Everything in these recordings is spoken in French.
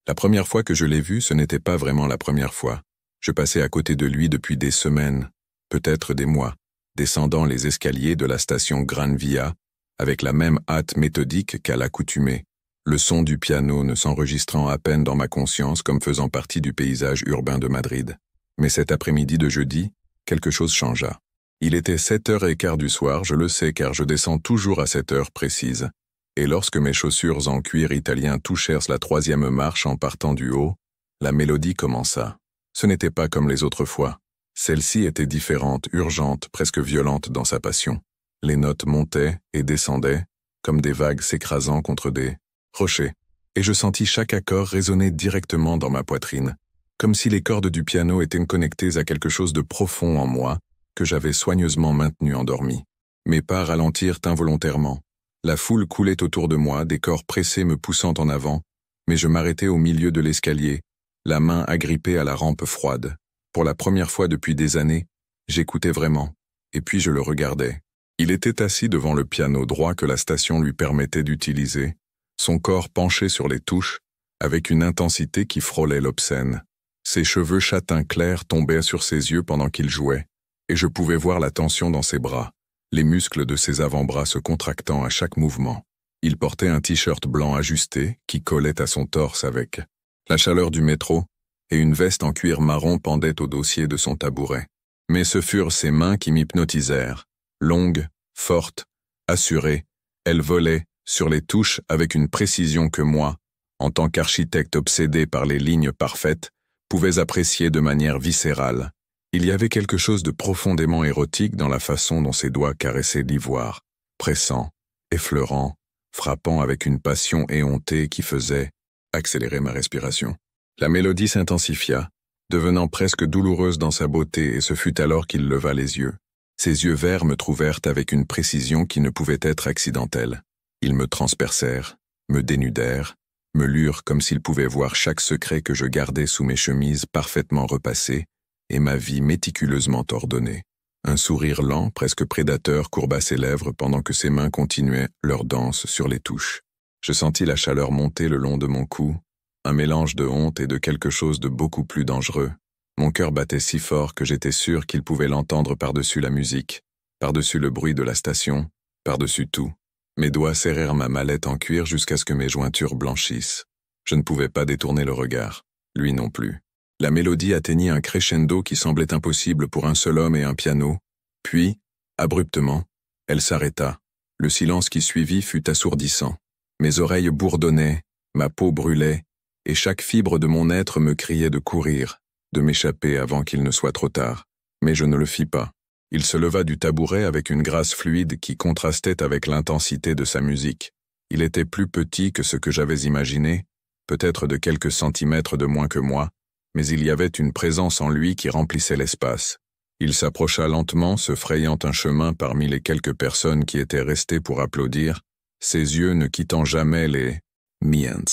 La première fois que je l'ai vu, ce n'était pas vraiment la première fois. Je passais à côté de lui depuis des semaines, peut-être des mois, descendant les escaliers de la station Gran Via, avec la même hâte méthodique qu'à l'accoutumée, le son du piano ne s'enregistrant à peine dans ma conscience comme faisant partie du paysage urbain de Madrid. Mais cet après-midi de jeudi, quelque chose changea. Il était 7h15 du soir, je le sais car je descends toujours à cette heure précise. Et lorsque mes chaussures en cuir italien touchèrent la 3e marche en partant du haut, la mélodie commença. Ce n'était pas comme les autres fois. Celle-ci était différente, urgente, presque violente dans sa passion. Les notes montaient et descendaient, comme des vagues s'écrasant contre des rochers. Et je sentis chaque accord résonner directement dans ma poitrine, comme si les cordes du piano étaient connectées à quelque chose de profond en moi, que j'avais soigneusement maintenu endormi. Mes pas ralentirent involontairement. La foule coulait autour de moi, des corps pressés me poussant en avant, mais je m'arrêtai au milieu de l'escalier, la main agrippée à la rampe froide. Pour la première fois depuis des années, j'écoutais vraiment, et puis je le regardais. Il était assis devant le piano droit que la station lui permettait d'utiliser, son corps penché sur les touches, avec une intensité qui frôlait l'obscène. Ses cheveux châtains clairs tombaient sur ses yeux pendant qu'il jouait, et je pouvais voir la tension dans ses bras, les muscles de ses avant-bras se contractant à chaque mouvement. Il portait un t-shirt blanc ajusté qui collait à son torse avec la chaleur du métro, et une veste en cuir marron pendait au dossier de son tabouret. Mais ce furent ses mains qui m'hypnotisèrent. Longues, fortes, assurées, elles volaient sur les touches avec une précision que moi, en tant qu'architecte obsédé par les lignes parfaites, pouvais apprécier de manière viscérale. Il y avait quelque chose de profondément érotique dans la façon dont ses doigts caressaient l'ivoire, pressant, effleurant, frappant avec une passion éhontée qui faisait accélérer ma respiration. La mélodie s'intensifia, devenant presque douloureuse dans sa beauté, et ce fut alors qu'il leva les yeux. Ses yeux verts me trouvèrent avec une précision qui ne pouvait être accidentelle. Ils me transpercèrent, me dénudèrent, me lurent comme s'ils pouvaient voir chaque secret que je gardais sous mes chemises parfaitement repassées, et ma vie méticuleusement ordonnée. Un sourire lent, presque prédateur, courba ses lèvres pendant que ses mains continuaient leur danse sur les touches. Je sentis la chaleur monter le long de mon cou, un mélange de honte et de quelque chose de beaucoup plus dangereux. Mon cœur battait si fort que j'étais sûr qu'il pouvait l'entendre par-dessus la musique, par-dessus le bruit de la station, par-dessus tout. Mes doigts serrèrent ma mallette en cuir jusqu'à ce que mes jointures blanchissent. Je ne pouvais pas détourner le regard, lui non plus. La mélodie atteignit un crescendo qui semblait impossible pour un seul homme et un piano, puis, abruptement, elle s'arrêta. Le silence qui suivit fut assourdissant. Mes oreilles bourdonnaient, ma peau brûlait, et chaque fibre de mon être me criait de courir, de m'échapper avant qu'il ne soit trop tard. Mais je ne le fis pas. Il se leva du tabouret avec une grâce fluide qui contrastait avec l'intensité de sa musique. Il était plus petit que ce que j'avais imaginé, peut-être de quelques centimètres de moins que moi, mais il y avait une présence en lui qui remplissait l'espace. Il s'approcha lentement, se frayant un chemin parmi les quelques personnes qui étaient restées pour applaudir, ses yeux ne quittant jamais les miens.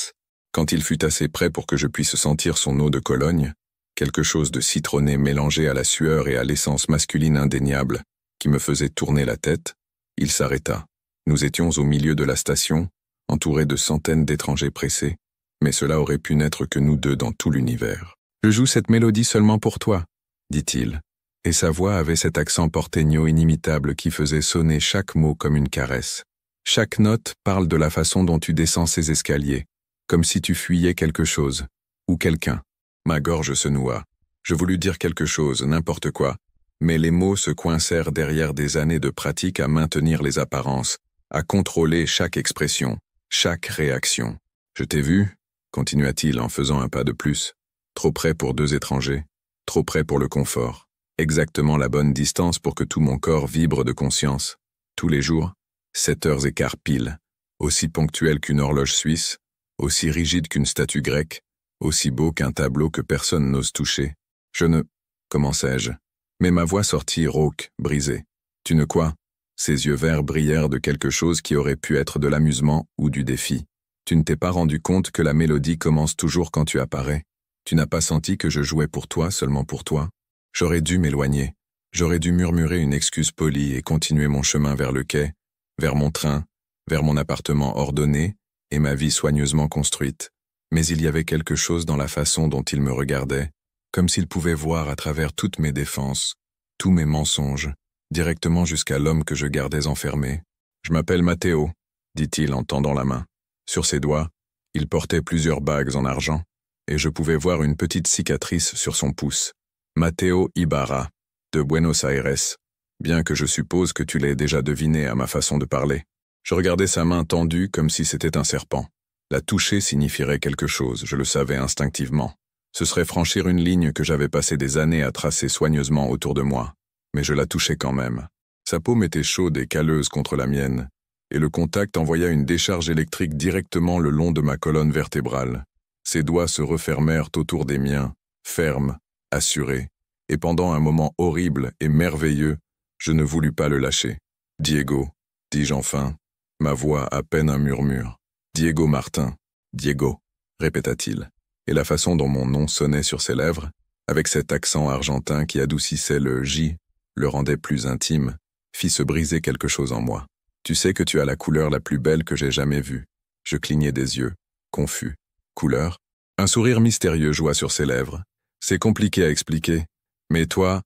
Quand il fut assez près pour que je puisse sentir son eau de Cologne, quelque chose de citronné mélangé à la sueur et à l'essence masculine indéniable qui me faisait tourner la tête, il s'arrêta. Nous étions au milieu de la station, entourés de centaines d'étrangers pressés, mais cela aurait pu n'être que nous deux dans tout l'univers. « Je joue cette mélodie seulement pour toi », dit-il, et sa voix avait cet accent porteño inimitable qui faisait sonner chaque mot comme une caresse. Chaque note parle de la façon dont tu descends ces escaliers, comme si tu fuyais quelque chose, ou quelqu'un. Ma gorge se noua. Je voulus dire quelque chose, n'importe quoi, mais les mots se coincèrent derrière des années de pratique à maintenir les apparences, à contrôler chaque expression, chaque réaction. « Je t'ai vu », continua-t-il en faisant un pas de plus, trop près pour deux étrangers, trop près pour le confort, exactement la bonne distance pour que tout mon corps vibre de conscience. Tous les jours, 7h15 pile, aussi ponctuel qu'une horloge suisse, aussi rigide qu'une statue grecque, aussi beau qu'un tableau que personne n'ose toucher. Je ne... commençai-je. Mais ma voix sortit rauque, brisée. Tu ne quoi? Ses yeux verts brillèrent de quelque chose qui aurait pu être de l'amusement ou du défi. Tu ne t'es pas rendu compte que la mélodie commence toujours quand tu apparais? Tu n'as pas senti que je jouais pour toi, seulement pour toi? J'aurais dû m'éloigner. J'aurais dû murmurer une excuse polie et continuer mon chemin vers le quai, vers mon train, vers mon appartement ordonné et ma vie soigneusement construite. Mais il y avait quelque chose dans la façon dont il me regardait, comme s'il pouvait voir à travers toutes mes défenses, tous mes mensonges, directement jusqu'à l'homme que je gardais enfermé. « Je m'appelle Matteo », dit-il en tendant la main. Sur ses doigts, il portait plusieurs bagues en argent, et je pouvais voir une petite cicatrice sur son pouce. « Matteo Ibarra, de Buenos Aires, bien que je suppose que tu l'aies déjà deviné à ma façon de parler. » Je regardais sa main tendue comme si c'était un serpent. La toucher signifierait quelque chose, je le savais instinctivement. Ce serait franchir une ligne que j'avais passé des années à tracer soigneusement autour de moi. Mais je la touchais quand même. Sa paume était chaude et calleuse contre la mienne, et le contact envoya une décharge électrique directement le long de ma colonne vertébrale. Ses doigts se refermèrent autour des miens, fermes, assurés, et pendant un moment horrible et merveilleux, je ne voulus pas le lâcher. « Diego », dis-je enfin, ma voix à peine un murmure. « Diego Martin, Diego », répéta-t-il, et la façon dont mon nom sonnait sur ses lèvres, avec cet accent argentin qui adoucissait le « J », le rendait plus intime, fit se briser quelque chose en moi. « Tu sais que tu as la couleur la plus belle que j'ai jamais vue. » Je clignai des yeux, confus. « Couleur ?» Un sourire mystérieux joua sur ses lèvres. « C'est compliqué à expliquer. Mais toi,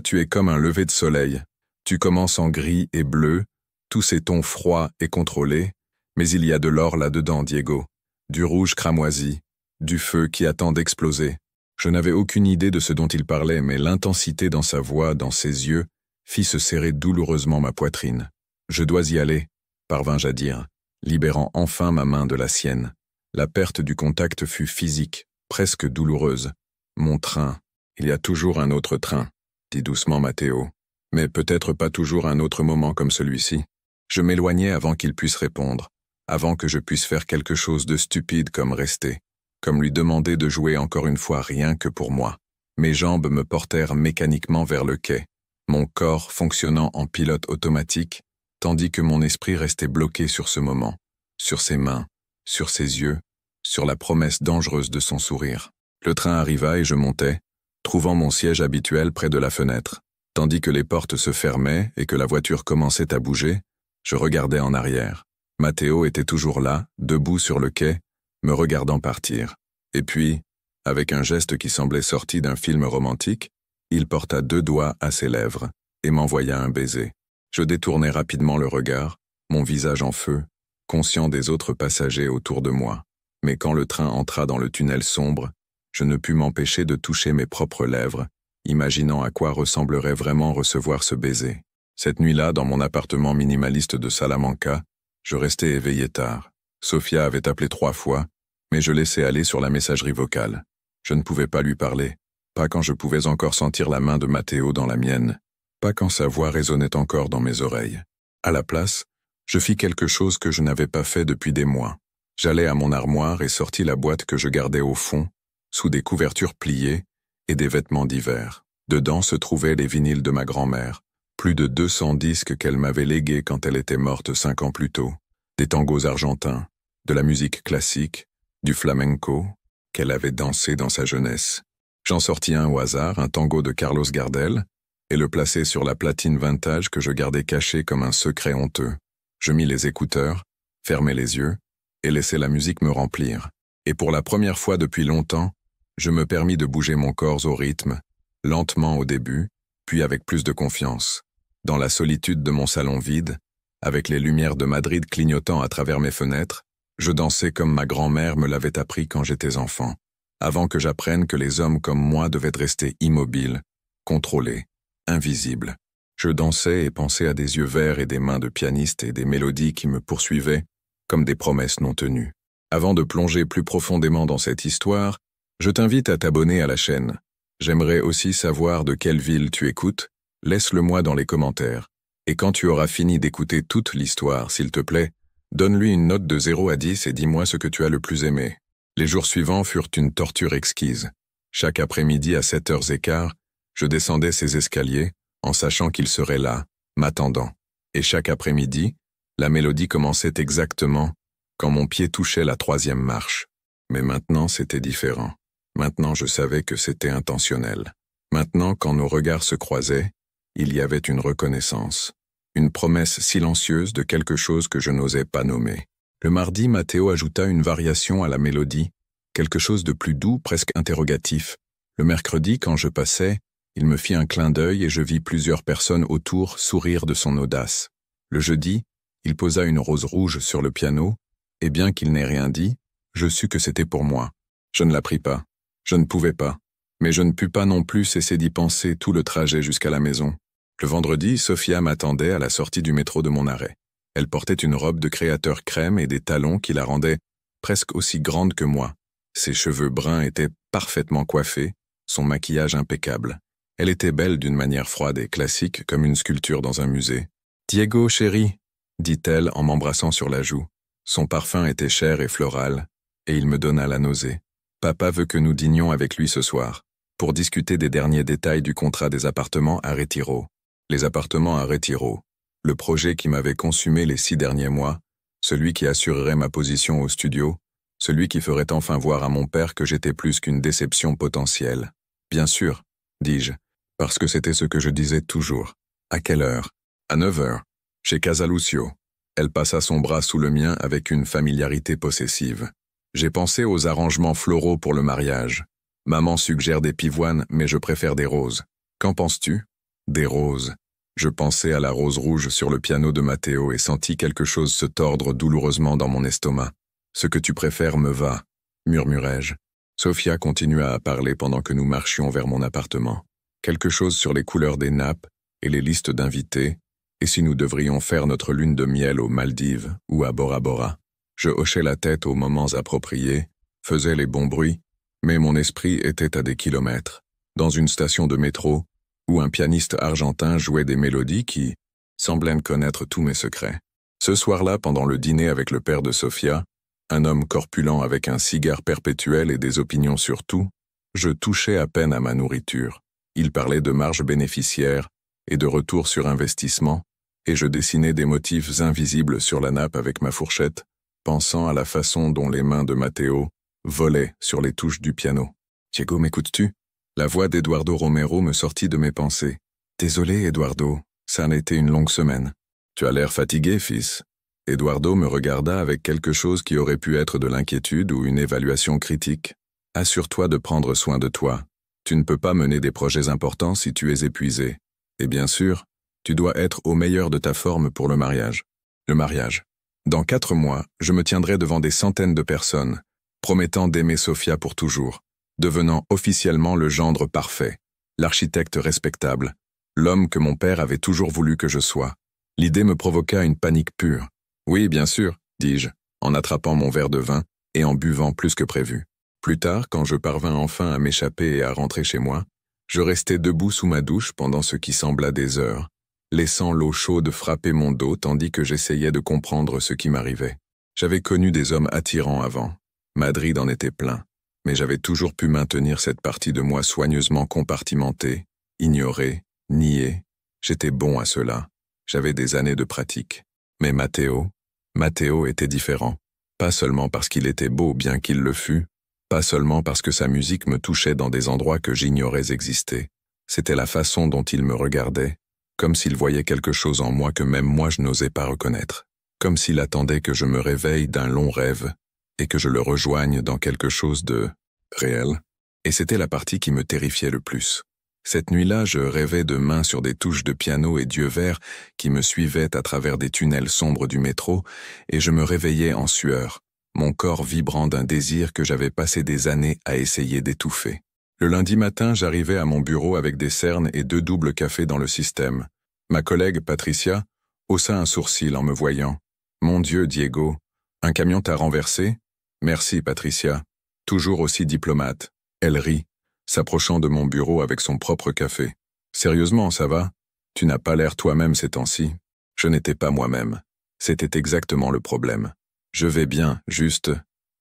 tu es comme un lever de soleil. Tu commences en gris et bleu, tous ces tons froids et contrôlés, mais il y a de l'or là-dedans, Diego. Du rouge cramoisi, du feu qui attend d'exploser. » Je n'avais aucune idée de ce dont il parlait, mais l'intensité dans sa voix, dans ses yeux, fit se serrer douloureusement ma poitrine. « Je dois y aller, » parvins-je à dire, libérant enfin ma main de la sienne. La perte du contact fut physique, presque douloureuse. « Mon train. Il y a toujours un autre train, » dit doucement Matteo. « Mais peut-être pas toujours un autre moment comme celui-ci. » Je m'éloignai avant qu'il puisse répondre, avant que je puisse faire quelque chose de stupide comme rester, comme lui demander de jouer encore une fois rien que pour moi. Mes jambes me portèrent mécaniquement vers le quai, mon corps fonctionnant en pilote automatique, tandis que mon esprit restait bloqué sur ce moment, sur ses mains, sur ses yeux, sur la promesse dangereuse de son sourire. Le train arriva et je montai, trouvant mon siège habituel près de la fenêtre. Tandis que les portes se fermaient et que la voiture commençait à bouger, je regardais en arrière. Matteo était toujours là, debout sur le quai, me regardant partir. Et puis, avec un geste qui semblait sorti d'un film romantique, il porta 2 doigts à ses lèvres et m'envoya un baiser. Je détournai rapidement le regard, mon visage en feu, conscient des autres passagers autour de moi. Mais quand le train entra dans le tunnel sombre, je ne pus m'empêcher de toucher mes propres lèvres, imaginant à quoi ressemblerait vraiment recevoir ce baiser. Cette nuit-là, dans mon appartement minimaliste de Salamanca, je restais éveillé tard. Sofia avait appelé 3 fois, mais je laissais aller sur la messagerie vocale. Je ne pouvais pas lui parler, pas quand je pouvais encore sentir la main de Matteo dans la mienne, pas quand sa voix résonnait encore dans mes oreilles. À la place, je fis quelque chose que je n'avais pas fait depuis des mois. J'allai à mon armoire et sortis la boîte que je gardais au fond, sous des couvertures pliées et des vêtements d'hiver. Dedans se trouvaient les vinyles de ma grand-mère, plus de 200 disques qu'elle m'avait légués quand elle était morte 5 ans plus tôt, des tangos argentins, de la musique classique, du flamenco, qu'elle avait dansé dans sa jeunesse. J'en sortis un au hasard, un tango de Carlos Gardel, et le plaçai sur la platine vintage que je gardais cachée comme un secret honteux. Je mis les écouteurs, fermai les yeux, et laissai la musique me remplir. Et pour la première fois depuis longtemps, je me permis de bouger mon corps au rythme, lentement au début, puis avec plus de confiance. Dans la solitude de mon salon vide, avec les lumières de Madrid clignotant à travers mes fenêtres, je dansais comme ma grand-mère me l'avait appris quand j'étais enfant, avant que j'apprenne que les hommes comme moi devaient rester immobiles, contrôlés, invisibles. Je dansais et pensais à des yeux verts et des mains de pianiste et des mélodies qui me poursuivaient, comme des promesses non tenues. Avant de plonger plus profondément dans cette histoire, je t'invite à t'abonner à la chaîne. J'aimerais aussi savoir de quelle ville tu écoutes, laisse-le-moi dans les commentaires. Et quand tu auras fini d'écouter toute l'histoire, s'il te plaît, donne-lui une note de 0 à 10 et dis-moi ce que tu as le plus aimé. Les jours suivants furent une torture exquise. Chaque après-midi à 7h15, je descendais ces escaliers, en sachant qu'il serait là, m'attendant. Et chaque après-midi, la mélodie commençait exactement quand mon pied touchait la 3e marche. Mais maintenant, c'était différent. Maintenant, je savais que c'était intentionnel. Maintenant, quand nos regards se croisaient, il y avait une reconnaissance, une promesse silencieuse de quelque chose que je n'osais pas nommer. Le mardi, Matteo ajouta une variation à la mélodie, quelque chose de plus doux, presque interrogatif. Le mercredi, quand je passais, il me fit un clin d'œil et je vis plusieurs personnes autour sourire de son audace. Le jeudi, il posa une rose rouge sur le piano, et bien qu'il n'ait rien dit, je sus que c'était pour moi. Je ne la pris pas. Je ne pouvais pas. Mais je ne pus pas non plus cesser d'y penser tout le trajet jusqu'à la maison. Le vendredi, Sophia m'attendait à la sortie du métro de mon arrêt. Elle portait une robe de créateur crème et des talons qui la rendaient presque aussi grande que moi. Ses cheveux bruns étaient parfaitement coiffés, son maquillage impeccable. Elle était belle d'une manière froide et classique, comme une sculpture dans un musée. « Diego, chéri », dit-elle en m'embrassant sur la joue. Son parfum était cher et floral, et il me donna la nausée. Papa veut que nous dînions avec lui ce soir, pour discuter des derniers détails du contrat des appartements à Retiro. Les appartements à Retiro, le projet qui m'avait consumé les 6 derniers mois, celui qui assurerait ma position au studio, celui qui ferait enfin voir à mon père que j'étais plus qu'une déception potentielle. Bien sûr, dis-je, parce que c'était ce que je disais toujours. À quelle heure? À 9 heures, chez Casalucio. Elle passa son bras sous le mien avec une familiarité possessive. J'ai pensé aux arrangements floraux pour le mariage. Maman suggère des pivoines, mais je préfère des roses. Qu'en penses-tu? Des roses. Je pensai à la rose rouge sur le piano de Matteo et sentis quelque chose se tordre douloureusement dans mon estomac. Ce que tu préfères me va, murmurai-je. Sophia continua à parler pendant que nous marchions vers mon appartement. Quelque chose sur les couleurs des nappes et les listes d'invités, et si nous devrions faire notre lune de miel aux Maldives ou à Bora Bora. Je hochais la tête aux moments appropriés, faisais les bons bruits, mais mon esprit était à des kilomètres, dans une station de métro, où un pianiste argentin jouait des mélodies qui semblaient connaître tous mes secrets. Ce soir-là, pendant le dîner avec le père de Sophia, un homme corpulent avec un cigare perpétuel et des opinions sur tout, je touchais à peine à ma nourriture. Il parlait de marge bénéficiaire et de retour sur investissement, et je dessinais des motifs invisibles sur la nappe avec ma fourchette, pensant à la façon dont les mains de Matteo volaient sur les touches du piano. « Diego, m'écoutes-tu » La voix d'Eduardo Romero me sortit de mes pensées. « Désolé, Eduardo, ça a été une longue semaine. »« Tu as l'air fatigué, fils. » Eduardo me regarda avec quelque chose qui aurait pu être de l'inquiétude ou une évaluation critique. « Assure-toi de prendre soin de toi. Tu ne peux pas mener des projets importants si tu es épuisé. Et bien sûr, tu dois être au meilleur de ta forme pour le mariage. » Le mariage. Dans 4 mois, je me tiendrai devant des centaines de personnes, promettant d'aimer Sophia pour toujours, devenant officiellement le gendre parfait, l'architecte respectable, l'homme que mon père avait toujours voulu que je sois. L'idée me provoqua une panique pure. « Oui, bien sûr, » dis-je, en attrapant mon verre de vin et en buvant plus que prévu. Plus tard, quand je parvins enfin à m'échapper et à rentrer chez moi, je restai debout sous ma douche pendant ce qui sembla des heures, laissant l'eau chaude frapper mon dos tandis que j'essayais de comprendre ce qui m'arrivait. J'avais connu des hommes attirants avant. Madrid en était plein, mais j'avais toujours pu maintenir cette partie de moi soigneusement compartimentée, ignorée, niée. J'étais bon à cela. J'avais des années de pratique. Mais Matteo était différent. Pas seulement parce qu'il était beau bien qu'il le fût, pas seulement parce que sa musique me touchait dans des endroits que j'ignorais exister. C'était la façon dont il me regardait, comme s'il voyait quelque chose en moi que même moi je n'osais pas reconnaître, comme s'il attendait que je me réveille d'un long rêve et que je le rejoigne dans quelque chose de réel. Et c'était la partie qui me terrifiait le plus. Cette nuit-là, je rêvais de mains sur des touches de piano et d'yeux verts qui me suivaient à travers des tunnels sombres du métro, et je me réveillais en sueur, mon corps vibrant d'un désir que j'avais passé des années à essayer d'étouffer. Le lundi matin, j'arrivais à mon bureau avec des cernes et 2 doubles cafés dans le système. Ma collègue, Patricia, haussa un sourcil en me voyant. « Mon Dieu, Diego, un camion t'a renversé ?»« Merci, Patricia. » Toujours aussi diplomate. Elle rit, s'approchant de mon bureau avec son propre café. « Sérieusement, ça va? Tu n'as pas l'air toi-même ces temps-ci. » Je n'étais pas moi-même. C'était exactement le problème. Je vais bien, juste.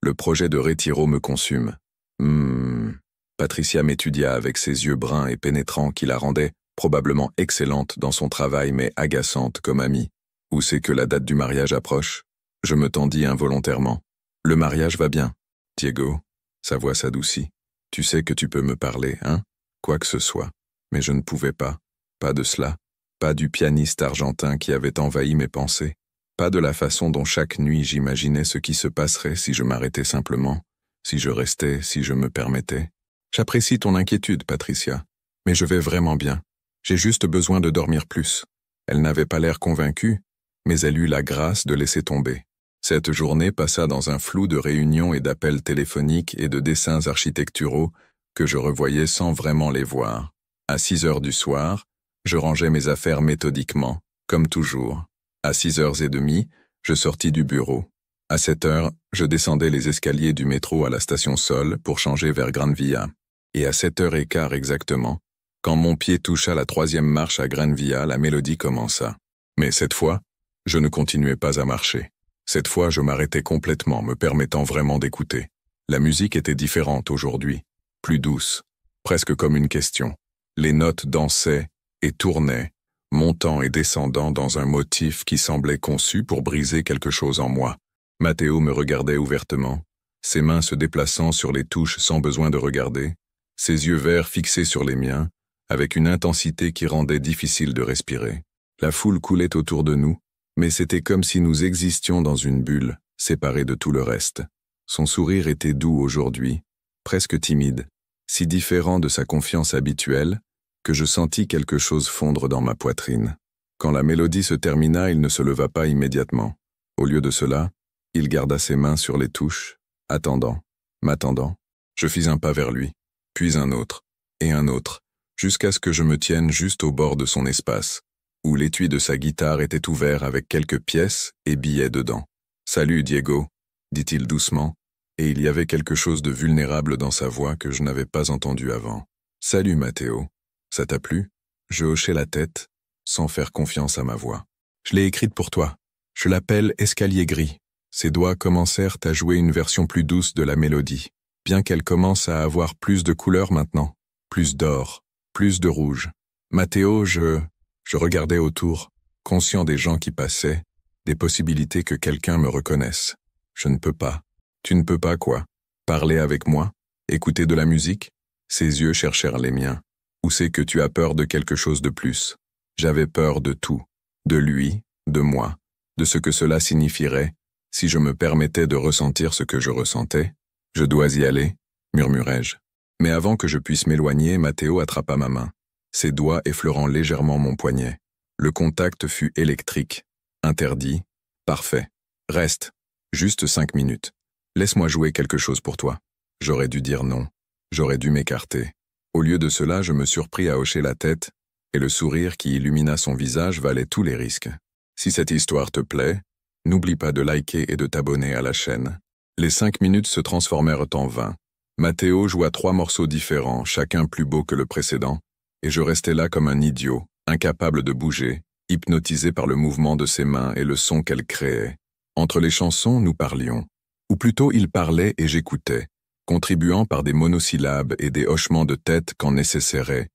Le projet de Retiro me consume. Patricia m'étudia avec ses yeux bruns et pénétrants qui la rendaient probablement excellente dans son travail mais agaçante comme amie. Où c'est que la date du mariage approche? Je me tendis involontairement. Le mariage va bien. Diego, sa voix s'adoucit. Tu sais que tu peux me parler, hein? Quoi que ce soit. Mais je ne pouvais pas. Pas de cela. Pas du pianiste argentin qui avait envahi mes pensées. Pas de la façon dont chaque nuit j'imaginais ce qui se passerait si je m'arrêtais simplement. Si je restais, si je me permettais. J'apprécie ton inquiétude, Patricia. Mais je vais vraiment bien. J'ai juste besoin de dormir plus. Elle n'avait pas l'air convaincue, mais elle eut la grâce de laisser tomber. Cette journée passa dans un flou de réunions et d'appels téléphoniques et de dessins architecturaux que je revoyais sans vraiment les voir. À 6 heures du soir, je rangeais mes affaires méthodiquement, comme toujours. À 6h30, je sortis du bureau. À 7 heures, je descendais les escaliers du métro à la station Sol pour changer vers Gran Via. Et à 7h15 exactement, quand mon pied toucha la 3e marche à Gran Via, la mélodie commença. Mais cette fois, je ne continuais pas à marcher. Cette fois, je m'arrêtais complètement, me permettant vraiment d'écouter. La musique était différente aujourd'hui, plus douce, presque comme une question. Les notes dansaient et tournaient, montant et descendant dans un motif qui semblait conçu pour briser quelque chose en moi. Matteo me regardait ouvertement, ses mains se déplaçant sur les touches sans besoin de regarder, ses yeux verts fixés sur les miens, avec une intensité qui rendait difficile de respirer. La foule coulait autour de nous, mais c'était comme si nous existions dans une bulle, séparés de tout le reste. Son sourire était doux aujourd'hui, presque timide, si différent de sa confiance habituelle, que je sentis quelque chose fondre dans ma poitrine. Quand la mélodie se termina, il ne se leva pas immédiatement. Au lieu de cela, il garda ses mains sur les touches, attendant, m'attendant. Je fis un pas vers lui, puis un autre, et un autre, jusqu'à ce que je me tienne juste au bord de son espace, où l'étui de sa guitare était ouvert avec quelques pièces et billets dedans. « Salut, Diego », dit-il doucement, et il y avait quelque chose de vulnérable dans sa voix que je n'avais pas entendu avant. « Salut, Matteo. Ça t'a plu ?» Je hochai la tête, sans faire confiance à ma voix. « Je l'ai écrite pour toi. Je l'appelle Escalier gris. » Ses doigts commencèrent à jouer une version plus douce de la mélodie, bien qu'elle commence à avoir plus de couleurs maintenant, plus d'or, plus de rouge. Matteo, je regardais autour, conscient des gens qui passaient, des possibilités que quelqu'un me reconnaisse. Je ne peux pas. Tu ne peux pas quoi? Parler avec moi? Écouter de la musique? Ses yeux cherchèrent les miens. Ou c'est que tu as peur de quelque chose de plus? J'avais peur de tout. De lui, de moi, de ce que cela signifierait, si je me permettais de ressentir ce que je ressentais. Je dois y aller, murmurai-je. Mais avant que je puisse m'éloigner, Matteo attrapa ma main, ses doigts effleurant légèrement mon poignet. Le contact fut électrique. Interdit. Parfait. Reste. Juste 5 minutes. Laisse-moi jouer quelque chose pour toi. J'aurais dû dire non. J'aurais dû m'écarter. Au lieu de cela, je me surpris à hocher la tête, et le sourire qui illumina son visage valait tous les risques. Si cette histoire te plaît, n'oublie pas de liker et de t'abonner à la chaîne. Les 5 minutes se transformèrent en 20. Matteo joua 3 morceaux différents, chacun plus beau que le précédent, et je restais là comme un idiot, incapable de bouger, hypnotisé par le mouvement de ses mains et le son qu'elles créaient. Entre les chansons, nous parlions. Ou plutôt, il parlait et j'écoutais, contribuant par des monosyllabes et des hochements de tête quand nécessaire.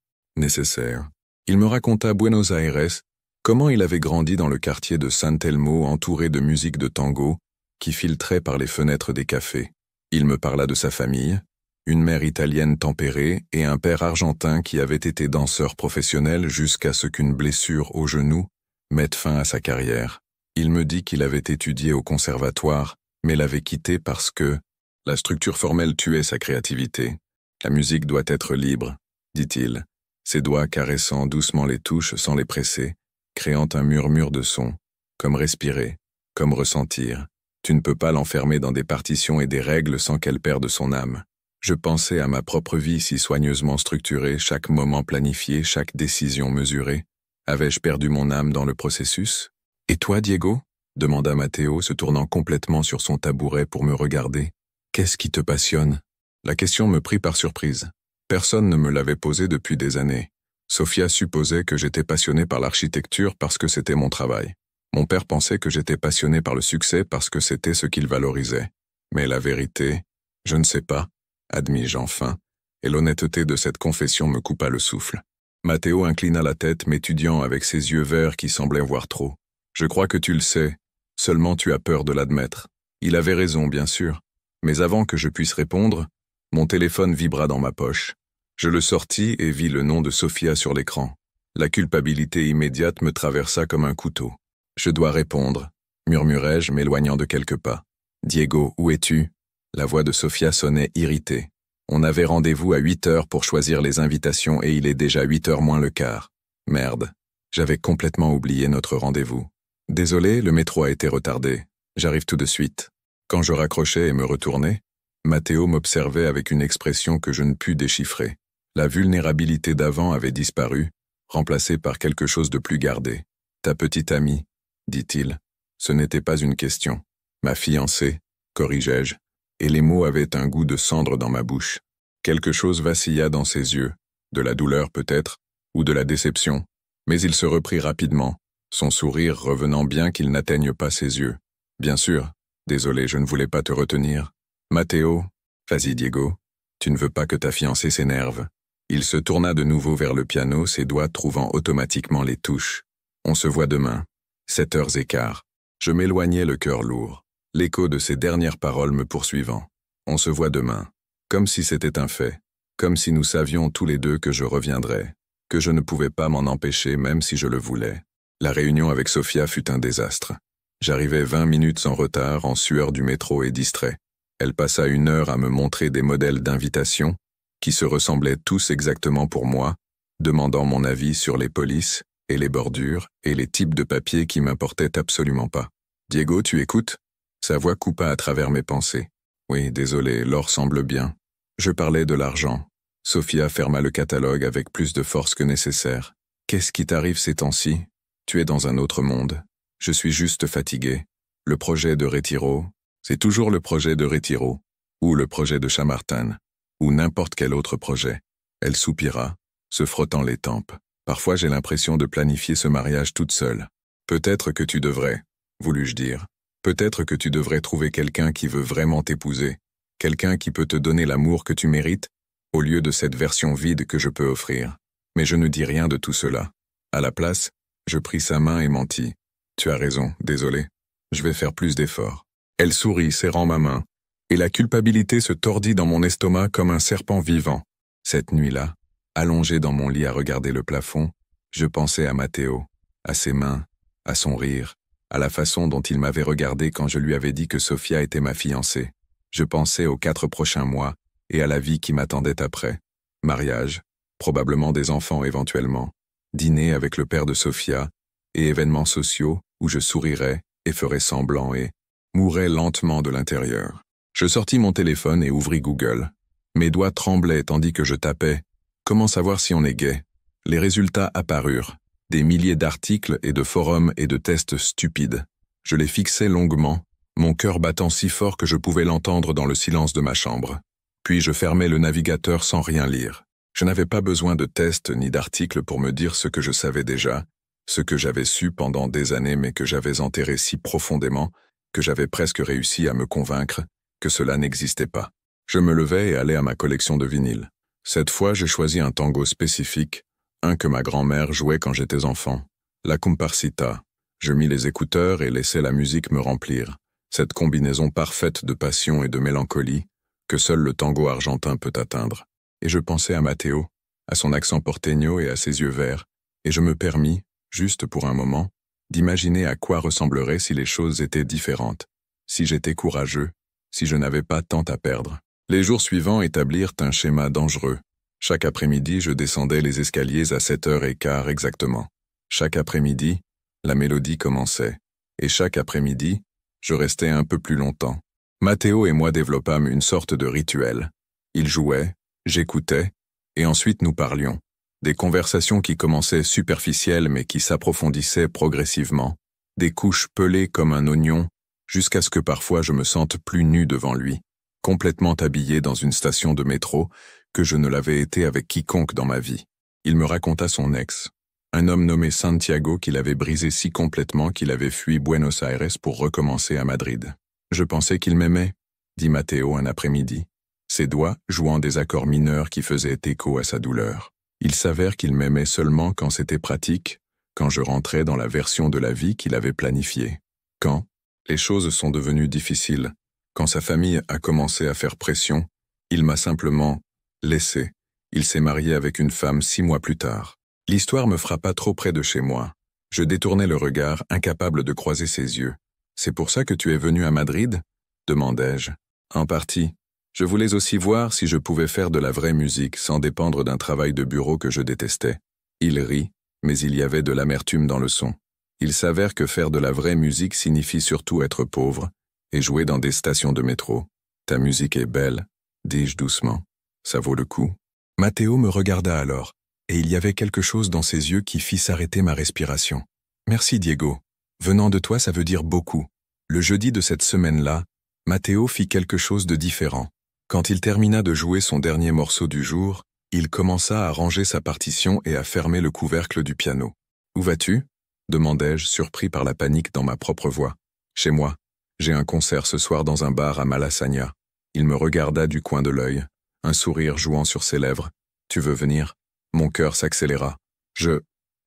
Il me raconta Buenos Aires, comment il avait grandi dans le quartier de San Telmo entouré de musique de tango qui filtrait par les fenêtres des cafés. Il me parla de sa famille, une mère italienne tempérée et un père argentin qui avait été danseur professionnel jusqu'à ce qu'une blessure au genou mette fin à sa carrière. Il me dit qu'il avait étudié au conservatoire, mais l'avait quitté parce que la structure formelle tuait sa créativité. La musique doit être libre, dit-il, ses doigts caressant doucement les touches sans les presser, créant un murmure de son, comme respirer, comme ressentir. Tu ne peux pas l'enfermer dans des partitions et des règles sans qu'elle perde son âme. Je pensais à ma propre vie si soigneusement structurée, chaque moment planifié, chaque décision mesurée. Avais-je perdu mon âme dans le processus? Et toi, Diego? Demanda Matteo, se tournant complètement sur son tabouret pour me regarder. Qu'est-ce qui te passionne? La question me prit par surprise. Personne ne me l'avait posée depuis des années. Sofia supposait que j'étais passionné par l'architecture parce que c'était mon travail. Mon père pensait que j'étais passionné par le succès parce que c'était ce qu'il valorisait. Mais la vérité, je ne sais pas, admis-je enfin, et l'honnêteté de cette confession me coupa le souffle. Matteo inclina la tête, m'étudiant avec ses yeux verts qui semblaient voir trop. Je crois que tu le sais, seulement tu as peur de l'admettre. Il avait raison, bien sûr, mais avant que je puisse répondre, mon téléphone vibra dans ma poche. Je le sortis et vis le nom de Sofia sur l'écran. La culpabilité immédiate me traversa comme un couteau. Je dois répondre, murmurai-je, m'éloignant de quelques pas. Diego, où es-tu? La voix de Sofia sonnait irritée. On avait rendez-vous à 8 heures pour choisir les invitations et il est déjà 8 heures moins le quart. Merde. J'avais complètement oublié notre rendez-vous. Désolé, le métro a été retardé. J'arrive tout de suite. Quand je raccrochais et me retournais, Matteo m'observait avec une expression que je ne pus déchiffrer. La vulnérabilité d'avant avait disparu, remplacée par quelque chose de plus gardé. Ta petite amie, dit-il. Ce n'était pas une question. Ma fiancée, corrigeai-je, et les mots avaient un goût de cendre dans ma bouche. Quelque chose vacilla dans ses yeux, de la douleur peut-être, ou de la déception, mais il se reprit rapidement, son sourire revenant bien qu'il n'atteigne pas ses yeux. Bien sûr, désolé, je ne voulais pas te retenir. Matteo, vas-y Diego, tu ne veux pas que ta fiancée s'énerve. Il se tourna de nouveau vers le piano, ses doigts trouvant automatiquement les touches. On se voit demain, 7h15. Je m'éloignais le cœur lourd, l'écho de ses dernières paroles me poursuivant. On se voit demain, comme si c'était un fait, comme si nous savions tous les deux que je reviendrais, que je ne pouvais pas m'en empêcher même si je le voulais. La réunion avec Sofia fut un désastre. J'arrivais 20 minutes en retard, en sueur du métro et distrait. Elle passa 1 heure à me montrer des modèles d'invitation, qui se ressemblaient tous exactement pour moi, demandant mon avis sur les polices, et les bordures, et les types de papier qui m'importaient absolument pas. « Diego, tu écoutes ?» Sa voix coupa à travers mes pensées. « Oui, désolé, l'or semble bien. » Je parlais de l'argent. Sofia ferma le catalogue avec plus de force que nécessaire. « Qu'est-ce qui t'arrive ces temps-ci? Tu es dans un autre monde. Je suis juste fatigué. Le projet de Retiro, c'est toujours le projet de Retiro, ou le projet de Chamartin, ou n'importe quel autre projet. » Elle soupira, se frottant les tempes. Parfois j'ai l'impression de planifier ce mariage toute seule. Peut-être que tu devrais, voulus-je dire. Peut-être que tu devrais trouver quelqu'un qui veut vraiment t'épouser, quelqu'un qui peut te donner l'amour que tu mérites, au lieu de cette version vide que je peux offrir. Mais je ne dis rien de tout cela. À la place, je pris sa main et mentis. Tu as raison, désolé. Je vais faire plus d'efforts. Elle sourit, serrant ma main, et la culpabilité se tordit dans mon estomac comme un serpent vivant. Cette nuit-là, allongé dans mon lit à regarder le plafond, je pensais à Matteo, à ses mains, à son rire, à la façon dont il m'avait regardé quand je lui avais dit que Sofia était ma fiancée. Je pensais aux 4 prochains mois et à la vie qui m'attendait après. Mariage, probablement des enfants éventuellement, dîner avec le père de Sofia et événements sociaux où je sourirais et ferais semblant et mourrais lentement de l'intérieur. Je sortis mon téléphone et ouvris Google. Mes doigts tremblaient tandis que je tapais. Comment savoir si on est gay? Les résultats apparurent. Des milliers d'articles et de forums et de tests stupides. Je les fixais longuement, mon cœur battant si fort que je pouvais l'entendre dans le silence de ma chambre. Puis je fermais le navigateur sans rien lire. Je n'avais pas besoin de tests ni d'articles pour me dire ce que je savais déjà, ce que j'avais su pendant des années mais que j'avais enterré si profondément que j'avais presque réussi à me convaincre que cela n'existait pas. Je me levai et allai à ma collection de vinyles. Cette fois, j'ai choisi un tango spécifique, un que ma grand-mère jouait quand j'étais enfant, la comparsita. Je mis les écouteurs et laissai la musique me remplir, cette combinaison parfaite de passion et de mélancolie que seul le tango argentin peut atteindre. Et je pensais à Matteo, à son accent porteño et à ses yeux verts, et je me permis, juste pour un moment, d'imaginer à quoi ressembleraient si les choses étaient différentes, si j'étais courageux, si je n'avais pas tant à perdre. Les jours suivants établirent un schéma dangereux. Chaque après-midi, je descendais les escaliers à 7h15 exactement. Chaque après-midi, la mélodie commençait. Et chaque après-midi, je restais un peu plus longtemps. Matteo et moi développâmes une sorte de rituel. Il jouait, j'écoutais, et ensuite nous parlions. Des conversations qui commençaient superficielles mais qui s'approfondissaient progressivement. Des couches pelées comme un oignon, jusqu'à ce que parfois je me sente plus nu devant lui, complètement habillé dans une station de métro, que je ne l'avais été avec quiconque dans ma vie. Il me raconta son ex, un homme nommé Santiago qui l'avait brisé si complètement qu'il avait fui Buenos Aires pour recommencer à Madrid. Je pensais qu'il m'aimait, dit Matteo un après-midi, ses doigts jouant des accords mineurs qui faisaient écho à sa douleur. Il s'avère qu'il m'aimait seulement quand c'était pratique, quand je rentrais dans la version de la vie qu'il avait planifiée. Quand les choses sont devenues difficiles, quand sa famille a commencé à faire pression, il m'a simplement laissé. Il s'est marié avec une femme 6 mois plus tard. L'histoire me frappa trop près de chez moi. Je détournai le regard, incapable de croiser ses yeux. « C'est pour ça que tu es venu à Madrid ?» demandai-je. En partie. Je voulais aussi voir si je pouvais faire de la vraie musique sans dépendre d'un travail de bureau que je détestais. Il rit, mais il y avait de l'amertume dans le son. Il s'avère que faire de la vraie musique signifie surtout être pauvre et jouer dans des stations de métro. Ta musique est belle, dis-je doucement. Ça vaut le coup. Matteo me regarda alors, et il y avait quelque chose dans ses yeux qui fit s'arrêter ma respiration. Merci Diego. Venant de toi, ça veut dire beaucoup. Le jeudi de cette semaine-là, Matteo fit quelque chose de différent. Quand il termina de jouer son dernier morceau du jour, il commença à ranger sa partition et à fermer le couvercle du piano. « Où vas-tu » demandai-je, surpris par la panique dans ma propre voix. « Chez moi. J'ai un concert ce soir dans un bar à Malasaña. » Il me regarda du coin de l'œil, un sourire jouant sur ses lèvres. « Tu veux venir » Mon cœur s'accéléra. Je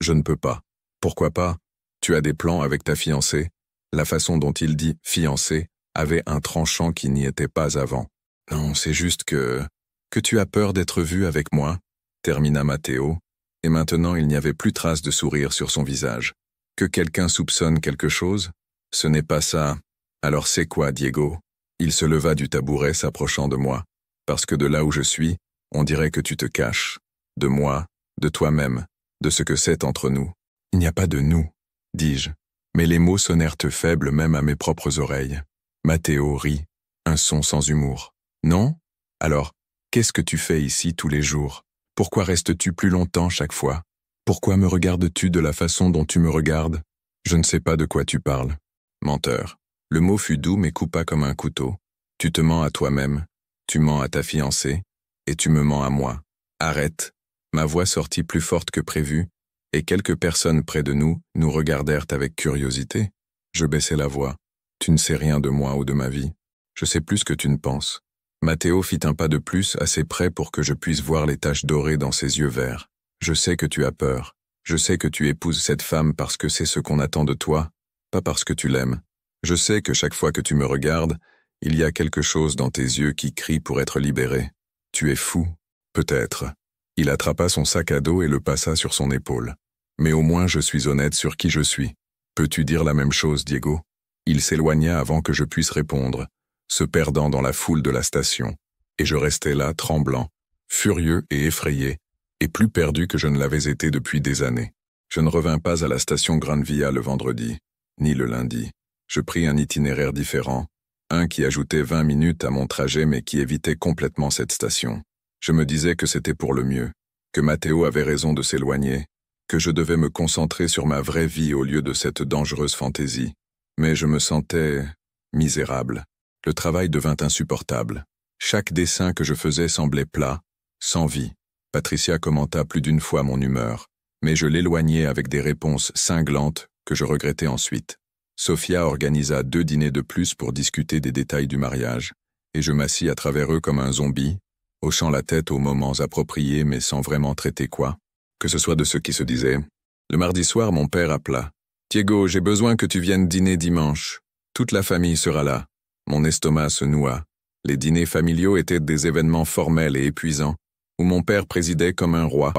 ne peux pas. »« Pourquoi pas ? Tu as des plans avec ta fiancée ?» La façon dont il dit « fiancée » avait un tranchant qui n'y était pas avant. « Non, c'est juste que tu as peur d'être vu avec moi » termina Matteo, et maintenant il n'y avait plus trace de sourire sur son visage. « Que quelqu'un soupçonne quelque chose ? Ce n'est pas ça. Alors c'est quoi, Diego ?» Il se leva du tabouret s'approchant de moi. « Parce que de là où je suis, on dirait que tu te caches. De moi, de toi-même, de ce que c'est entre nous. »« Il n'y a pas de nous, » dis-je, mais les mots sonnèrent faibles même à mes propres oreilles. Matteo rit, un son sans humour. « Non ? Alors, qu'est-ce que tu fais ici tous les jours ? Pourquoi restes-tu plus longtemps chaque fois ? Pourquoi me regardes-tu de la façon dont tu me regardes ? Je ne sais pas de quoi tu parles. » Menteur. Le mot fut doux mais coupa comme un couteau. Tu te mens à toi-même, tu mens à ta fiancée, et tu me mens à moi. Arrête. Ma voix sortit plus forte que prévu, et quelques personnes près de nous regardèrent avec curiosité. Je baissai la voix. Tu ne sais rien de moi ou de ma vie. Je sais plus que tu ne penses. Matteo fit un pas de plus, assez près pour que je puisse voir les taches dorées dans ses yeux verts. Je sais que tu as peur. Je sais que tu épouses cette femme parce que c'est ce qu'on attend de toi, pas parce que tu l'aimes. Je sais que chaque fois que tu me regardes, il y a quelque chose dans tes yeux qui crie pour être libéré. Tu es fou. Peut-être. Il attrapa son sac à dos et le passa sur son épaule. Mais au moins je suis honnête sur qui je suis. Peux-tu dire la même chose, Diego ? Il s'éloigna avant que je puisse répondre, se perdant dans la foule de la station, et je restais là, tremblant, furieux et effrayé, et plus perdu que je ne l'avais été depuis des années. Je ne revins pas à la station Gran Via le vendredi, ni le lundi. Je pris un itinéraire différent, un qui ajoutait 20 minutes à mon trajet mais qui évitait complètement cette station. Je me disais que c'était pour le mieux, que Matteo avait raison de s'éloigner, que je devais me concentrer sur ma vraie vie au lieu de cette dangereuse fantaisie. Mais je me sentais misérable. Le travail devint insupportable. Chaque dessin que je faisais semblait plat, sans vie. Patricia commenta plus d'une fois mon humeur, mais je l'éloignais avec des réponses cinglantes que je regrettais ensuite. Sofia organisa 2 dîners de plus pour discuter des détails du mariage, et je m'assis à travers eux comme un zombie, hochant la tête aux moments appropriés mais sans vraiment traiter quoi, que ce soit de ce qui se disait. Le mardi soir, mon père appela. « Diego, j'ai besoin que tu viennes dîner dimanche. Toute la famille sera là. » Mon estomac se noua. Les dîners familiaux étaient des événements formels et épuisants, où mon père présidait comme un roi,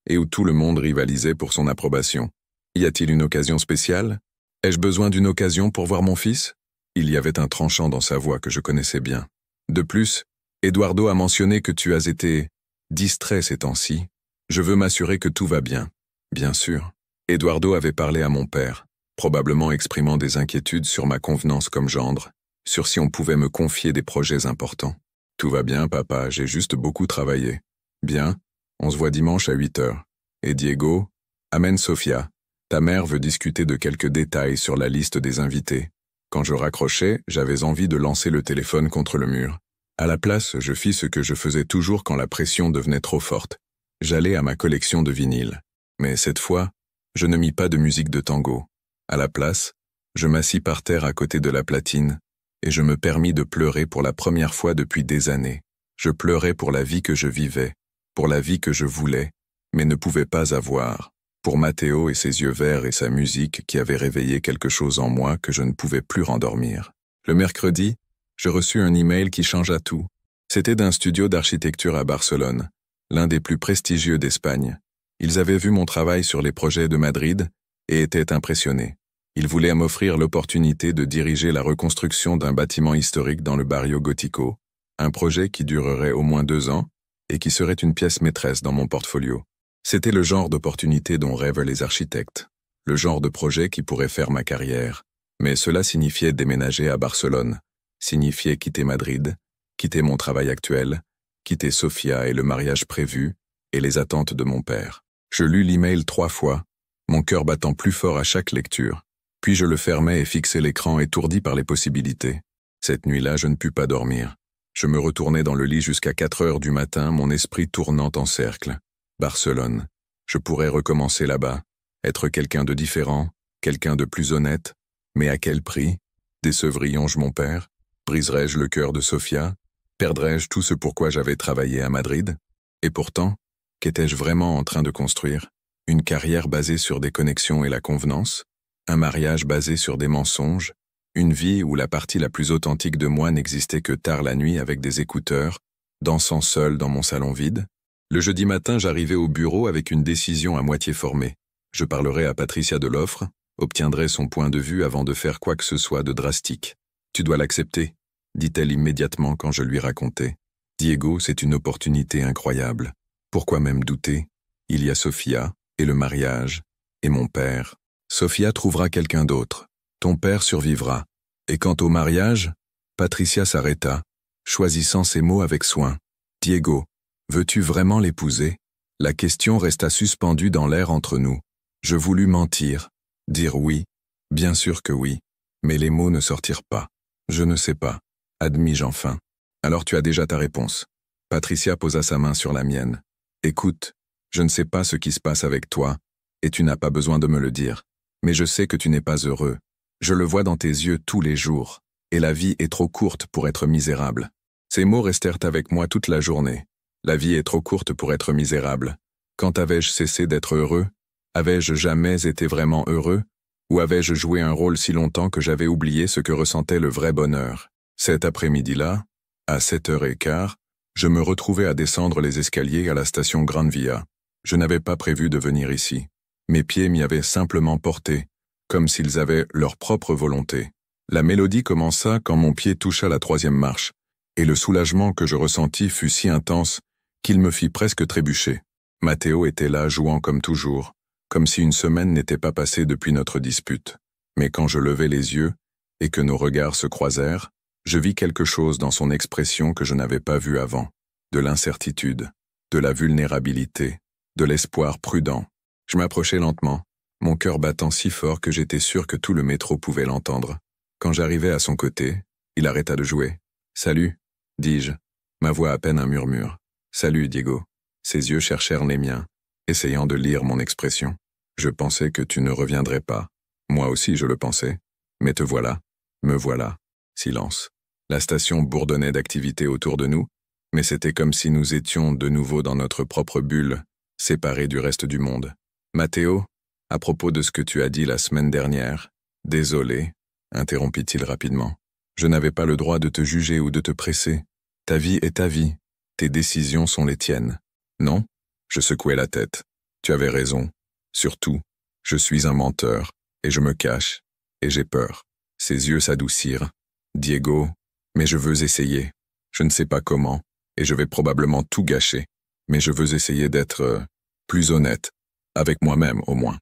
et où tout le monde rivalisait pour son approbation. Y a-t-il une occasion spéciale ? Ai-je besoin d'une occasion pour voir mon fils ? Il y avait un tranchant dans sa voix que je connaissais bien. De plus, Eduardo a mentionné que tu as été distrait ces temps-ci. Je veux m'assurer que tout va bien. Bien sûr. Eduardo avait parlé à mon père, probablement exprimant des inquiétudes sur ma convenance comme gendre, sur si on pouvait me confier des projets importants. Tout va bien, papa, j'ai juste beaucoup travaillé. Bien, on se voit dimanche à 8 heures. Et Diego, amène Sofia. Ta mère veut discuter de quelques détails sur la liste des invités. Quand je raccrochais, j'avais envie de lancer le téléphone contre le mur. À la place, je fis ce que je faisais toujours quand la pression devenait trop forte. J'allais à ma collection de vinyles. Mais cette fois, je ne mis pas de musique de tango. À la place, je m'assis par terre à côté de la platine, et je me permis de pleurer pour la première fois depuis des années. Je pleurais pour la vie que je vivais, pour la vie que je voulais, mais ne pouvais pas avoir, pour Matteo et ses yeux verts et sa musique qui avaient réveillé quelque chose en moi que je ne pouvais plus rendormir. Le mercredi, je reçus un email qui changea tout. C'était d'un studio d'architecture à Barcelone, l'un des plus prestigieux d'Espagne. Ils avaient vu mon travail sur les projets de Madrid et étaient impressionnés. Il voulait m'offrir l'opportunité de diriger la reconstruction d'un bâtiment historique dans le Barrio Gótico, un projet qui durerait au moins 2 ans et qui serait une pièce maîtresse dans mon portfolio. C'était le genre d'opportunité dont rêvent les architectes, le genre de projet qui pourrait faire ma carrière. Mais cela signifiait déménager à Barcelone, signifiait quitter Madrid, quitter mon travail actuel, quitter Sofia et le mariage prévu, et les attentes de mon père. Je lus l'email 3 fois, mon cœur battant plus fort à chaque lecture. Puis je le fermai et fixai l'écran étourdi par les possibilités. Cette nuit-là, je ne pus pas dormir. Je me retournai dans le lit jusqu'à 4 heures du matin, mon esprit tournant en cercle. Barcelone. Je pourrais recommencer là-bas, être quelqu'un de différent, quelqu'un de plus honnête. Mais à quel prix? Décevrions-je mon père? Briserais-je le cœur de Sofia? Perdrais-je tout ce pourquoi j'avais travaillé à Madrid? Et pourtant, qu'étais-je vraiment en train de construire? Une carrière basée sur des connexions et la convenance? Un mariage basé sur des mensonges? Une vie où la partie la plus authentique de moi n'existait que tard la nuit avec des écouteurs, dansant seul dans mon salon vide? Le jeudi matin, j'arrivais au bureau avec une décision à moitié formée. Je parlerai à Patricia de l'offre, obtiendrai son point de vue avant de faire quoi que ce soit de drastique. Tu dois l'accepter, dit-elle immédiatement quand je lui racontais. Diego, c'est une opportunité incroyable. Pourquoi même douter? Il y a Sofia, et le mariage, et mon père. Sofia trouvera quelqu'un d'autre. Ton père survivra. Et quant au mariage, Patricia s'arrêta, choisissant ses mots avec soin. Diego, veux-tu vraiment l'épouser? La question resta suspendue dans l'air entre nous. Je voulus mentir, dire oui, bien sûr que oui, mais les mots ne sortirent pas. Je ne sais pas, admis-je enfin. Alors tu as déjà ta réponse. Patricia posa sa main sur la mienne. Écoute, je ne sais pas ce qui se passe avec toi, et tu n'as pas besoin de me le dire. Mais je sais que tu n'es pas heureux. Je le vois dans tes yeux tous les jours, et la vie est trop courte pour être misérable. Ces mots restèrent avec moi toute la journée. La vie est trop courte pour être misérable. Quand avais-je cessé d'être heureux? Avais-je jamais été vraiment heureux? Ou avais-je joué un rôle si longtemps que j'avais oublié ce que ressentait le vrai bonheur? Cet après-midi-là, à 7h15, je me retrouvais à descendre les escaliers à la station Gran Via. Je n'avais pas prévu de venir ici. Mes pieds m'y avaient simplement porté, comme s'ils avaient leur propre volonté. La mélodie commença quand mon pied toucha la 3e marche, et le soulagement que je ressentis fut si intense qu'il me fit presque trébucher. Matteo était là jouant comme toujours, comme si une semaine n'était pas passée depuis notre dispute. Mais quand je levai les yeux, et que nos regards se croisèrent, je vis quelque chose dans son expression que je n'avais pas vu avant, de l'incertitude, de la vulnérabilité, de l'espoir prudent. Je m'approchai lentement, mon cœur battant si fort que j'étais sûr que tout le métro pouvait l'entendre. Quand j'arrivai à son côté, il arrêta de jouer. « Salut », dis-je, ma voix à peine un murmure. « Salut, Diego ». Ses yeux cherchèrent les miens, essayant de lire mon expression. « Je pensais que tu ne reviendrais pas. Moi aussi je le pensais. Mais te voilà, me voilà. » Silence. La station bourdonnait d'activité autour de nous, mais c'était comme si nous étions de nouveau dans notre propre bulle, séparés du reste du monde. Matteo, à propos de ce que tu as dit la semaine dernière, désolé, interrompit-il rapidement. Je n'avais pas le droit de te juger ou de te presser. Ta vie est ta vie. Tes décisions sont les tiennes. Non? Je secouai la tête. Tu avais raison. Surtout, je suis un menteur, et je me cache, et j'ai peur. Ses yeux s'adoucirent. Diego, mais je veux essayer. Je ne sais pas comment, et je vais probablement tout gâcher. Mais je veux essayer d'être plus honnête. Avec moi-même, au moins.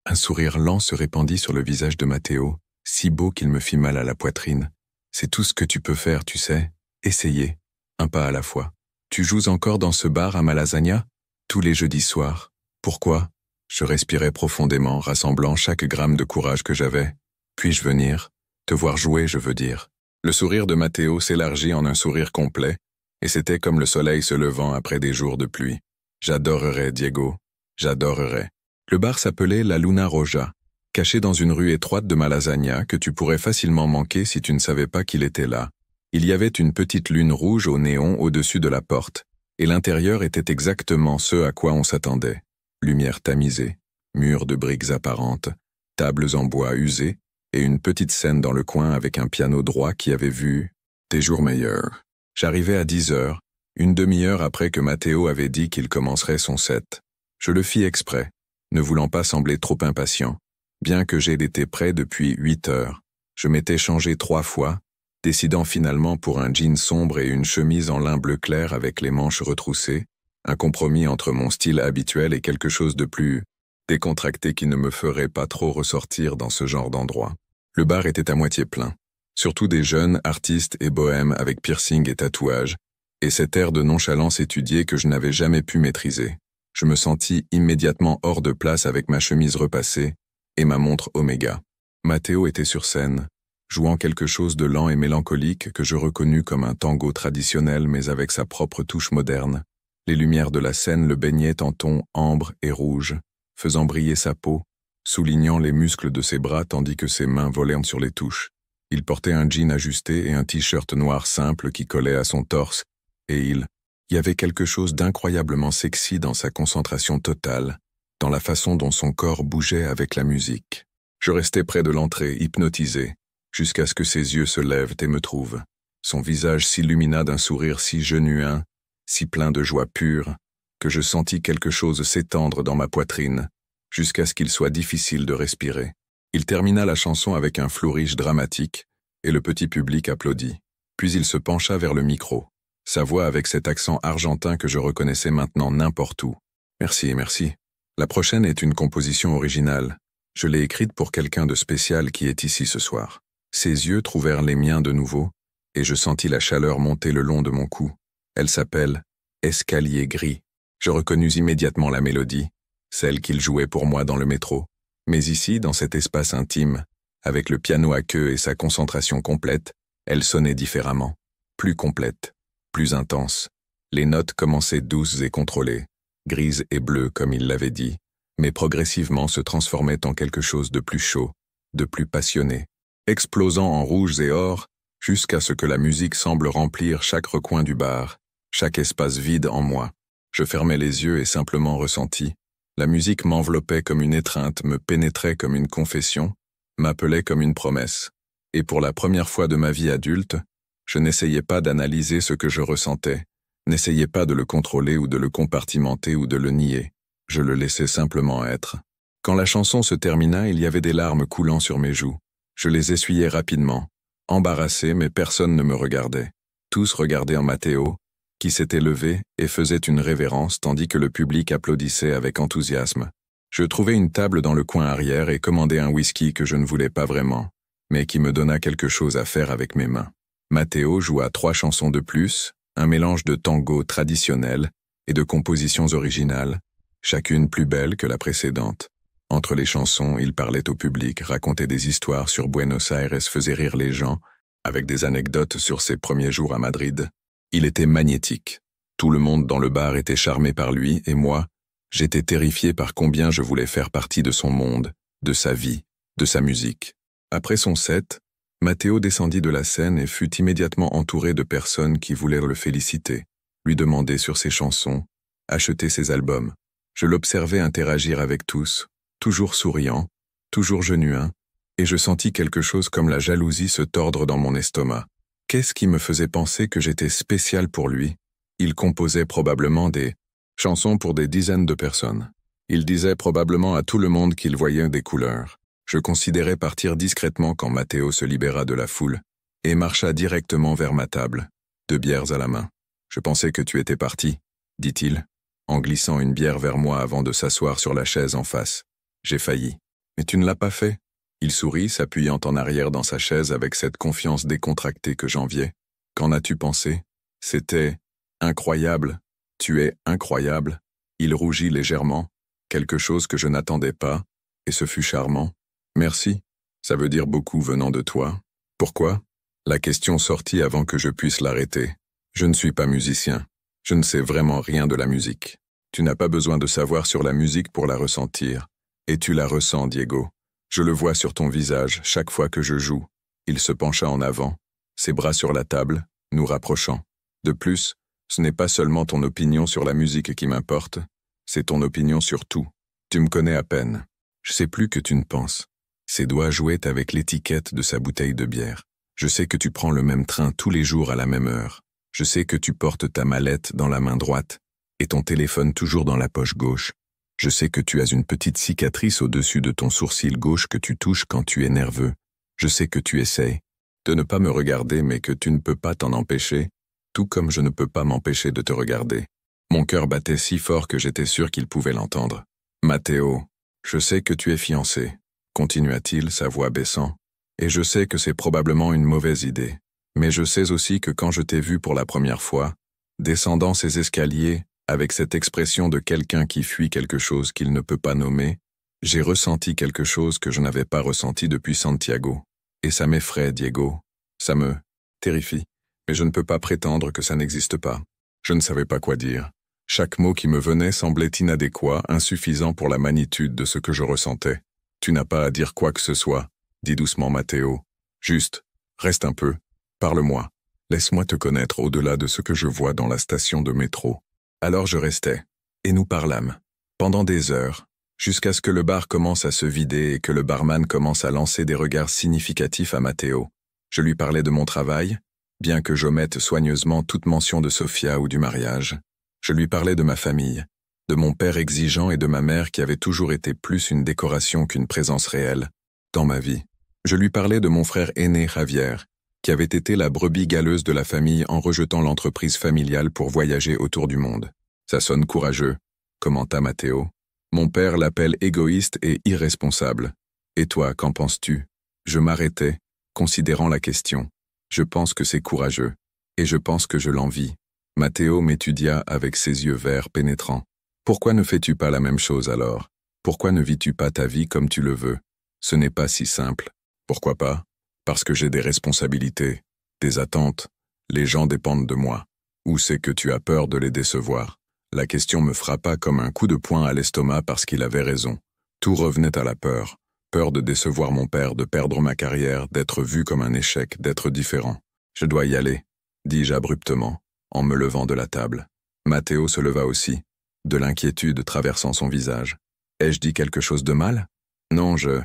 Un sourire lent se répandit sur le visage de Matteo, si beau qu'il me fit mal à la poitrine. C'est tout ce que tu peux faire, tu sais. Essayer. Un pas à la fois. Tu joues encore dans ce bar à Malasaña? Tous les jeudis soirs. Pourquoi? Je respirais profondément, rassemblant chaque gramme de courage que j'avais. Puis-je venir? Te voir jouer, je veux dire. Le sourire de Matteo s'élargit en un sourire complet, et c'était comme le soleil se levant après des jours de pluie. J'adorerais, Diego. J'adorerais. Le bar s'appelait La Luna Roja, caché dans une rue étroite de Malasaña que tu pourrais facilement manquer si tu ne savais pas qu'il était là. Il y avait une petite lune rouge au néon au-dessus de la porte, et l'intérieur était exactement ce à quoi on s'attendait. Lumière tamisée, murs de briques apparentes, tables en bois usées, et une petite scène dans le coin avec un piano droit qui avait vu des jours meilleurs. J'arrivais à 10h, une demi-heure après que Matteo avait dit qu'il commencerait son set. Je le fis exprès, ne voulant pas sembler trop impatient. Bien que j'aie été prêt depuis 8 heures, je m'étais changé 3 fois, décidant finalement pour un jean sombre et une chemise en lin bleu clair avec les manches retroussées, un compromis entre mon style habituel et quelque chose de plus décontracté qui ne me ferait pas trop ressortir dans ce genre d'endroit. Le bar était à moitié plein, surtout des jeunes artistes et bohèmes avec piercing et tatouages, et cet air de nonchalance étudié que je n'avais jamais pu maîtriser. Je me sentis immédiatement hors de place avec ma chemise repassée et ma montre Omega. Matteo était sur scène, jouant quelque chose de lent et mélancolique que je reconnus comme un tango traditionnel mais avec sa propre touche moderne. Les lumières de la scène le baignaient en tons ambre et rouge, faisant briller sa peau, soulignant les muscles de ses bras tandis que ses mains volaient sur les touches. Il portait un jean ajusté et un t-shirt noir simple qui collait à son torse, et il y avait quelque chose d'incroyablement sexy dans sa concentration totale, dans la façon dont son corps bougeait avec la musique. Je restais près de l'entrée, hypnotisé, jusqu'à ce que ses yeux se lèvent et me trouvent. Son visage s'illumina d'un sourire si genuin, si plein de joie pure, que je sentis quelque chose s'étendre dans ma poitrine, jusqu'à ce qu'il soit difficile de respirer. Il termina la chanson avec un flourish dramatique, et le petit public applaudit. Puis il se pencha vers le micro, sa voix avec cet accent argentin que je reconnaissais maintenant n'importe où. Merci, merci. La prochaine est une composition originale. Je l'ai écrite pour quelqu'un de spécial qui est ici ce soir. Ses yeux trouvèrent les miens de nouveau, et je sentis la chaleur monter le long de mon cou. Elle s'appelle « Escalier gris ». Je reconnus immédiatement la mélodie, celle qu'il jouait pour moi dans le métro. Mais ici, dans cet espace intime, avec le piano à queue et sa concentration complète, elle sonnait différemment, plus complète, plus intense. Les notes commençaient douces et contrôlées, grises et bleues comme il l'avait dit, mais progressivement se transformaient en quelque chose de plus chaud, de plus passionné, explosant en rouges et or, jusqu'à ce que la musique semble remplir chaque recoin du bar, chaque espace vide en moi. Je fermais les yeux et simplement ressentis. La musique m'enveloppait comme une étreinte, me pénétrait comme une confession, m'appelait comme une promesse. Et pour la première fois de ma vie adulte, je n'essayais pas d'analyser ce que je ressentais, n'essayais pas de le contrôler ou de le compartimenter ou de le nier. Je le laissais simplement être. Quand la chanson se termina, il y avait des larmes coulant sur mes joues. Je les essuyais rapidement, embarrassé, mais personne ne me regardait. Tous regardaient en Matteo, qui s'était levé et faisait une révérence tandis que le public applaudissait avec enthousiasme. Je trouvai une table dans le coin arrière et commandai un whisky que je ne voulais pas vraiment, mais qui me donna quelque chose à faire avec mes mains. Matteo joua 3 chansons de plus, un mélange de tango traditionnel et de compositions originales, chacune plus belle que la précédente. Entre les chansons, il parlait au public, racontait des histoires sur Buenos Aires, faisait rire les gens, avec des anecdotes sur ses premiers jours à Madrid. Il était magnétique. Tout le monde dans le bar était charmé par lui, et moi, j'étais terrifié par combien je voulais faire partie de son monde, de sa vie, de sa musique. Après son set, Matteo descendit de la scène et fut immédiatement entouré de personnes qui voulaient le féliciter, lui demander sur ses chansons, acheter ses albums. Je l'observais interagir avec tous, toujours souriant, toujours genuin, et je sentis quelque chose comme la jalousie se tordre dans mon estomac. Qu'est-ce qui me faisait penser que j'étais spécial pour lui? Il composait probablement des chansons pour des dizaines de personnes. Il disait probablement à tout le monde qu'il voyait des couleurs. Je considérais partir discrètement quand Matteo se libéra de la foule et marcha directement vers ma table, 2 bières à la main. « Je pensais que tu étais parti, » dit-il, en glissant une bière vers moi avant de s'asseoir sur la chaise en face. J'ai failli. « Mais tu ne l'as pas fait ?» Il sourit, s'appuyant en arrière dans sa chaise avec cette confiance décontractée que j'enviais. « Qu'en as-tu pensé? C'était incroyable. Tu es incroyable. » Il rougit légèrement, quelque chose que je n'attendais pas, et ce fut charmant. « Merci. Ça veut dire beaucoup venant de toi. Pourquoi? » La question sortit avant que je puisse l'arrêter. Je ne suis pas musicien. Je ne sais vraiment rien de la musique. Tu n'as pas besoin de savoir sur la musique pour la ressentir. Et tu la ressens, Diego. Je le vois sur ton visage chaque fois que je joue. Il se pencha en avant, ses bras sur la table, nous rapprochant. De plus, ce n'est pas seulement ton opinion sur la musique qui m'importe, c'est ton opinion sur tout. Tu me connais à peine. Je sais plus que tu ne penses. Ses doigts jouaient avec l'étiquette de sa bouteille de bière. Je sais que tu prends le même train tous les jours à la même heure. Je sais que tu portes ta mallette dans la main droite et ton téléphone toujours dans la poche gauche. Je sais que tu as une petite cicatrice au-dessus de ton sourcil gauche que tu touches quand tu es nerveux. Je sais que tu essayes de ne pas me regarder mais que tu ne peux pas t'en empêcher, tout comme je ne peux pas m'empêcher de te regarder. Mon cœur battait si fort que j'étais sûr qu'il pouvait l'entendre. Matteo, je sais que tu es fiancé, continua-t-il, sa voix baissant, et je sais que c'est probablement une mauvaise idée. Mais je sais aussi que quand je t'ai vu pour la première fois, descendant ces escaliers, avec cette expression de quelqu'un qui fuit quelque chose qu'il ne peut pas nommer, j'ai ressenti quelque chose que je n'avais pas ressenti depuis Santiago. Et ça m'effraie, Diego. Ça me terrifie. Mais je ne peux pas prétendre que ça n'existe pas. Je ne savais pas quoi dire. Chaque mot qui me venait semblait inadéquat, insuffisant pour la magnitude de ce que je ressentais. Tu n'as pas à dire quoi que ce soit, dit doucement Matteo. Juste, reste un peu. Parle-moi. Laisse-moi te connaître au-delà de ce que je vois dans la station de métro. Alors je restais, et nous parlâmes, pendant des heures, jusqu'à ce que le bar commence à se vider et que le barman commence à lancer des regards significatifs à Matteo. Je lui parlais de mon travail, bien que j'omette soigneusement toute mention de Sofia ou du mariage. Je lui parlais de ma famille, de mon père exigeant et de ma mère qui avait toujours été plus une décoration qu'une présence réelle dans ma vie. Je lui parlais de mon frère aîné Javier, qui avait été la brebis galeuse de la famille en rejetant l'entreprise familiale pour voyager autour du monde. Ça sonne courageux, commenta Matteo. Mon père l'appelle égoïste et irresponsable. Et toi, qu'en penses-tu? Je m'arrêtais, considérant la question. Je pense que c'est courageux, et je pense que je l'envie. Matteo m'étudia avec ses yeux verts pénétrants. Pourquoi ne fais-tu pas la même chose alors? Pourquoi ne vis-tu pas ta vie comme tu le veux? Ce n'est pas si simple. Pourquoi pas? Parce que j'ai des responsabilités, des attentes, les gens dépendent de moi. Ou c'est que tu as peur de les décevoir? La question me frappa comme un coup de poing à l'estomac parce qu'il avait raison. Tout revenait à la peur. Peur de décevoir mon père, de perdre ma carrière, d'être vu comme un échec, d'être différent. Je dois y aller, dis-je abruptement, en me levant de la table. Matteo se leva aussi, de l'inquiétude traversant son visage. Ai-je dit quelque chose de mal? Non, j'ai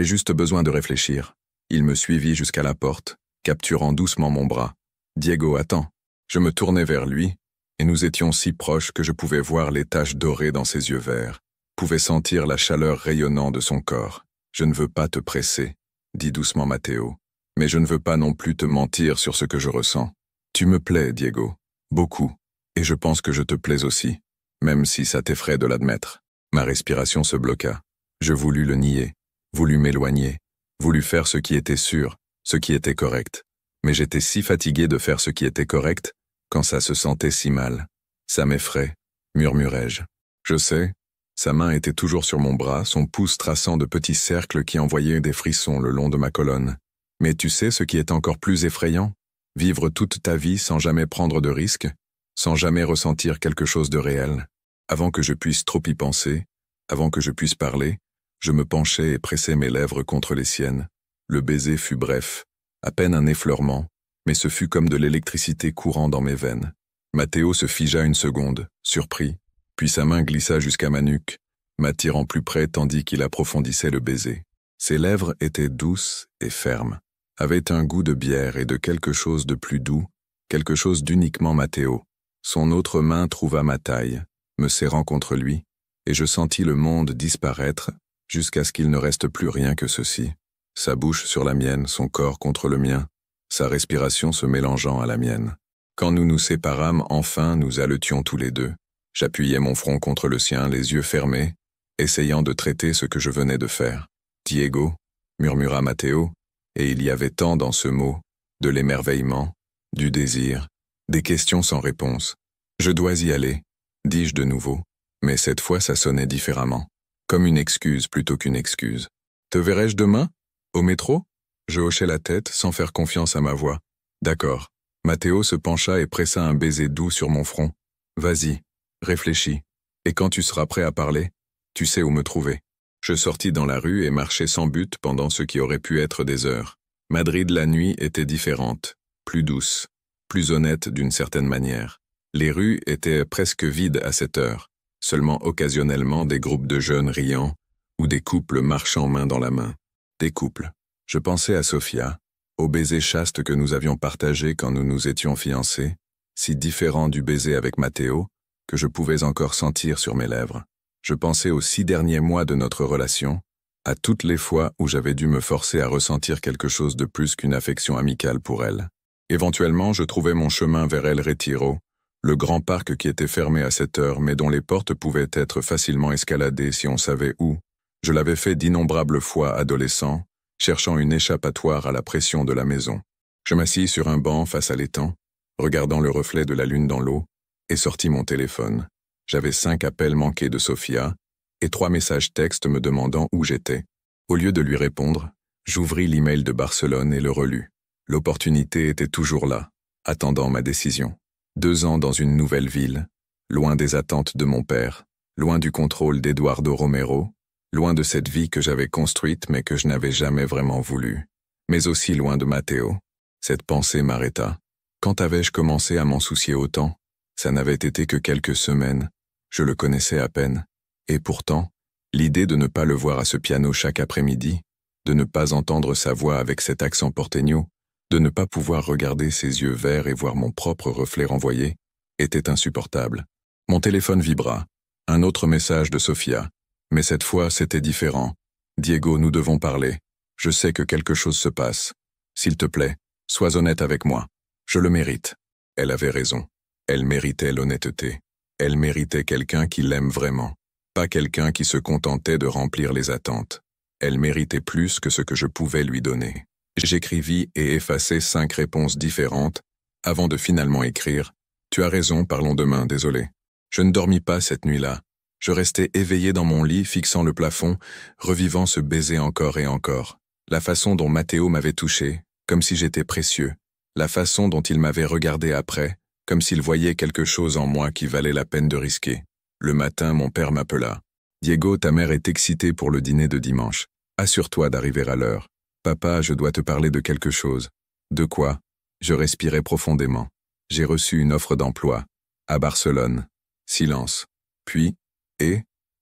juste besoin de réfléchir. Il me suivit jusqu'à la porte, capturant doucement mon bras. « Diego, attends !» Je me tournai vers lui, et nous étions si proches que je pouvais voir les taches dorées dans ses yeux verts, pouvais sentir la chaleur rayonnant de son corps. « Je ne veux pas te presser, » dit doucement Matteo, « mais je ne veux pas non plus te mentir sur ce que je ressens. Tu me plais, Diego, beaucoup, et je pense que je te plais aussi, même si ça t'effraie de l'admettre. » Ma respiration se bloqua. Je voulus le nier, voulus m'éloigner, voulu faire ce qui était sûr, ce qui était correct. Mais j'étais si fatigué de faire ce qui était correct, quand ça se sentait si mal. Ça m'effraie, murmurai-je. Je sais, sa main était toujours sur mon bras, son pouce traçant de petits cercles qui envoyaient des frissons le long de ma colonne. Mais tu sais ce qui est encore plus effrayant? Vivre toute ta vie sans jamais prendre de risques, sans jamais ressentir quelque chose de réel. Avant que je puisse trop y penser, avant que je puisse parler, je me penchai et pressai mes lèvres contre les siennes. Le baiser fut bref, à peine un effleurement, mais ce fut comme de l'électricité courant dans mes veines. Matteo se figea une seconde, surpris, puis sa main glissa jusqu'à ma nuque, m'attirant plus près tandis qu'il approfondissait le baiser. Ses lèvres étaient douces et fermes, avaient un goût de bière et de quelque chose de plus doux, quelque chose d'uniquement Matteo. Son autre main trouva ma taille, me serrant contre lui, et je sentis le monde disparaître, jusqu'à ce qu'il ne reste plus rien que ceci. Sa bouche sur la mienne, son corps contre le mien, sa respiration se mélangeant à la mienne. Quand nous nous séparâmes, enfin, nous haletions tous les deux. J'appuyais mon front contre le sien, les yeux fermés, essayant de traiter ce que je venais de faire. « Diego » murmura Matteo, et il y avait tant dans ce mot, de l'émerveillement, du désir, des questions sans réponse. « Je dois y aller » dis-je de nouveau, mais cette fois ça sonnait différemment. Comme une excuse plutôt qu'une excuse. « Te verrai-je demain? Au métro ?» Je hochai la tête sans faire confiance à ma voix. « D'accord. » Matteo se pencha et pressa un baiser doux sur mon front. « Vas-y, réfléchis. Et quand tu seras prêt à parler, tu sais où me trouver. » Je sortis dans la rue et marchai sans but pendant ce qui aurait pu être des heures. Madrid la nuit était différente, plus douce, plus honnête d'une certaine manière. Les rues étaient presque vides à cette heure. Seulement occasionnellement des groupes de jeunes riant ou des couples marchant main dans la main. Des couples. Je pensais à Sofia, au baiser chaste que nous avions partagé quand nous nous étions fiancés, si différent du baiser avec Matteo, que je pouvais encore sentir sur mes lèvres. Je pensais aux 6 derniers mois de notre relation, à toutes les fois où j'avais dû me forcer à ressentir quelque chose de plus qu'une affection amicale pour elle. Éventuellement, je trouvais mon chemin vers El Retiro, le grand parc qui était fermé à cette heure mais dont les portes pouvaient être facilement escaladées si on savait où. Je l'avais fait d'innombrables fois adolescent, cherchant une échappatoire à la pression de la maison. Je m'assis sur un banc face à l'étang, regardant le reflet de la lune dans l'eau, et sortis mon téléphone. J'avais 5 appels manqués de Sofia, et 3 messages textes me demandant où j'étais. Au lieu de lui répondre, j'ouvris l'email de Barcelone et le relus. L'opportunité était toujours là, attendant ma décision. 2 ans dans une nouvelle ville, loin des attentes de mon père, loin du contrôle d'Eduardo Romero, loin de cette vie que j'avais construite mais que je n'avais jamais vraiment voulu, mais aussi loin de Matteo. Cette pensée m'arrêta. Quand avais-je commencé à m'en soucier autant? Ça n'avait été que quelques semaines, je le connaissais à peine. Et pourtant, l'idée de ne pas le voir à ce piano chaque après-midi, de ne pas entendre sa voix avec cet accent porteño, de ne pas pouvoir regarder ses yeux verts et voir mon propre reflet renvoyé, était insupportable. Mon téléphone vibra. Un autre message de Sofia. Mais cette fois, c'était différent. « Diego, nous devons parler. Je sais que quelque chose se passe. S'il te plaît, sois honnête avec moi. Je le mérite. » Elle avait raison. Elle méritait l'honnêteté. Elle méritait quelqu'un qui l'aime vraiment. Pas quelqu'un qui se contentait de remplir les attentes. Elle méritait plus que ce que je pouvais lui donner. J'écrivis et effaçai 5 réponses différentes, avant de finalement écrire « Tu as raison, parlons demain, désolé. » Je ne dormis pas cette nuit-là. Je restais éveillé dans mon lit, fixant le plafond, revivant ce baiser encore et encore. La façon dont Matteo m'avait touché, comme si j'étais précieux. La façon dont il m'avait regardé après, comme s'il voyait quelque chose en moi qui valait la peine de risquer. Le matin, mon père m'appela. « Diego, ta mère est excitée pour le dîner de dimanche. Assure-toi d'arriver à l'heure. Papa, je dois te parler de quelque chose. » De quoi? Je respirais profondément. J'ai reçu une offre d'emploi. À Barcelone. Silence. Puis,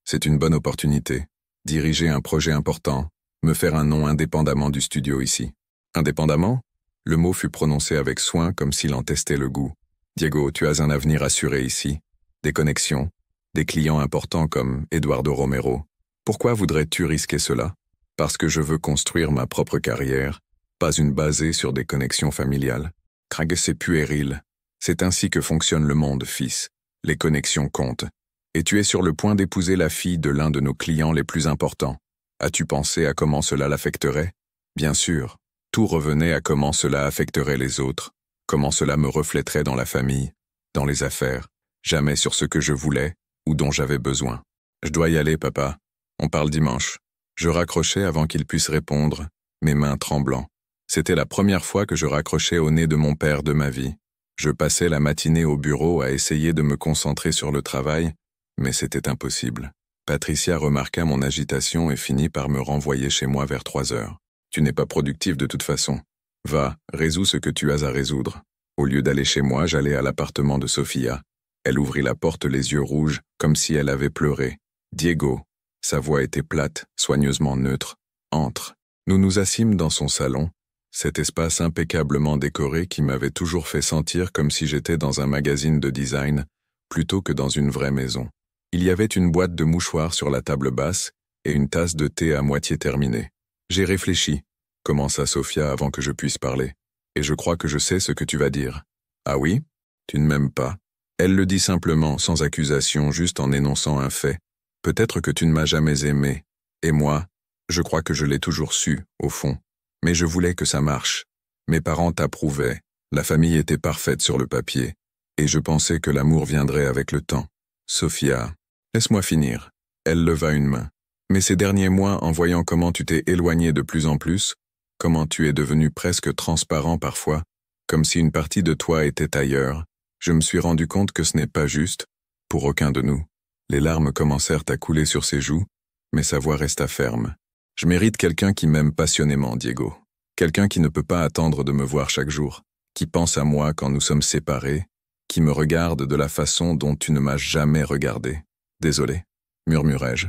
c'est une bonne opportunité. Diriger un projet important, me faire un nom indépendamment du studio ici. Indépendamment? Le mot fut prononcé avec soin comme s'il en testait le goût. Diego, tu as un avenir assuré ici. Des connexions, des clients importants comme Eduardo Romero. Pourquoi voudrais-tu risquer cela? Parce que je veux construire ma propre carrière, pas une basée sur des connexions familiales. Craig, c'est puéril. C'est ainsi que fonctionne le monde, fils. Les connexions comptent. Et tu es sur le point d'épouser la fille de l'un de nos clients les plus importants. As-tu pensé à comment cela l'affecterait? Bien sûr, tout revenait à comment cela affecterait les autres, comment cela me reflèterait dans la famille, dans les affaires, jamais sur ce que je voulais ou dont j'avais besoin. Je dois y aller, papa. On parle dimanche. Je raccrochais avant qu'il puisse répondre, mes mains tremblant. C'était la première fois que je raccrochais au nez de mon père de ma vie. Je passais la matinée au bureau à essayer de me concentrer sur le travail, mais c'était impossible. Patricia remarqua mon agitation et finit par me renvoyer chez moi vers 3 heures. Tu n'es pas productif de toute façon. Va, résous ce que tu as à résoudre. Au lieu d'aller chez moi, j'allais à l'appartement de Sofia. Elle ouvrit la porte les yeux rouges, comme si elle avait pleuré. Diego. Sa voix était plate, soigneusement neutre. Entre. Nous nous assîmes dans son salon, cet espace impeccablement décoré qui m'avait toujours fait sentir comme si j'étais dans un magazine de design, plutôt que dans une vraie maison. Il y avait une boîte de mouchoirs sur la table basse et une tasse de thé à moitié terminée. J'ai réfléchi, commença Sofia avant que je puisse parler. Et je crois que je sais ce que tu vas dire. Ah oui? Tu ne m'aimes pas? Elle le dit simplement, sans accusation, juste en énonçant un fait. Peut-être que tu ne m'as jamais aimé. Et moi, je crois que je l'ai toujours su, au fond. Mais je voulais que ça marche. Mes parents t'approuvaient. La famille était parfaite sur le papier. Et je pensais que l'amour viendrait avec le temps. Sofia, laisse-moi finir. Elle leva une main. Mais ces derniers mois, en voyant comment tu t'es éloigné de plus en plus, comment tu es devenu presque transparent parfois, comme si une partie de toi était ailleurs, je me suis rendu compte que ce n'est pas juste, pour aucun de nous. Les larmes commencèrent à couler sur ses joues, mais sa voix resta ferme. Je mérite quelqu'un qui m'aime passionnément, Diego. Quelqu'un qui ne peut pas attendre de me voir chaque jour, qui pense à moi quand nous sommes séparés, qui me regarde de la façon dont tu ne m'as jamais regardé. Désolé, murmurai-je,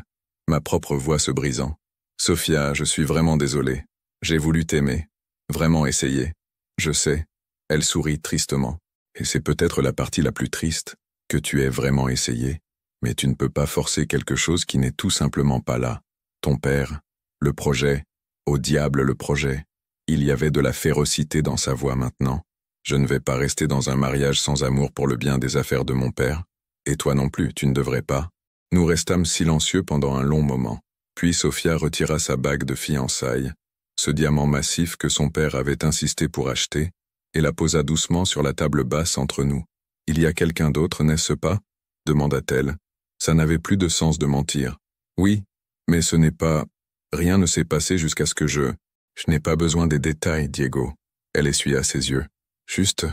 ma propre voix se brisant. Sofia, je suis vraiment désolé. J'ai voulu t'aimer, vraiment essayer. Je sais, elle sourit tristement. Et c'est peut-être la partie la plus triste, que tu aies vraiment essayé. Mais tu ne peux pas forcer quelque chose qui n'est tout simplement pas là. Ton père, le projet, au diable le projet. Il y avait de la férocité dans sa voix maintenant. Je ne vais pas rester dans un mariage sans amour pour le bien des affaires de mon père. Et toi non plus, tu ne devrais pas. Nous restâmes silencieux pendant un long moment. Puis Sophia retira sa bague de fiançailles, ce diamant massif que son père avait insisté pour acheter, et la posa doucement sur la table basse entre nous. « Il y a quelqu'un d'autre, n'est-ce pas » demanda-t-elle. Ça n'avait plus de sens de mentir. « Oui, mais ce n'est pas... Rien ne s'est passé jusqu'à ce que je... Je n'ai pas besoin des détails, Diego. » Elle essuya ses yeux. « Juste,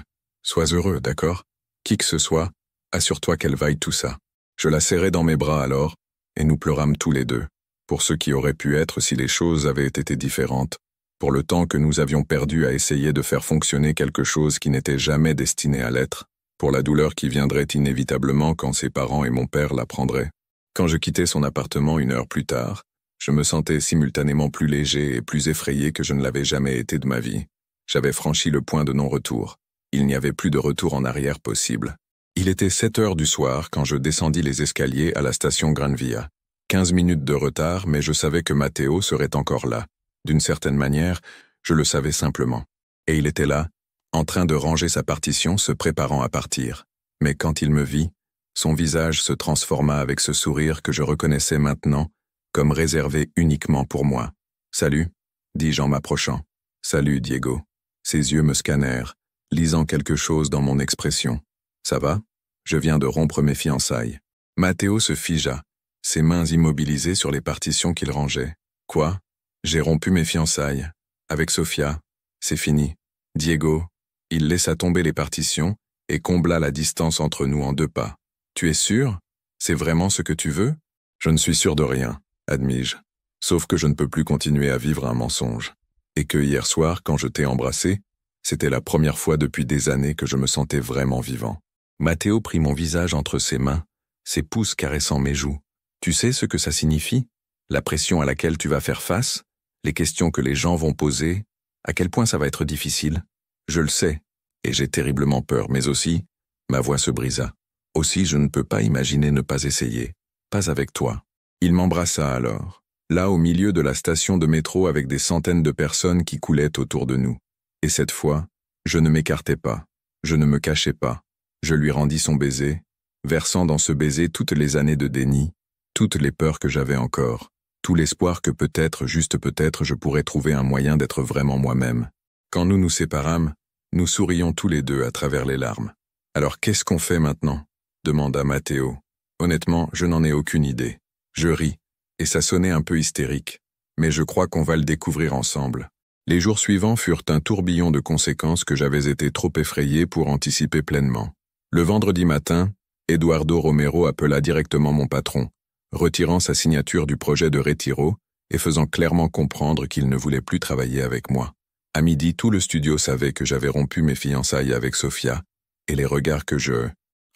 sois heureux, d'accord? Qui que ce soit, assure-toi qu'elle vaille tout ça. » Je la serrai dans mes bras alors, et nous pleurâmes tous les deux, pour ce qui aurait pu être si les choses avaient été différentes, pour le temps que nous avions perdu à essayer de faire fonctionner quelque chose qui n'était jamais destiné à l'être, pour la douleur qui viendrait inévitablement quand ses parents et mon père l'apprendraient. Quand je quittais son appartement 1 heure plus tard, je me sentais simultanément plus léger et plus effrayé que je ne l'avais jamais été de ma vie. J'avais franchi le point de non-retour. Il n'y avait plus de retour en arrière possible. Il était 7 heures du soir quand je descendis les escaliers à la station Gran Via. 15 minutes de retard, mais je savais que Matteo serait encore là. D'une certaine manière, je le savais simplement. Et il était là, en train de ranger sa partition, se préparant à partir. Mais quand il me vit, son visage se transforma avec ce sourire que je reconnaissais maintenant comme réservé uniquement pour moi. « Salut » dis-je en m'approchant. « Salut, Diego. » Ses yeux me scannèrent, lisant quelque chose dans mon expression. « Ça va ? Je viens de rompre mes fiançailles. » Matteo se figea, ses mains immobilisées sur les partitions qu'il rangeait. « Quoi ? J'ai rompu mes fiançailles. Avec Sophia. C'est fini. » Diego, il laissa tomber les partitions et combla la distance entre nous en 2 pas. « Tu es sûr ? C'est vraiment ce que tu veux ? » « Je ne suis sûr de rien, admis-je. Sauf que je ne peux plus continuer à vivre un mensonge. Et que hier soir, quand je t'ai embrassé, c'était la première fois depuis des années que je me sentais vraiment vivant. » Matteo prit mon visage entre ses mains, ses pouces caressant mes joues. « Tu sais ce que ça signifie? La pression à laquelle tu vas faire face? Les questions que les gens vont poser? À quel point ça va être difficile? Je le sais, et j'ai terriblement peur, mais aussi, ma voix se brisa. Aussi, je ne peux pas imaginer ne pas essayer. Pas avec toi. » Il m'embrassa alors, là au milieu de la station de métro avec des centaines de personnes qui coulaient autour de nous. Et cette fois, je ne m'écartai pas, je ne me cachai pas. Je lui rendis son baiser, versant dans ce baiser toutes les années de déni, toutes les peurs que j'avais encore, tout l'espoir que peut-être, juste peut-être, je pourrais trouver un moyen d'être vraiment moi-même. Quand nous nous séparâmes, nous sourions tous les deux à travers les larmes. « Alors qu'est-ce qu'on fait maintenant » demanda Matteo. Honnêtement, je n'en ai aucune idée. Je ris, et ça sonnait un peu hystérique, mais je crois qu'on va le découvrir ensemble. Les jours suivants furent un tourbillon de conséquences que j'avais été trop effrayé pour anticiper pleinement. Le vendredi matin, Eduardo Romero appela directement mon patron, retirant sa signature du projet de Retiro et faisant clairement comprendre qu'il ne voulait plus travailler avec moi. À midi, tout le studio savait que j'avais rompu mes fiançailles avec Sophia, et les regards que je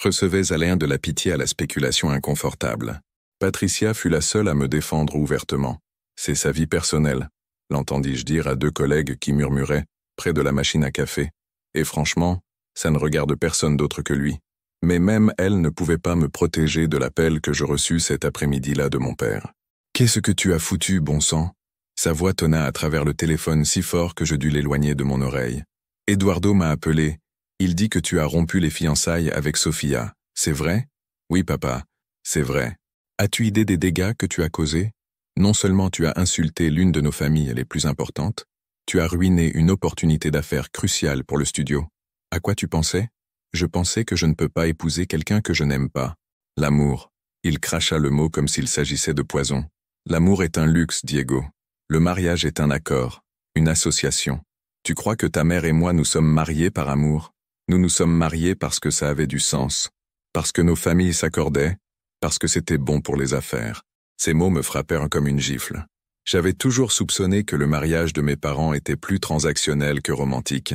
recevais allaient de la pitié à la spéculation inconfortable. Patricia fut la seule à me défendre ouvertement. C'est sa vie personnelle, l'entendis-je dire à 2 collègues qui murmuraient, près de la machine à café. Et franchement, ça ne regarde personne d'autre que lui. Mais même elle ne pouvait pas me protéger de l'appel que je reçus cet après-midi-là de mon père. « Qu'est-ce que tu as foutu, bon sang ?» Sa voix tonna à travers le téléphone si fort que je dus l'éloigner de mon oreille. « Eduardo m'a appelé. Il dit que tu as rompu les fiançailles avec Sophia. C'est vrai ? » ?»« Oui, papa, c'est vrai. » « As-tu idée des dégâts que tu as causés ? Non seulement tu as insulté l'une de nos familles les plus importantes, tu as ruiné une opportunité d'affaires cruciale pour le studio. À quoi tu pensais ? Je pensais que je ne peux pas épouser quelqu'un que je n'aime pas. L'amour. Il cracha le mot comme s'il s'agissait de poison. L'amour est un luxe, Diego. Le mariage est un accord, une association. Tu crois que ta mère et moi nous sommes mariés par amour ? Nous nous sommes mariés parce que ça avait du sens, parce que nos familles s'accordaient, parce que c'était bon pour les affaires. Ces mots me frappèrent comme une gifle. J'avais toujours soupçonné que le mariage de mes parents était plus transactionnel que romantique,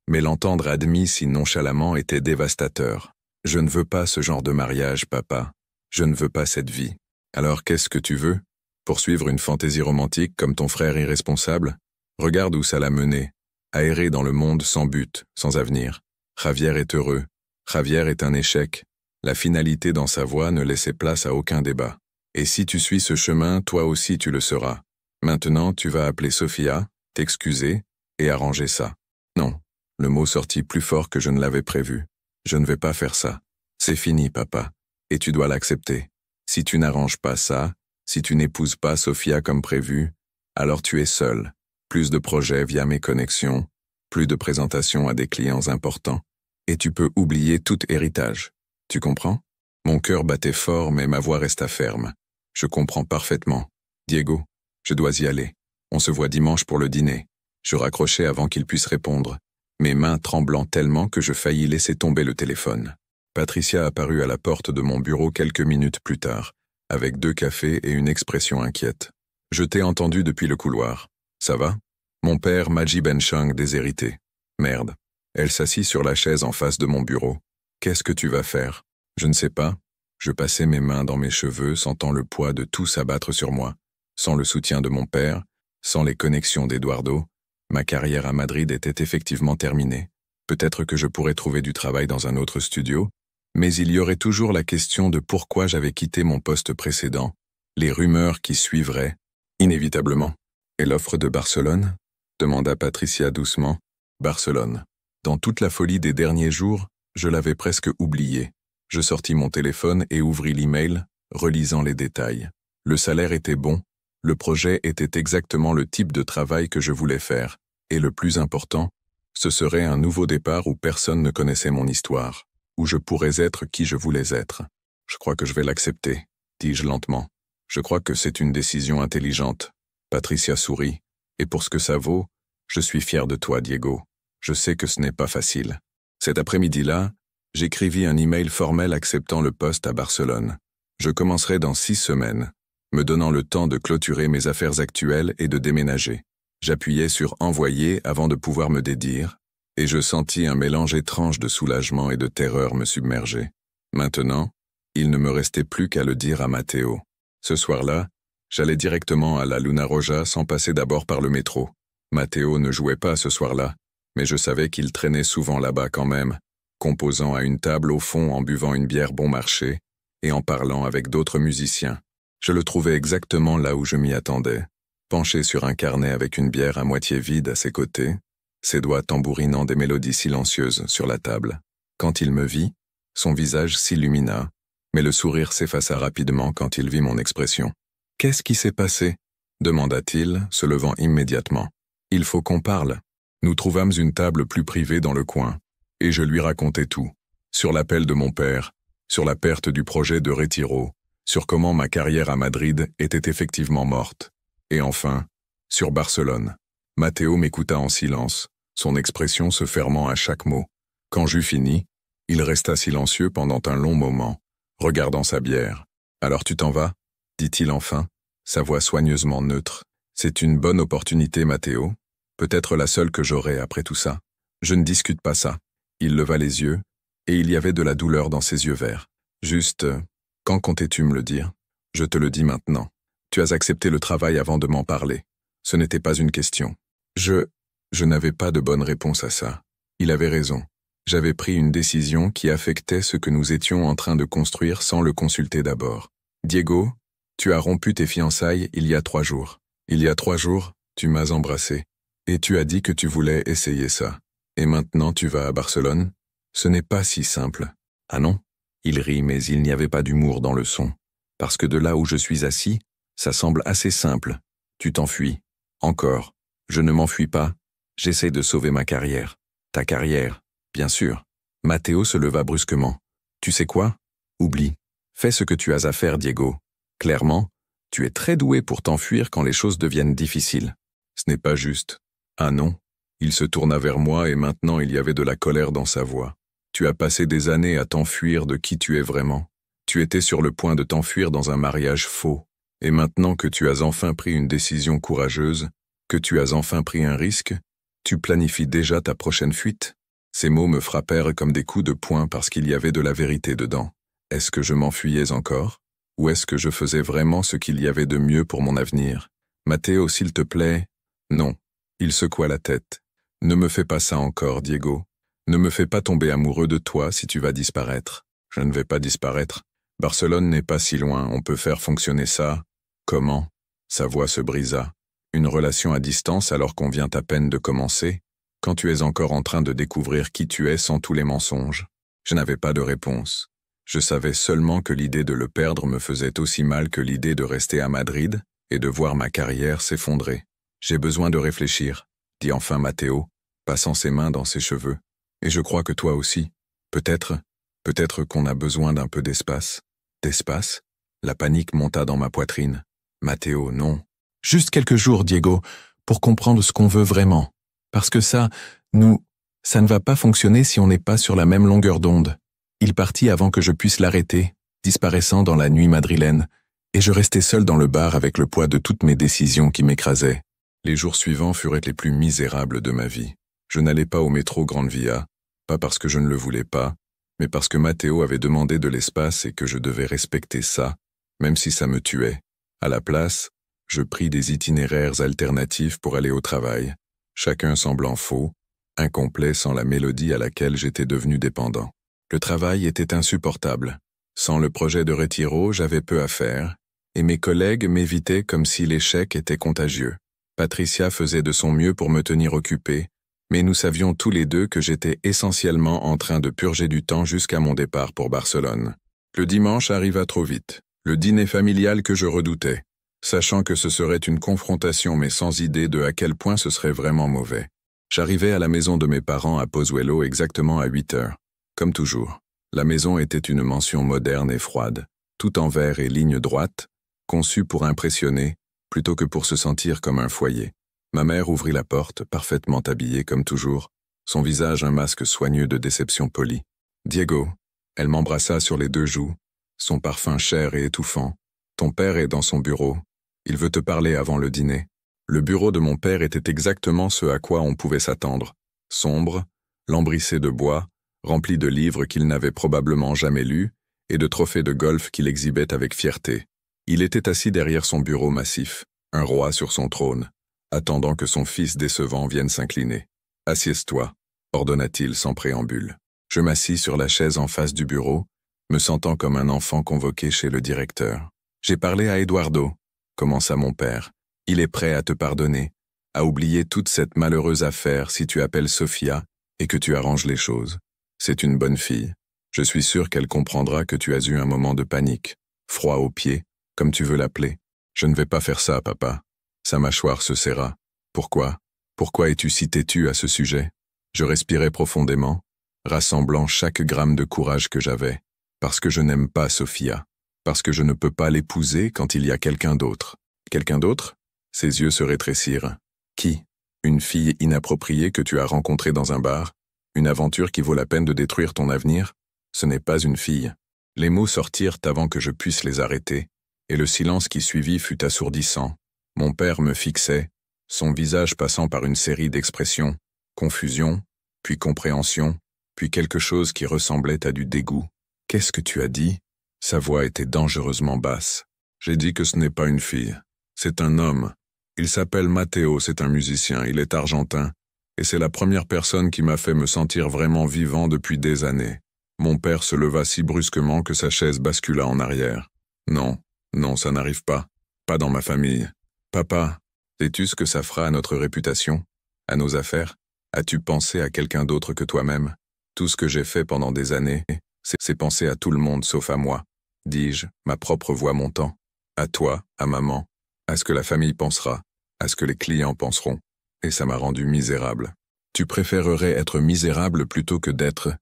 mais l'entendre admis si nonchalamment était dévastateur. Je ne veux pas ce genre de mariage, papa. Je ne veux pas cette vie. Alors qu'est-ce que tu veux ? Poursuivre une fantaisie romantique comme ton frère irresponsable ? Regarde où ça l'a mené. À errer dans le monde sans but, sans avenir. Javier est heureux. Javier est un échec. La finalité dans sa voix ne laissait place à aucun débat. Et si tu suis ce chemin, toi aussi tu le seras. Maintenant, tu vas appeler Sophia, t'excuser et arranger ça. Non, le mot sortit plus fort que je ne l'avais prévu. Je ne vais pas faire ça. C'est fini, papa. Et tu dois l'accepter. Si tu n'arranges pas ça, si tu n'épouses pas Sophia comme prévu, alors tu es seul. Plus de projets via mes connexions, plus de présentations à des clients importants, et tu peux oublier tout héritage. Tu comprends? Mon cœur battait fort, mais ma voix resta ferme. Je comprends parfaitement. Diego, je dois y aller. On se voit dimanche pour le dîner. Je raccrochai avant qu'il puisse répondre, mes mains tremblant tellement que je faillis laisser tomber le téléphone. Patricia apparut à la porte de mon bureau quelques minutes plus tard, avec 2 cafés et une expression inquiète. Je t'ai entendu depuis le couloir. Ça va? Mon père, Maji Benchang, déshérité. Merde. Elle s'assit sur la chaise en face de mon bureau. Qu'est-ce que tu vas faire? Je ne sais pas. Je passais mes mains dans mes cheveux, sentant le poids de tout s'abattre sur moi. Sans le soutien de mon père, sans les connexions d'Eduardo, ma carrière à Madrid était effectivement terminée. Peut-être que je pourrais trouver du travail dans un autre studio, mais il y aurait toujours la question de pourquoi j'avais quitté mon poste précédent, les rumeurs qui suivraient, inévitablement. Et l'offre de Barcelone? Demanda Patricia doucement. Barcelone. Dans toute la folie des derniers jours, je l'avais presque oublié. Je sortis mon téléphone et ouvris l'email, relisant les détails. Le salaire était bon, le projet était exactement le type de travail que je voulais faire, et le plus important, ce serait un nouveau départ où personne ne connaissait mon histoire, où je pourrais être qui je voulais être. Je crois que je vais l'accepter, dis-je lentement. Je crois que c'est une décision intelligente. Patricia sourit, et pour ce que ça vaut, je suis fier de toi, Diego. Je sais que ce n'est pas facile. Cet après-midi-là, j'écrivis un email formel acceptant le poste à Barcelone. Je commencerai dans 6 semaines, me donnant le temps de clôturer mes affaires actuelles et de déménager. J'appuyais sur « Envoyer » avant de pouvoir me dédire, et je sentis un mélange étrange de soulagement et de terreur me submerger. Maintenant, il ne me restait plus qu'à le dire à Matteo. Ce soir-là, j'allais directement à la Luna Roja sans passer d'abord par le métro. Matteo ne jouait pas ce soir-là, mais je savais qu'il traînait souvent là-bas quand même, composant à une table au fond en buvant une bière bon marché et en parlant avec d'autres musiciens. Je le trouvais exactement là où je m'y attendais, penché sur un carnet avec une bière à moitié vide à ses côtés, ses doigts tambourinant des mélodies silencieuses sur la table. Quand il me vit, son visage s'illumina, mais le sourire s'effaça rapidement quand il vit mon expression. « Qu'est-ce qui s'est passé ?» demanda-t-il, se levant immédiatement. « Il faut qu'on parle. » Nous trouvâmes une table plus privée dans le coin, et je lui racontai tout, sur l'appel de mon père, sur la perte du projet de Retiro, sur comment ma carrière à Madrid était effectivement morte, et enfin, sur Barcelone. Matteo m'écouta en silence, son expression se fermant à chaque mot. Quand j'eus fini, il resta silencieux pendant un long moment, regardant sa bière. « Alors tu t'en vas ?» dit-il enfin, sa voix soigneusement neutre. « C'est une bonne opportunité, Matteo. Peut-être la seule que j'aurai après tout ça. Je ne discute pas ça. » Il leva les yeux, et il y avait de la douleur dans ses yeux verts. « Juste, quand comptais-tu me le dire? Je te le dis maintenant. Tu as accepté le travail avant de m'en parler. Ce n'était pas une question. Je n'avais pas de bonne réponse à ça. Il avait raison. J'avais pris une décision qui affectait ce que nous étions en train de construire sans le consulter d'abord. Diego, tu as rompu tes fiançailles il y a 3 jours. Il y a 3 jours, tu m'as embrassé. Et tu as dit que tu voulais essayer ça. Et maintenant tu vas à Barcelone? Ce n'est pas si simple. Ah non? Il rit, mais il n'y avait pas d'humour dans le son. Parce que de là où je suis assis, ça semble assez simple. Tu t'enfuis. Encore. Je ne m'enfuis pas. J'essaie de sauver ma carrière. Ta carrière, bien sûr. Matteo se leva brusquement. Tu sais quoi? Oublie. Fais ce que tu as à faire, Diego. Clairement, tu es très doué pour t'enfuir quand les choses deviennent difficiles. Ce n'est pas juste. Ah non? Il se tourna vers moi et maintenant il y avait de la colère dans sa voix. Tu as passé des années à t'enfuir de qui tu es vraiment. Tu étais sur le point de t'enfuir dans un mariage faux. Et maintenant que tu as enfin pris une décision courageuse, que tu as enfin pris un risque, tu planifies déjà ta prochaine fuite. Ces mots me frappèrent comme des coups de poing parce qu'il y avait de la vérité dedans. Est-ce que je m'enfuyais encore? Ou est-ce que je faisais vraiment ce qu'il y avait de mieux pour mon avenir? Matteo, s'il te plaît? Non. Il secoua la tête. Ne me fais pas ça encore, Diego. Ne me fais pas tomber amoureux de toi si tu vas disparaître. Je ne vais pas disparaître. Barcelone n'est pas si loin, on peut faire fonctionner ça. Comment? Sa voix se brisa. Une relation à distance alors qu'on vient à peine de commencer? Quand tu es encore en train de découvrir qui tu es sans tous les mensonges? Je n'avais pas de réponse. Je savais seulement que l'idée de le perdre me faisait aussi mal que l'idée de rester à Madrid et de voir ma carrière s'effondrer. J'ai besoin de réfléchir, dit enfin Matteo, passant ses mains dans ses cheveux. Et je crois que toi aussi. Peut-être qu'on a besoin d'un peu d'espace. D'espace? La panique monta dans ma poitrine. Matteo, non. Juste quelques jours, Diego, pour comprendre ce qu'on veut vraiment. Parce que ça ne va pas fonctionner si on n'est pas sur la même longueur d'onde. Il partit avant que je puisse l'arrêter, disparaissant dans la nuit madrilène, et je restais seul dans le bar avec le poids de toutes mes décisions qui m'écrasaient. Les jours suivants furent les plus misérables de ma vie. Je n'allais pas au métro Grande Via, pas parce que je ne le voulais pas, mais parce que Matteo avait demandé de l'espace et que je devais respecter ça, même si ça me tuait. À la place, je pris des itinéraires alternatifs pour aller au travail, chacun semblant faux, incomplet sans la mélodie à laquelle j'étais devenu dépendant. Le travail était insupportable. Sans le projet de Retiro, j'avais peu à faire, et mes collègues m'évitaient comme si l'échec était contagieux. Patricia faisait de son mieux pour me tenir occupé, mais nous savions tous les deux que j'étais essentiellement en train de purger du temps jusqu'à mon départ pour Barcelone. Le dimanche arriva trop vite, le dîner familial que je redoutais, sachant que ce serait une confrontation mais sans idée de à quel point ce serait vraiment mauvais. J'arrivai à la maison de mes parents à Pozuelo exactement à 8 heures. Comme toujours, la maison était une mansion moderne et froide, tout en verre et ligne droite, conçue pour impressionner, plutôt que pour se sentir comme un foyer. Ma mère ouvrit la porte, parfaitement habillée comme toujours, son visage un masque soigneux de déception polie. « Diego », elle m'embrassa sur les 2 joues, son parfum cher et étouffant. « Ton père est dans son bureau. Il veut te parler avant le dîner. » Le bureau de mon père était exactement ce à quoi on pouvait s'attendre. Sombre, lambrissé de bois, rempli de livres qu'il n'avait probablement jamais lus et de trophées de golf qu'il exhibait avec fierté. Il était assis derrière son bureau massif, un roi sur son trône, attendant que son fils décevant vienne s'incliner. « Assieds-toi », ordonna-t-il sans préambule. Je m'assis sur la chaise en face du bureau, me sentant comme un enfant convoqué chez le directeur. « J'ai parlé à Eduardo », commença mon père. « Il est prêt à te pardonner, à oublier toute cette malheureuse affaire si tu appelles Sofia et que tu arranges les choses. C'est une bonne fille. Je suis sûr qu'elle comprendra que tu as eu un moment de panique, froid aux pieds, comme tu veux l'appeler. Je ne vais pas faire ça, papa. » Sa mâchoire se serra. « Pourquoi? Pourquoi es-tu si têtu à ce sujet ?» Je respirais profondément, rassemblant chaque gramme de courage que j'avais. Parce que je n'aime pas Sofia. Parce que je ne peux pas l'épouser quand il y a quelqu'un d'autre. Quelqu'un d'autre? Ses yeux se rétrécirent. Qui? Une fille inappropriée que tu as rencontrée dans un bar? Une aventure qui vaut la peine de détruire ton avenir? Ce n'est pas une fille. Les mots sortirent avant que je puisse les arrêter, et le silence qui suivit fut assourdissant. Mon père me fixait, son visage passant par une série d'expressions, confusion, puis compréhension, puis quelque chose qui ressemblait à du dégoût. « Qu'est-ce que tu as dit ?» Sa voix était dangereusement basse. « J'ai dit que ce n'est pas une fille. C'est un homme. Il s'appelle Matteo, c'est un musicien, il est argentin. Et c'est la première personne qui m'a fait me sentir vraiment vivant depuis des années. » Mon père se leva si brusquement que sa chaise bascula en arrière. « Non, non, ça n'arrive pas. Pas dans ma famille. Papa, sais-tu ce que ça fera à notre réputation? À nos affaires? As-tu pensé à quelqu'un d'autre que toi-même? Tout ce que j'ai fait pendant des années, c'est penser à tout le monde sauf à moi, dis-je, ma propre voix montant. À toi, à maman, à ce que la famille pensera, à ce que les clients penseront. Et ça m'a rendu misérable. Tu préférerais être misérable plutôt que d'être.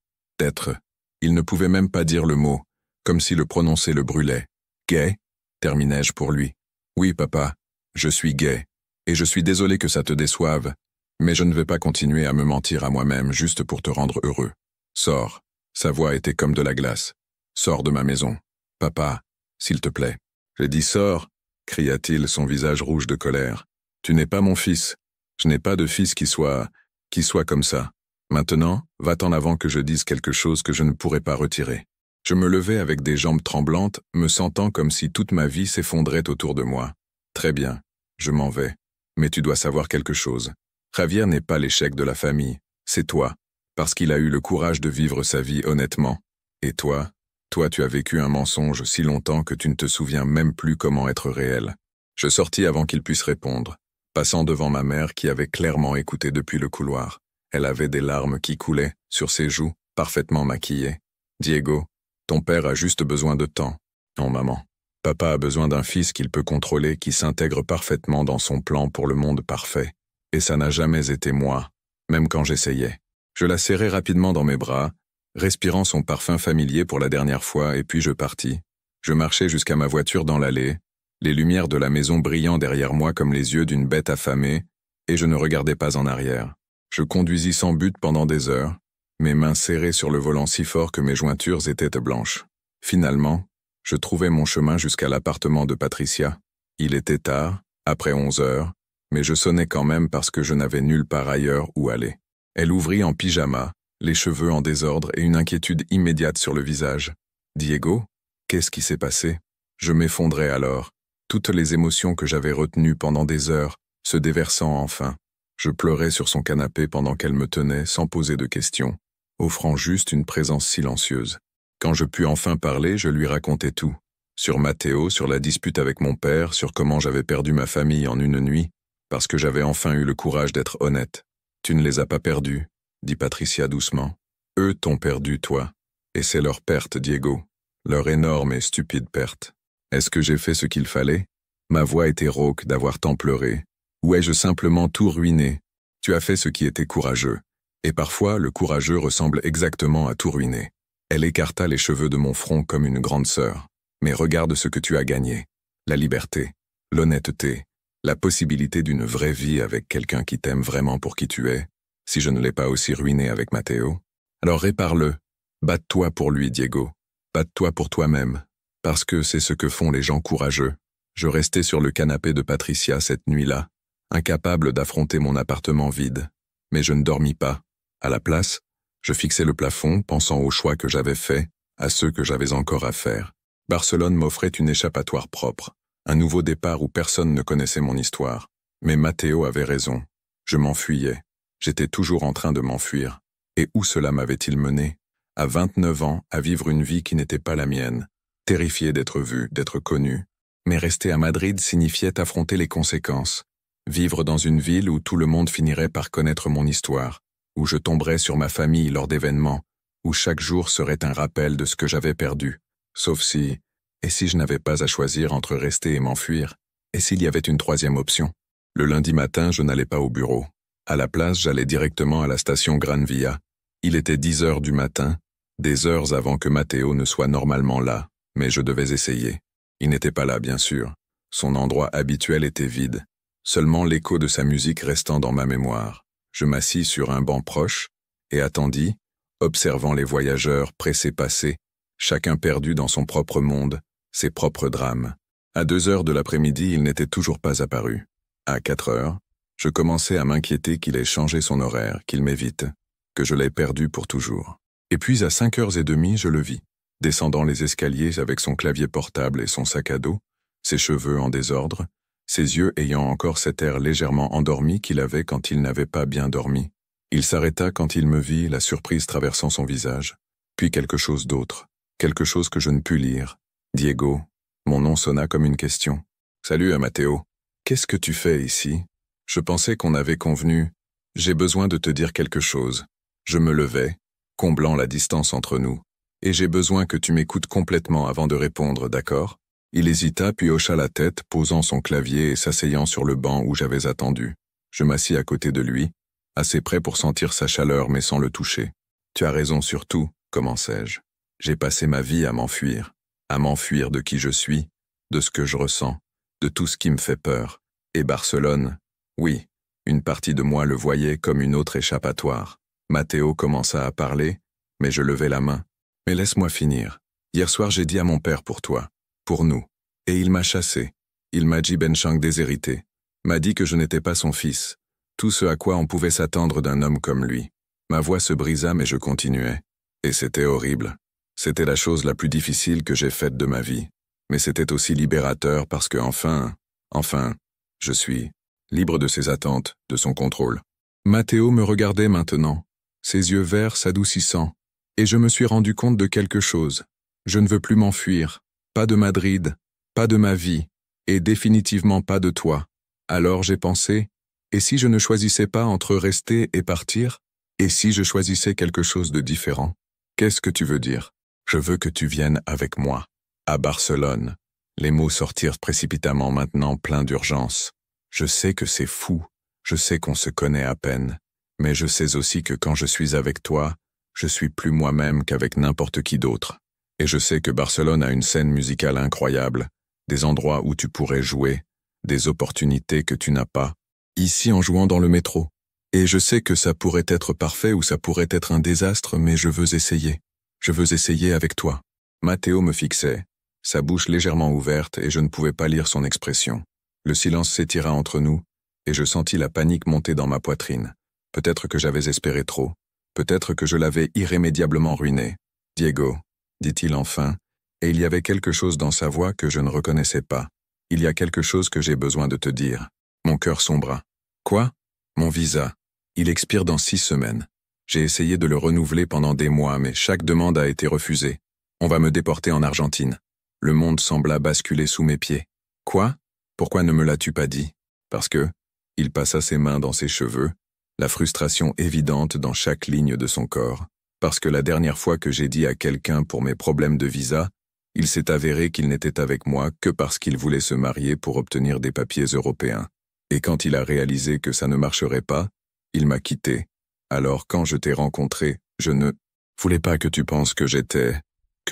Il ne pouvait même pas dire le mot, comme si le prononcer le brûlait. Gay? Terminai-je pour lui. Oui, papa, je suis gay, et je suis désolé que ça te déçoive, mais je ne vais pas continuer à me mentir à moi-même juste pour te rendre heureux. Sors. Sa voix était comme de la glace. Sors de ma maison. Papa, s'il te plaît. J'ai dit sors, cria-t-il, son visage rouge de colère. Tu n'es pas mon fils. Je n'ai pas de fils qui soit comme ça. Maintenant, va-t'en avant que je dise quelque chose que je ne pourrai pas retirer. Je me levai avec des jambes tremblantes, me sentant comme si toute ma vie s'effondrait autour de moi. Très bien, je m'en vais. Mais tu dois savoir quelque chose. Javier n'est pas l'échec de la famille, c'est toi, parce qu'il a eu le courage de vivre sa vie honnêtement. Et toi Toi, tu as vécu un mensonge si longtemps que tu ne te souviens même plus comment être réel. Je sortis avant qu'il puisse répondre, passant devant ma mère qui avait clairement écouté depuis le couloir. Elle avait des larmes qui coulaient sur ses joues, parfaitement maquillées. Diego, ton père a juste besoin de temps. Non, maman. Papa a besoin d'un fils qu'il peut contrôler, qui s'intègre parfaitement dans son plan pour le monde parfait. Et ça n'a jamais été moi, même quand j'essayais. Je la serrai rapidement dans mes bras, respirant son parfum familier pour la dernière fois, et puis je partis. Je marchais jusqu'à ma voiture dans l'allée, les lumières de la maison brillant derrière moi comme les yeux d'une bête affamée, et je ne regardais pas en arrière. Je conduisis sans but pendant des heures, mes mains serrées sur le volant si fort que mes jointures étaient blanches. Finalement, je trouvai mon chemin jusqu'à l'appartement de Patricia. Il était tard, après 11 heures, mais je sonnais quand même parce que je n'avais nulle part ailleurs où aller. Elle ouvrit en pyjama, les cheveux en désordre et une inquiétude immédiate sur le visage. « Diego, qu'est-ce qui s'est passé ?» Je m'effondrais alors, toutes les émotions que j'avais retenues pendant des heures, se déversant enfin. Je pleurais sur son canapé pendant qu'elle me tenait sans poser de questions, offrant juste une présence silencieuse. Quand je pus enfin parler, je lui racontai tout. Sur Matteo, sur la dispute avec mon père, sur comment j'avais perdu ma famille en une nuit, parce que j'avais enfin eu le courage d'être honnête. « Tu ne les as pas perdus, » dit Patricia doucement. « Eux t'ont perdu, toi. Et c'est leur perte, Diego. Leur énorme et stupide perte. Est-ce que j'ai fait ce qu'il fallait? Ma voix était rauque d'avoir tant pleuré. Ou ai-je simplement tout ruiné? Tu as fait ce qui était courageux. Et parfois, le courageux ressemble exactement à tout ruiner. » Elle écarta les cheveux de mon front comme une grande sœur. « Mais regarde ce que tu as gagné. La liberté, l'honnêteté, la possibilité d'une vraie vie avec quelqu'un qui t'aime vraiment pour qui tu es. Si je ne l'ai pas aussi ruiné avec Matteo, alors répare-le. Batte-toi pour lui, Diego. Batte-toi pour toi-même. Parce que c'est ce que font les gens courageux. » Je restais sur le canapé de Patricia cette nuit-là, incapable d'affronter mon appartement vide. Mais je ne dormis pas. À la place, je fixais le plafond, pensant aux choix que j'avais faits, à ceux que j'avais encore à faire. Barcelone m'offrait une échappatoire propre, un nouveau départ où personne ne connaissait mon histoire. Mais Matteo avait raison. Je m'enfuyais. J'étais toujours en train de m'enfuir. Et où cela m'avait-il mené? À 29 ans, à vivre une vie qui n'était pas la mienne, terrifié d'être vu, d'être connu. Mais rester à Madrid signifiait affronter les conséquences. Vivre dans une ville où tout le monde finirait par connaître mon histoire, où je tomberais sur ma famille lors d'événements, où chaque jour serait un rappel de ce que j'avais perdu. Sauf si, et si je n'avais pas à choisir entre rester et m'enfuir, et s'il y avait une troisième option? Le lundi matin, je n'allais pas au bureau. À la place, j'allais directement à la station Gran Via. Il était 10 heures du matin, des heures avant que Matteo ne soit normalement là, mais je devais essayer. Il n'était pas là, bien sûr. Son endroit habituel était vide, seulement l'écho de sa musique restant dans ma mémoire. Je m'assis sur un banc proche et attendis, observant les voyageurs pressés-passés, chacun perdu dans son propre monde, ses propres drames. À 2 heures de l'après-midi, il n'était toujours pas apparu. À 4 heures, je commençais à m'inquiéter qu'il ait changé son horaire, qu'il m'évite, que je l'ai perdu pour toujours. Et puis à 5h30, je le vis, descendant les escaliers avec son clavier portable et son sac à dos, ses cheveux en désordre, ses yeux ayant encore cet air légèrement endormi qu'il avait quand il n'avait pas bien dormi. Il s'arrêta quand il me vit, la surprise traversant son visage. Puis quelque chose d'autre, quelque chose que je ne pus lire. Diego. Mon nom sonna comme une question. « Salut, Matteo. Qu'est-ce que tu fais ici? Je pensais qu'on avait convenu. J'ai besoin de te dire quelque chose. » Je me levai, comblant la distance entre nous. « Et j'ai besoin que tu m'écoutes complètement avant de répondre, d'accord ?» Il hésita puis hocha la tête, posant son clavier et s'asseyant sur le banc où j'avais attendu. Je m'assis à côté de lui, assez près pour sentir sa chaleur mais sans le toucher. « Tu as raison sur tout, commençai-je. J'ai passé ma vie à m'enfuir de qui je suis, de ce que je ressens, de tout ce qui me fait peur. Et Barcelone, oui, une partie de moi le voyait comme une autre échappatoire. » Matteo commença à parler, mais je levai la main. « Mais laisse-moi finir. Hier soir j'ai dit à mon père pour toi. Pour nous. Et il m'a chassé. Il m'a dit Benchang déshérité. M'a dit que je n'étais pas son fils. Tout ce à quoi on pouvait s'attendre d'un homme comme lui. Ma voix se brisa mais je continuais. Et c'était horrible. C'était la chose la plus difficile que j'ai faite de ma vie. Mais c'était aussi libérateur parce que enfin, je suis libre de ses attentes, de son contrôle. Matteo me regardait maintenant, ses yeux verts s'adoucissant, et je me suis rendu compte de quelque chose. Je ne veux plus m'enfuir. Pas de Madrid, pas de ma vie, et définitivement pas de toi. Alors j'ai pensé, et si je ne choisissais pas entre rester et partir? Et si je choisissais quelque chose de différent? Qu'est-ce que tu veux dire? Je veux que tu viennes avec moi. À Barcelone. Les mots sortirent précipitamment maintenant pleins d'urgence. Je sais que c'est fou, je sais qu'on se connaît à peine, mais je sais aussi que quand je suis avec toi, je suis plus moi-même qu'avec n'importe qui d'autre. Et je sais que Barcelone a une scène musicale incroyable, des endroits où tu pourrais jouer, des opportunités que tu n'as pas, ici en jouant dans le métro. Et je sais que ça pourrait être parfait ou ça pourrait être un désastre, mais je veux essayer. Je veux essayer avec toi. Matteo me fixait, sa bouche légèrement ouverte et je ne pouvais pas lire son expression. Le silence s'étira entre nous, et je sentis la panique monter dans ma poitrine. Peut-être que j'avais espéré trop. Peut-être que je l'avais irrémédiablement ruiné. Diego, dit-il enfin, et il y avait quelque chose dans sa voix que je ne reconnaissais pas. Il y a quelque chose que j'ai besoin de te dire. Mon cœur sombra. Quoi? Mon visa. Il expire dans 6 semaines. J'ai essayé de le renouveler pendant des mois, mais chaque demande a été refusée. On va me déporter en Argentine. Le monde sembla basculer sous mes pieds. Quoi? Pourquoi ne me l'as-tu pas dit? Parce que, il passa ses mains dans ses cheveux, la frustration évidente dans chaque ligne de son corps. Parce que la dernière fois que j'ai dit à quelqu'un pour mes problèmes de visa, il s'est avéré qu'il n'était avec moi que parce qu'il voulait se marier pour obtenir des papiers européens. Et quand il a réalisé que ça ne marcherait pas, il m'a quitté. Alors quand je t'ai rencontré, je ne voulais pas que tu penses que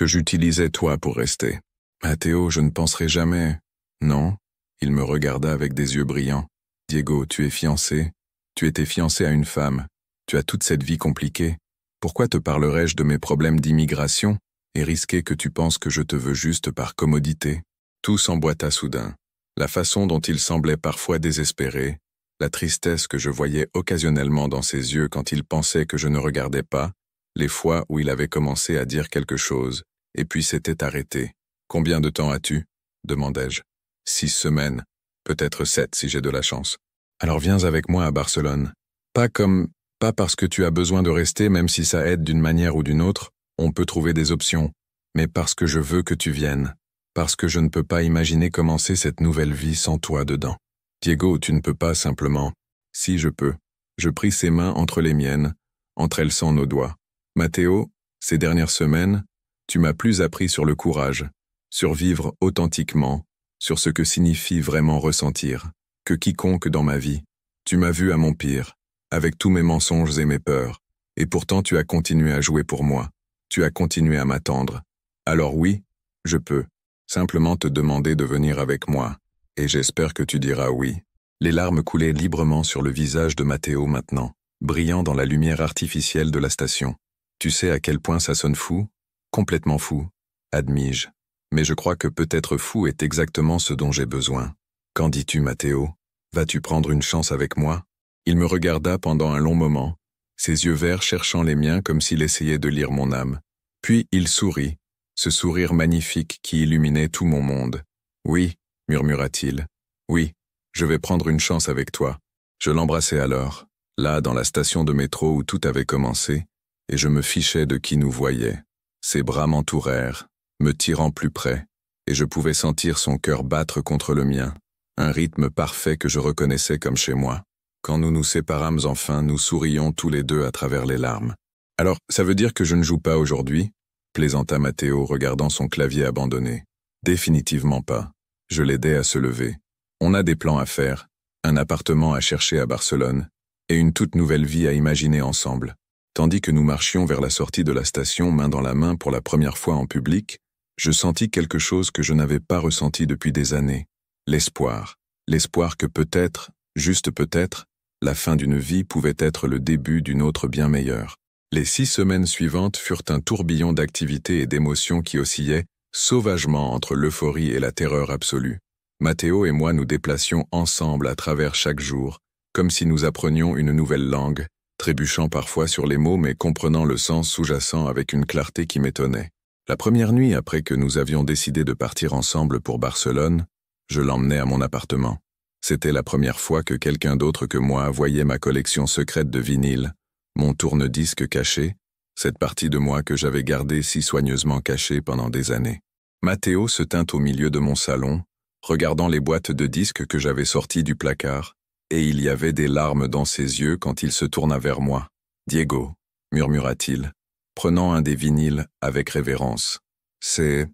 j'utilisais toi pour rester. Matteo, je ne penserai jamais. Non? Il me regarda avec des yeux brillants. Diego, tu es fiancé. Tu étais fiancé à une femme. Tu as toute cette vie compliquée. Pourquoi te parlerais-je de mes problèmes d'immigration et risquer que tu penses que je te veux juste par commodité? Tout s'emboîta soudain. La façon dont il semblait parfois désespéré, la tristesse que je voyais occasionnellement dans ses yeux quand il pensait que je ne regardais pas, les fois où il avait commencé à dire quelque chose, et puis s'était arrêté. « Combien de temps as-tu » demandai-je. 6 semaines, peut-être 7 si j'ai de la chance. Alors viens avec moi à Barcelone. Pas parce que tu as besoin de rester, même si ça aide d'une manière ou d'une autre, on peut trouver des options, mais parce que je veux que tu viennes, parce que je ne peux pas imaginer commencer cette nouvelle vie sans toi dedans. Diego, tu ne peux pas simplement. Si je peux. Je pris ses mains entre les miennes, entrelaçant nos doigts. Matteo, ces dernières semaines, tu m'as plus appris sur le courage, sur vivre authentiquement, sur ce que signifie vraiment ressentir, que quiconque dans ma vie. Tu m'as vu à mon pire, avec tous mes mensonges et mes peurs, et pourtant tu as continué à jouer pour moi, tu as continué à m'attendre. Alors oui, je peux, simplement te demander de venir avec moi, et j'espère que tu diras oui. Les larmes coulaient librement sur le visage de Matteo maintenant, brillant dans la lumière artificielle de la station. Tu sais à quel point ça sonne fou? Complètement fou, admis-je. Mais je crois que peut-être fou est exactement ce dont j'ai besoin. Qu'en dis-tu, Matteo? Vas-tu prendre une chance avec moi? Il me regarda pendant un long moment, ses yeux verts cherchant les miens comme s'il essayait de lire mon âme. Puis il sourit, ce sourire magnifique qui illuminait tout mon monde. Oui, murmura-t-il. Oui, je vais prendre une chance avec toi. Je l'embrassai alors, là dans la station de métro où tout avait commencé, et je me fichais de qui nous voyait. Ses bras m'entourèrent, me tirant plus près, et je pouvais sentir son cœur battre contre le mien, un rythme parfait que je reconnaissais comme chez moi. Quand nous nous séparâmes enfin, nous sourions tous les deux à travers les larmes. « Alors, ça veut dire que je ne joue pas aujourd'hui » plaisanta Matteo regardant son clavier abandonné. « Définitivement pas. » Je l'aidai à se lever. On a des plans à faire, un appartement à chercher à Barcelone, et une toute nouvelle vie à imaginer ensemble. Tandis que nous marchions vers la sortie de la station main dans la main pour la première fois en public, je sentis quelque chose que je n'avais pas ressenti depuis des années. L'espoir. L'espoir que peut-être, juste peut-être, la fin d'une vie pouvait être le début d'une autre bien meilleure. Les 6 semaines suivantes furent un tourbillon d'activités et d'émotions qui oscillaient sauvagement entre l'euphorie et la terreur absolue. Matteo et moi nous déplacions ensemble à travers chaque jour, comme si nous apprenions une nouvelle langue, trébuchant parfois sur les mots mais comprenant le sens sous-jacent avec une clarté qui m'étonnait. La première nuit après que nous avions décidé de partir ensemble pour Barcelone, je l'emmenai à mon appartement. C'était la première fois que quelqu'un d'autre que moi voyait ma collection secrète de vinyles, mon tourne-disque caché, cette partie de moi que j'avais gardée si soigneusement cachée pendant des années. Matteo se tint au milieu de mon salon, regardant les boîtes de disques que j'avais sorties du placard, et il y avait des larmes dans ses yeux quand il se tourna vers moi. « Diego », murmura-t-il, prenant un des vinyles avec révérence. « C'est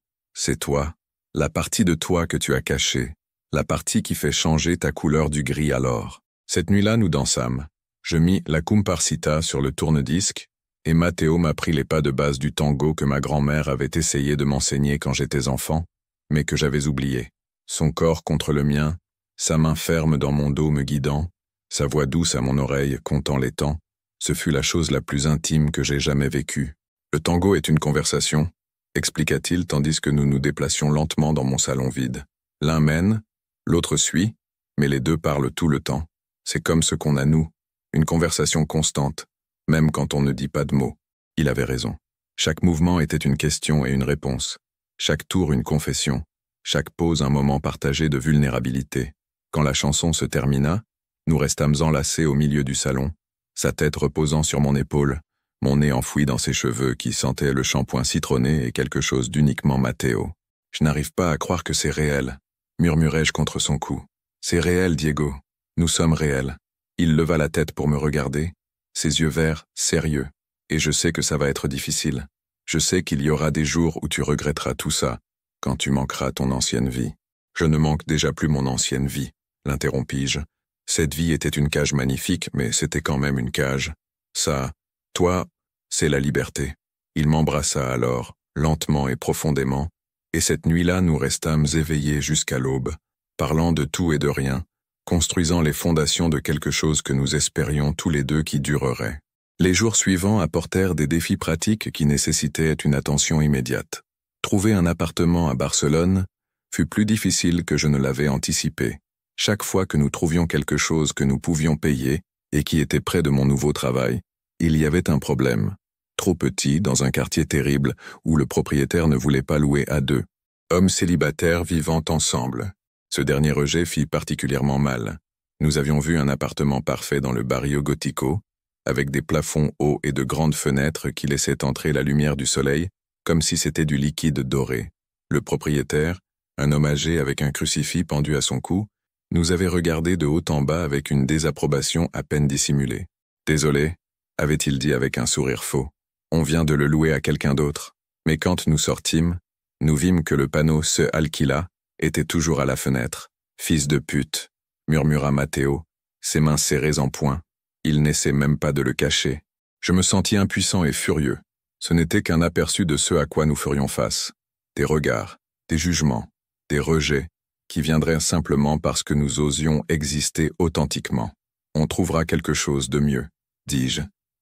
toi, la partie de toi que tu as cachée, la partie qui fait changer ta couleur du gris à l'or. » Cette nuit-là, nous dansâmes. Je mis la Comparsita sur le tourne-disque, et Matteo m'apprit les pas de base du tango que ma grand-mère avait essayé de m'enseigner quand j'étais enfant, mais que j'avais oublié. Son corps contre le mien, sa main ferme dans mon dos me guidant, sa voix douce à mon oreille comptant les temps, ce fut la chose la plus intime que j'ai jamais vécue. Le tango est une conversation, expliqua-t-il tandis que nous nous déplacions lentement dans mon salon vide. L'un mène, l'autre suit, mais les deux parlent tout le temps. C'est comme ce qu'on a nous, une conversation constante, même quand on ne dit pas de mots. Il avait raison. Chaque mouvement était une question et une réponse, chaque tour une confession, chaque pause un moment partagé de vulnérabilité. Quand la chanson se termina, nous restâmes enlacés au milieu du salon, sa tête reposant sur mon épaule, mon nez enfoui dans ses cheveux qui sentaient le shampoing citronné et quelque chose d'uniquement Matteo. « Je n'arrive pas à croire que c'est réel », murmurai-je contre son cou. « C'est réel, Diego. Nous sommes réels. » Il leva la tête pour me regarder, ses yeux verts, sérieux. « Et je sais que ça va être difficile. Je sais qu'il y aura des jours où tu regretteras tout ça, quand tu manqueras ton ancienne vie. » « Je ne manque déjà plus mon ancienne vie, » l'interrompis-je. Cette vie était une cage magnifique, mais c'était quand même une cage. Ça, toi, c'est la liberté. Il m'embrassa alors, lentement et profondément, et cette nuit-là nous restâmes éveillés jusqu'à l'aube, parlant de tout et de rien, construisant les fondations de quelque chose que nous espérions tous les deux qui durerait. Les jours suivants apportèrent des défis pratiques qui nécessitaient une attention immédiate. Trouver un appartement à Barcelone fut plus difficile que je ne l'avais anticipé. Chaque fois que nous trouvions quelque chose que nous pouvions payer et qui était près de mon nouveau travail, il y avait un problème. Trop petit, dans un quartier terrible où le propriétaire ne voulait pas louer à deux. Hommes célibataires vivant ensemble. Ce dernier rejet fit particulièrement mal. Nous avions vu un appartement parfait dans le barrio Gótico, avec des plafonds hauts et de grandes fenêtres qui laissaient entrer la lumière du soleil, comme si c'était du liquide doré. Le propriétaire, un homme âgé avec un crucifix pendu à son cou, nous avait regardé de haut en bas avec une désapprobation à peine dissimulée. « Désolé », avait-il dit avec un sourire faux. « On vient de le louer à quelqu'un d'autre. » Mais quand nous sortîmes, nous vîmes que le panneau « Se alquila » était toujours à la fenêtre. « Fils de pute », murmura Matteo, ses mains serrées en poing. Il n'essaie même pas de le cacher. Je me sentis impuissant et furieux. Ce n'était qu'un aperçu de ce à quoi nous ferions face. Des regards, des jugements, des rejets, qui viendraient simplement parce que nous osions exister authentiquement. On trouvera quelque chose de mieux, dis-je,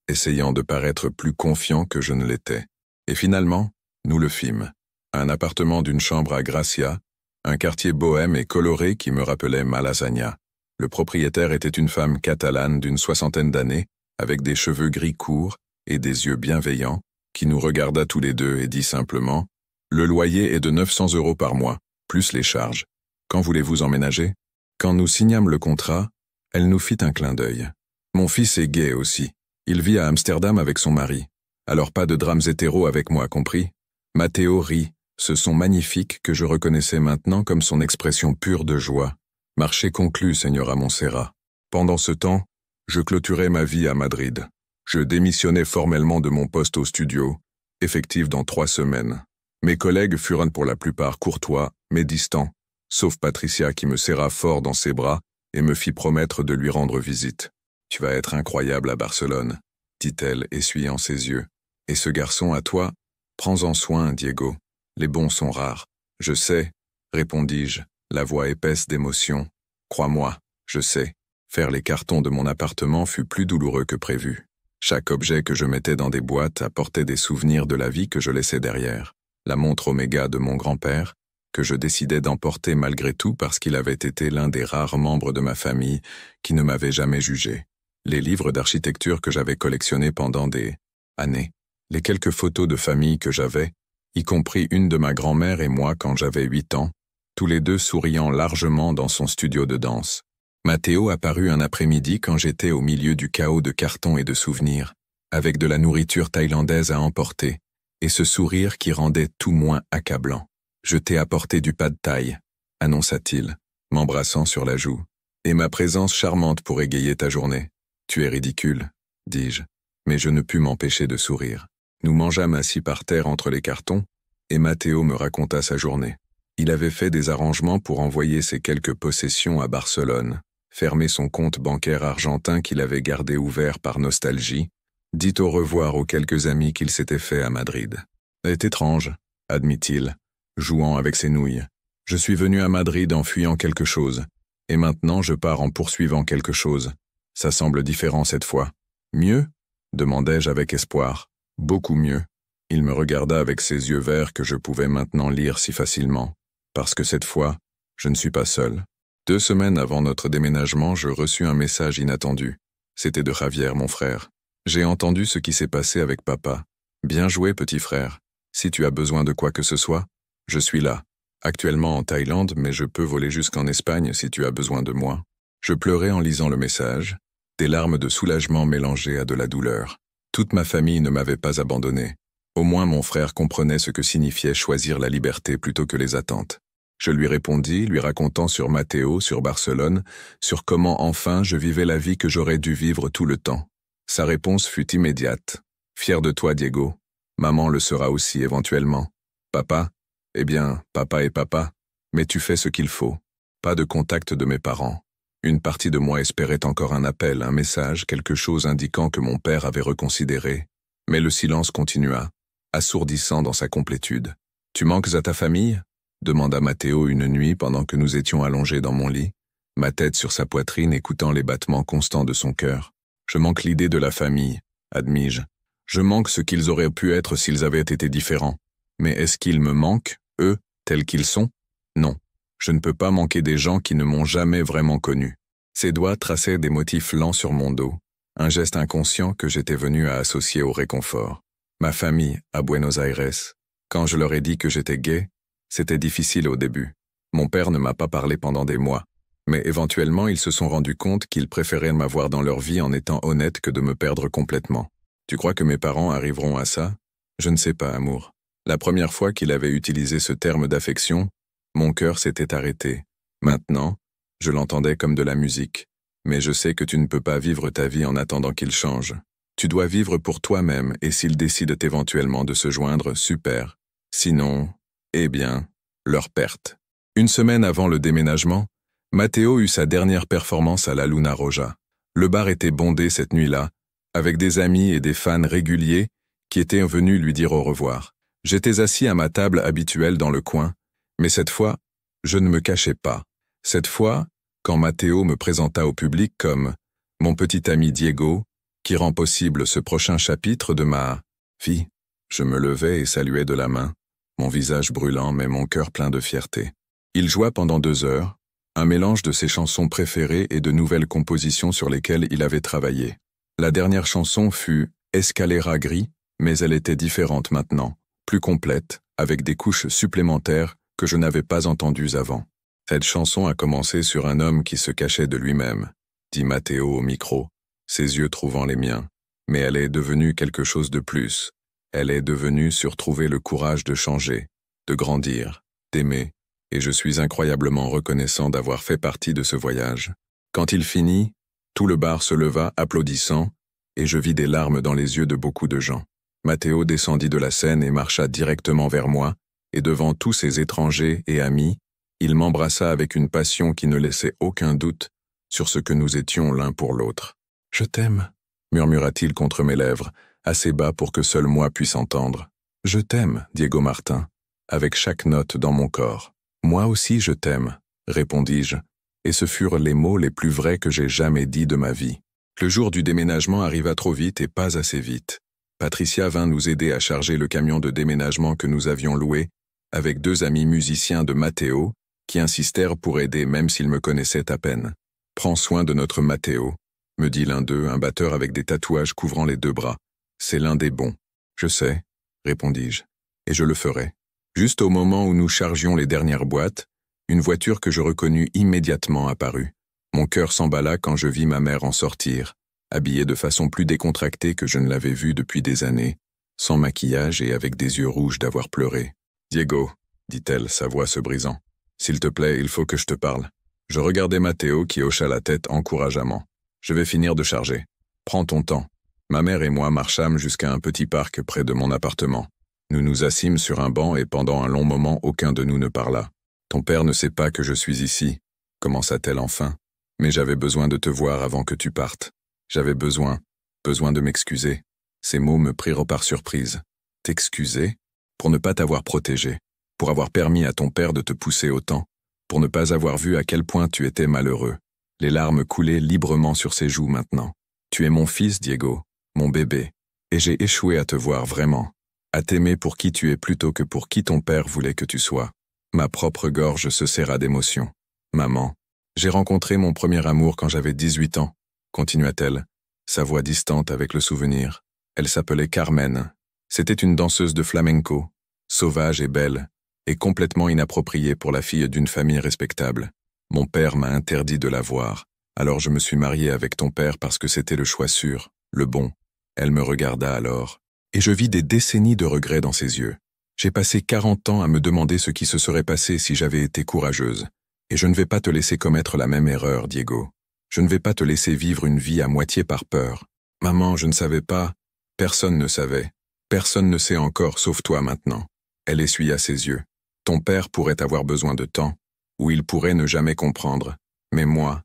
essayant de paraître plus confiant que je ne l'étais. Et finalement, nous le fîmes. Un appartement d'une chambre à Gracia, un quartier bohème et coloré qui me rappelait Malasaña. Le propriétaire était une femme catalane d'une 60aine d'années, avec des cheveux gris courts et des yeux bienveillants, qui nous regarda tous les deux et dit simplement « Le loyer est de 900 € par mois, plus les charges. Quand voulez-vous emménager ?» Quand nous signâmes le contrat, elle nous fit un clin d'œil. « Mon fils est gay aussi. Il vit à Amsterdam avec son mari. Alors pas de drames hétéros avec moi, compris ?» Matteo rit, ce son magnifique que je reconnaissais maintenant comme son expression pure de joie. Marché conclu, Señora Montserrat. Pendant ce temps, je clôturais ma vie à Madrid. Je démissionnais formellement de mon poste au studio, effectif dans 3 semaines. Mes collègues furent pour la plupart courtois, mais distants, sauf Patricia qui me serra fort dans ses bras et me fit promettre de lui rendre visite. « Tu vas être incroyable à Barcelone », dit-elle, essuyant ses yeux. « Et ce garçon à toi, prends-en soin, Diego. Les bons sont rares. »« Je sais, » répondis-je, la voix épaisse d'émotion. « Crois-moi, je sais. » Faire les cartons de mon appartement fut plus douloureux que prévu. Chaque objet que je mettais dans des boîtes apportait des souvenirs de la vie que je laissais derrière. La montre Omega de mon grand-père, que je décidais d'emporter malgré tout parce qu'il avait été l'un des rares membres de ma famille qui ne m'avait jamais jugé. Les livres d'architecture que j'avais collectionnés pendant des années. Les quelques photos de famille que j'avais, y compris une de ma grand-mère et moi quand j'avais 8 ans, tous les deux souriant largement dans son studio de danse. Matteo apparut un après-midi quand j'étais au milieu du chaos de cartons et de souvenirs. avec de la nourriture thaïlandaise à emporter, et ce sourire qui rendait tout moins accablant. Je t'ai apporté du pad thaï, annonça-t-il, m'embrassant sur la joue, et ma présence charmante pour égayer ta journée. Tu es ridicule, dis-je, mais je ne pus m'empêcher de sourire. Nous mangeâmes assis par terre entre les cartons, et Matteo me raconta sa journée. Il avait fait des arrangements pour envoyer ses quelques possessions à Barcelone, fermer son compte bancaire argentin qu'il avait gardé ouvert par nostalgie, dit au revoir aux quelques amis qu'il s'était fait à Madrid. C'est étrange, admit-il, jouant avec ses nouilles. Je suis venu à Madrid en fuyant quelque chose, et maintenant je pars en poursuivant quelque chose. Ça semble différent cette fois. Mieux? Demandai-je avec espoir. Beaucoup mieux. Il me regarda avec ses yeux verts que je pouvais maintenant lire si facilement. Parce que cette fois, je ne suis pas seul. 2 semaines avant notre déménagement, je reçus un message inattendu. C'était de Javier, mon frère. J'ai entendu ce qui s'est passé avec papa. Bien joué, petit frère. Si tu as besoin de quoi que ce soit, je suis là. Actuellement en Thaïlande, mais je peux voler jusqu'en Espagne si tu as besoin de moi. Je pleurais en lisant le message, des larmes de soulagement mélangées à de la douleur. Toute ma famille ne m'avait pas abandonné. Au moins mon frère comprenait ce que signifiait choisir la liberté plutôt que les attentes. Je lui répondis, lui racontant sur Matteo, sur Barcelone, sur comment enfin je vivais la vie que j'aurais dû vivre tout le temps. Sa réponse fut immédiate. « Fier de toi, Diego. Maman le sera aussi éventuellement. Papa? Eh bien, papa est papa. Mais tu fais ce qu'il faut. Pas de contact de mes parents. » Une partie de moi espérait encore un appel, un message, quelque chose indiquant que mon père avait reconsidéré. Mais le silence continua, assourdissant dans sa complétude. « Tu manques à ta famille ?» demanda Matteo une nuit pendant que nous étions allongés dans mon lit, ma tête sur sa poitrine écoutant les battements constants de son cœur. « Je manque l'idée de la famille, admis-je. Je manque ce qu'ils auraient pu être s'ils avaient été différents. Mais est-ce qu'ils me manquent, eux, tels qu'ils sont? Non. Je ne peux pas manquer des gens qui ne m'ont jamais vraiment connu. » Ses doigts traçaient des motifs lents sur mon dos, un geste inconscient que j'étais venu à associer au réconfort. Ma famille, à Buenos Aires. Quand je leur ai dit que j'étais gay, c'était difficile au début. Mon père ne m'a pas parlé pendant des mois. Mais éventuellement, ils se sont rendus compte qu'ils préféraient m'avoir dans leur vie en étant honnêtes que de me perdre complètement. Tu crois que mes parents arriveront à ça? Je ne sais pas, amour. La première fois qu'il avait utilisé ce terme d'affection, mon cœur s'était arrêté. Maintenant, je l'entendais comme de la musique. Mais je sais que tu ne peux pas vivre ta vie en attendant qu'il change. Tu dois vivre pour toi-même et s'ils décident éventuellement de se joindre, super. Sinon, eh bien, leur perte. 1 semaine avant le déménagement, Matteo eut sa dernière performance à la Luna Roja. Le bar était bondé cette nuit-là, avec des amis et des fans réguliers qui étaient venus lui dire au revoir. J'étais assis à ma table habituelle dans le coin, mais cette fois, je ne me cachais pas. Cette fois, quand Matteo me présenta au public comme « mon petit ami Diego », qui rend possible ce prochain chapitre de ma vie, je me levai et saluai de la main, mon visage brûlant mais mon cœur plein de fierté. Il joua pendant 2 heures, un mélange de ses chansons préférées et de nouvelles compositions sur lesquelles il avait travaillé. La dernière chanson fut « Escalera gris », mais elle était différente maintenant, plus complète, avec des couches supplémentaires que je n'avais pas entendues avant. Cette chanson a commencé sur un homme qui se cachait de lui-même, dit Matteo au micro, ses yeux trouvant les miens. Mais elle est devenue quelque chose de plus. Elle est devenue sur trouver le courage de changer, de grandir, d'aimer, et je suis incroyablement reconnaissant d'avoir fait partie de ce voyage. Quand il finit, tout le bar se leva applaudissant, et je vis des larmes dans les yeux de beaucoup de gens. Matteo descendit de la scène et marcha directement vers moi, et devant tous ses étrangers et amis, il m'embrassa avec une passion qui ne laissait aucun doute sur ce que nous étions l'un pour l'autre. « Je t'aime », murmura-t-il contre mes lèvres, assez bas pour que seul moi puisse entendre. « Je t'aime, Diego Martin », avec chaque note dans mon corps. « Moi aussi je t'aime », répondis-je, et ce furent les mots les plus vrais que j'ai jamais dits de ma vie. Le jour du déménagement arriva trop vite et pas assez vite. Patricia vint nous aider à charger le camion de déménagement que nous avions loué, avec 2 amis musiciens de Matteo, qui insistèrent pour aider même s'ils me connaissaient à peine. « Prends soin de notre Matteo », me dit l'un d'eux, un batteur avec des tatouages couvrant les 2 bras. « C'est l'un des bons. »« Je sais », répondis-je, « et je le ferai. » Juste au moment où nous chargions les dernières boîtes, une voiture que je reconnus immédiatement apparut. Mon cœur s'emballa quand je vis ma mère en sortir, habillée de façon plus décontractée que je ne l'avais vue depuis des années, sans maquillage et avec des yeux rouges d'avoir pleuré. « Diego, » dit-elle, sa voix se brisant. « S'il te plaît, il faut que je te parle. » Je regardai Matteo qui hocha la tête encourageamment. « Je vais finir de charger. Prends ton temps. » Ma mère et moi marchâmes jusqu'à un petit parc près de mon appartement. Nous nous assîmes sur un banc et pendant un long moment aucun de nous ne parla. « Ton père ne sait pas que je suis ici, » commença-t-elle enfin. « Mais j'avais besoin de te voir avant que tu partes. J'avais besoin de m'excuser. » Ces mots me prirent par surprise. « T'excuser ? Pour ne pas t'avoir protégé, pour avoir permis à ton père de te pousser autant, pour ne pas avoir vu à quel point tu étais malheureux. » Les larmes coulaient librement sur ses joues maintenant. « Tu es mon fils, Diego, mon bébé, et j'ai échoué à te voir vraiment, à t'aimer pour qui tu es plutôt que pour qui ton père voulait que tu sois. » Ma propre gorge se serra d'émotion. « Maman, j'ai rencontré mon premier amour quand j'avais 18 ans, » continua-t-elle, sa voix distante avec le souvenir. Elle s'appelait Carmen. C'était une danseuse de flamenco, sauvage et belle, et complètement inappropriée pour la fille d'une famille respectable. Mon père m'a interdit de la voir, alors je me suis mariée avec ton père parce que c'était le choix sûr, le bon. Elle me regarda alors, et je vis des décennies de regrets dans ses yeux. J'ai passé 40 ans à me demander ce qui se serait passé si j'avais été courageuse. Et je ne vais pas te laisser commettre la même erreur, Diego. Je ne vais pas te laisser vivre une vie à moitié par peur. Maman, je ne savais pas. Personne ne savait. Personne ne sait encore, sauf toi maintenant. Elle essuya ses yeux. Ton père pourrait avoir besoin de temps, ou il pourrait ne jamais comprendre. Mais moi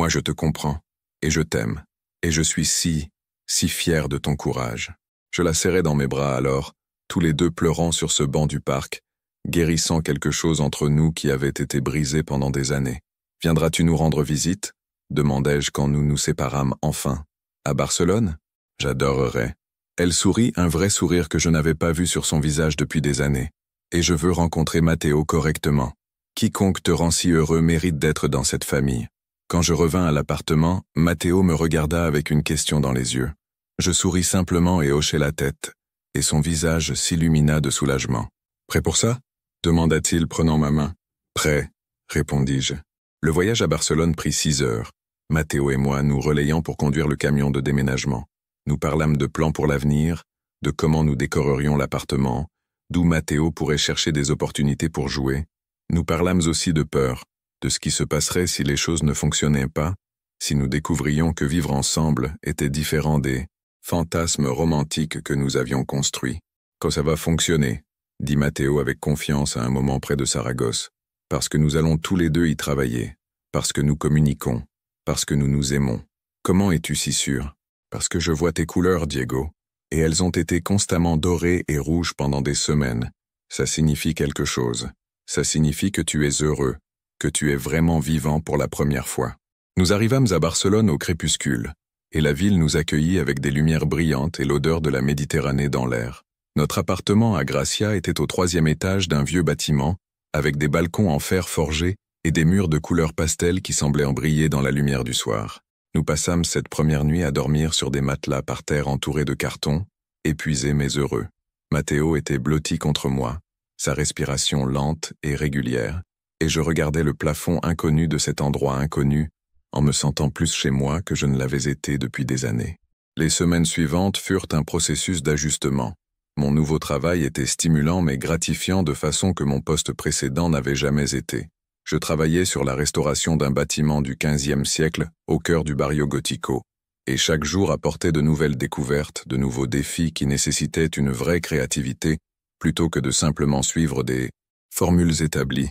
je te comprends, et je t'aime. Et je suis si fier de ton courage. Je la serrai dans mes bras alors, tous les deux pleurant sur ce banc du parc, guérissant quelque chose entre nous qui avait été brisé pendant des années. « Viendras-tu nous rendre visite ?» demandai-je quand nous nous séparâmes enfin. « À Barcelone ? J'adorerais. » Elle sourit, un vrai sourire que je n'avais pas vu sur son visage depuis des années. « Et je veux rencontrer Matteo correctement. Quiconque te rend si heureux mérite d'être dans cette famille. » Quand je revins à l'appartement, Matteo me regarda avec une question dans les yeux. Je souris simplement et hochai la tête, et son visage s'illumina de soulagement. « Prêt pour ça ?» demanda-t-il, prenant ma main. « Prêt, » répondis-je. Le voyage à Barcelone prit 6 heures. Matteo et moi nous relayant pour conduire le camion de déménagement. Nous parlâmes de plans pour l'avenir, de comment nous décorerions l'appartement, d'où Matteo pourrait chercher des opportunités pour jouer. Nous parlâmes aussi de peur, de ce qui se passerait si les choses ne fonctionnaient pas, si nous découvrions que vivre ensemble était différent des fantasmes romantiques que nous avions construits. « Quand ça va fonctionner », dit Matteo avec confiance à un moment près de Saragosse, « parce que nous allons tous les deux y travailler, parce que nous communiquons, parce que nous nous aimons. Comment es-tu si sûr ? Parce que je vois tes couleurs, Diego, et elles ont été constamment dorées et rouges pendant des semaines. Ça signifie quelque chose. Ça signifie que tu es heureux, que tu es vraiment vivant pour la première fois. » Nous arrivâmes à Barcelone au crépuscule, et la ville nous accueillit avec des lumières brillantes et l'odeur de la Méditerranée dans l'air. Notre appartement à Gracia était au 3e étage d'un vieux bâtiment, avec des balcons en fer forgé et des murs de couleur pastel qui semblaient en briller dans la lumière du soir. Nous passâmes cette première nuit à dormir sur des matelas par terre entourés de cartons, épuisés mais heureux. Matteo était blotti contre moi, sa respiration lente et régulière, et je regardais le plafond inconnu de cet endroit inconnu, en me sentant plus chez moi que je ne l'avais été depuis des années. Les semaines suivantes furent un processus d'ajustement. Mon nouveau travail était stimulant mais gratifiant de façon que mon poste précédent n'avait jamais été. Je travaillais sur la restauration d'un bâtiment du XVe siècle au cœur du Barrio Gótico, et chaque jour apportait de nouvelles découvertes, de nouveaux défis qui nécessitaient une vraie créativité, plutôt que de simplement suivre des formules établies.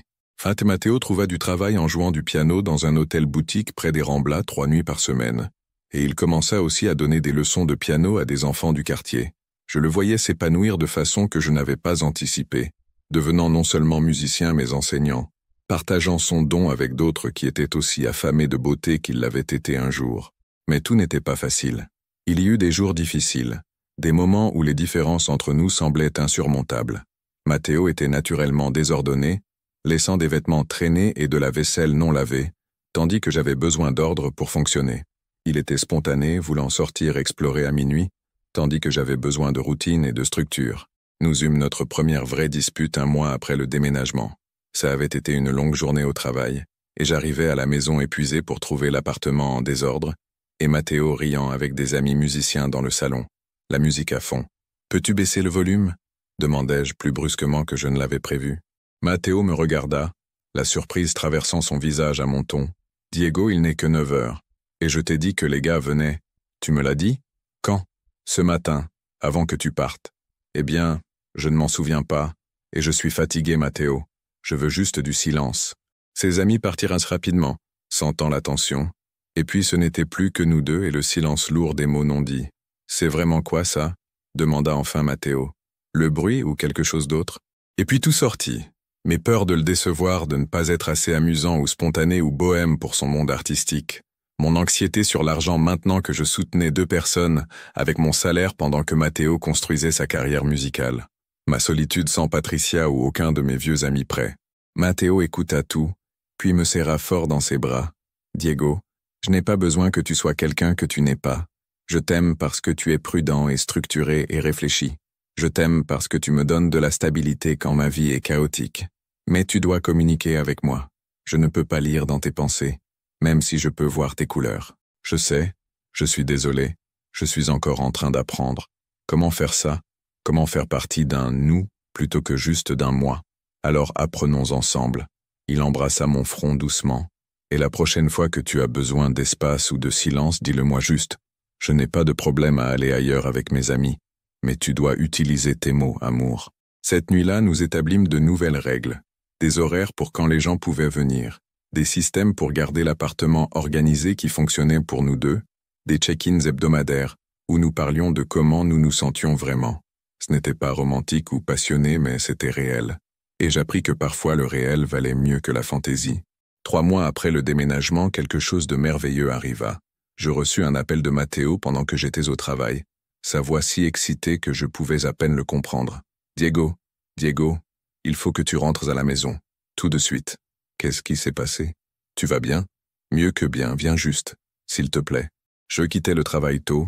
Matteo trouva du travail en jouant du piano dans un hôtel-boutique près des Ramblas 3 nuits par semaine, et il commença aussi à donner des leçons de piano à des enfants du quartier. Je le voyais s'épanouir de façon que je n'avais pas anticipée, devenant non seulement musicien mais enseignant, partageant son don avec d'autres qui étaient aussi affamés de beauté qu'il l'avait été un jour. Mais tout n'était pas facile. Il y eut des jours difficiles, des moments où les différences entre nous semblaient insurmontables. Matteo était naturellement désordonné, laissant des vêtements traînés et de la vaisselle non lavée, tandis que j'avais besoin d'ordre pour fonctionner. Il était spontané, voulant sortir explorer à minuit, tandis que j'avais besoin de routine et de structure. Nous eûmes notre première vraie dispute 1 mois après le déménagement. Ça avait été une longue journée au travail, et j'arrivais à la maison épuisé pour trouver l'appartement en désordre, et Matteo riant avec des amis musiciens dans le salon, la musique à fond. « Peux-tu baisser le volume ?» demandai-je plus brusquement que je ne l'avais prévu. Matteo me regarda, la surprise traversant son visage à mon ton. « Diego, il n'est que 9 heures. Et je t'ai dit que les gars venaient. Tu me l'as dit? Quand? Ce matin, avant que tu partes. Eh bien, je ne m'en souviens pas, et je suis fatigué, Matteo. Je veux juste du silence. » Ses amis partirent rapidement, sentant la tension, et puis ce n'était plus que nous deux et le silence lourd des mots non dits. « C'est vraiment quoi ça ?» demanda enfin Matteo. « Le bruit ou quelque chose d'autre ?» Et puis tout sortit. Mes peurs de le décevoir, de ne pas être assez amusant ou spontané ou bohème pour son monde artistique. Mon anxiété sur l'argent maintenant que je soutenais 2 personnes avec mon salaire pendant que Matteo construisait sa carrière musicale. Ma solitude sans Patricia ou aucun de mes vieux amis près. Matteo écouta tout, puis me serra fort dans ses bras. « Diego, je n'ai pas besoin que tu sois quelqu'un que tu n'es pas. Je t'aime parce que tu es prudent et structuré et réfléchi. Je t'aime parce que tu me donnes de la stabilité quand ma vie est chaotique. Mais tu dois communiquer avec moi. Je ne peux pas lire dans tes pensées, même si je peux voir tes couleurs. Je sais, je suis désolé, je suis encore en train d'apprendre. Comment faire ça? Comment faire partie d'un « nous » plutôt que juste d'un « moi ». Alors apprenons ensemble. » Il embrassa mon front doucement. « Et la prochaine fois que tu as besoin d'espace ou de silence, dis-le-moi juste. Je n'ai pas de problème à aller ailleurs avec mes amis, mais tu dois utiliser tes mots, amour. » Cette nuit-là, nous établîmes de nouvelles règles. Des horaires pour quand les gens pouvaient venir. Des systèmes pour garder l'appartement organisé qui fonctionnait pour nous deux. Des check-ins hebdomadaires, où nous parlions de comment nous nous sentions vraiment. Ce n'était pas romantique ou passionné, mais c'était réel. Et j'appris que parfois le réel valait mieux que la fantaisie. 3 mois après le déménagement, quelque chose de merveilleux arriva. Je reçus un appel de Matteo pendant que j'étais au travail. Sa voix si excitée que je pouvais à peine le comprendre. « Diego, Diego, il faut que tu rentres à la maison. Tout de suite. » Qu'est-ce qui s'est passé? Tu vas bien? Mieux que bien, viens juste, s'il te plaît. Je quittais le travail tôt,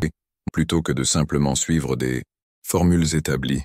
plutôt que de simplement suivre des formules établies.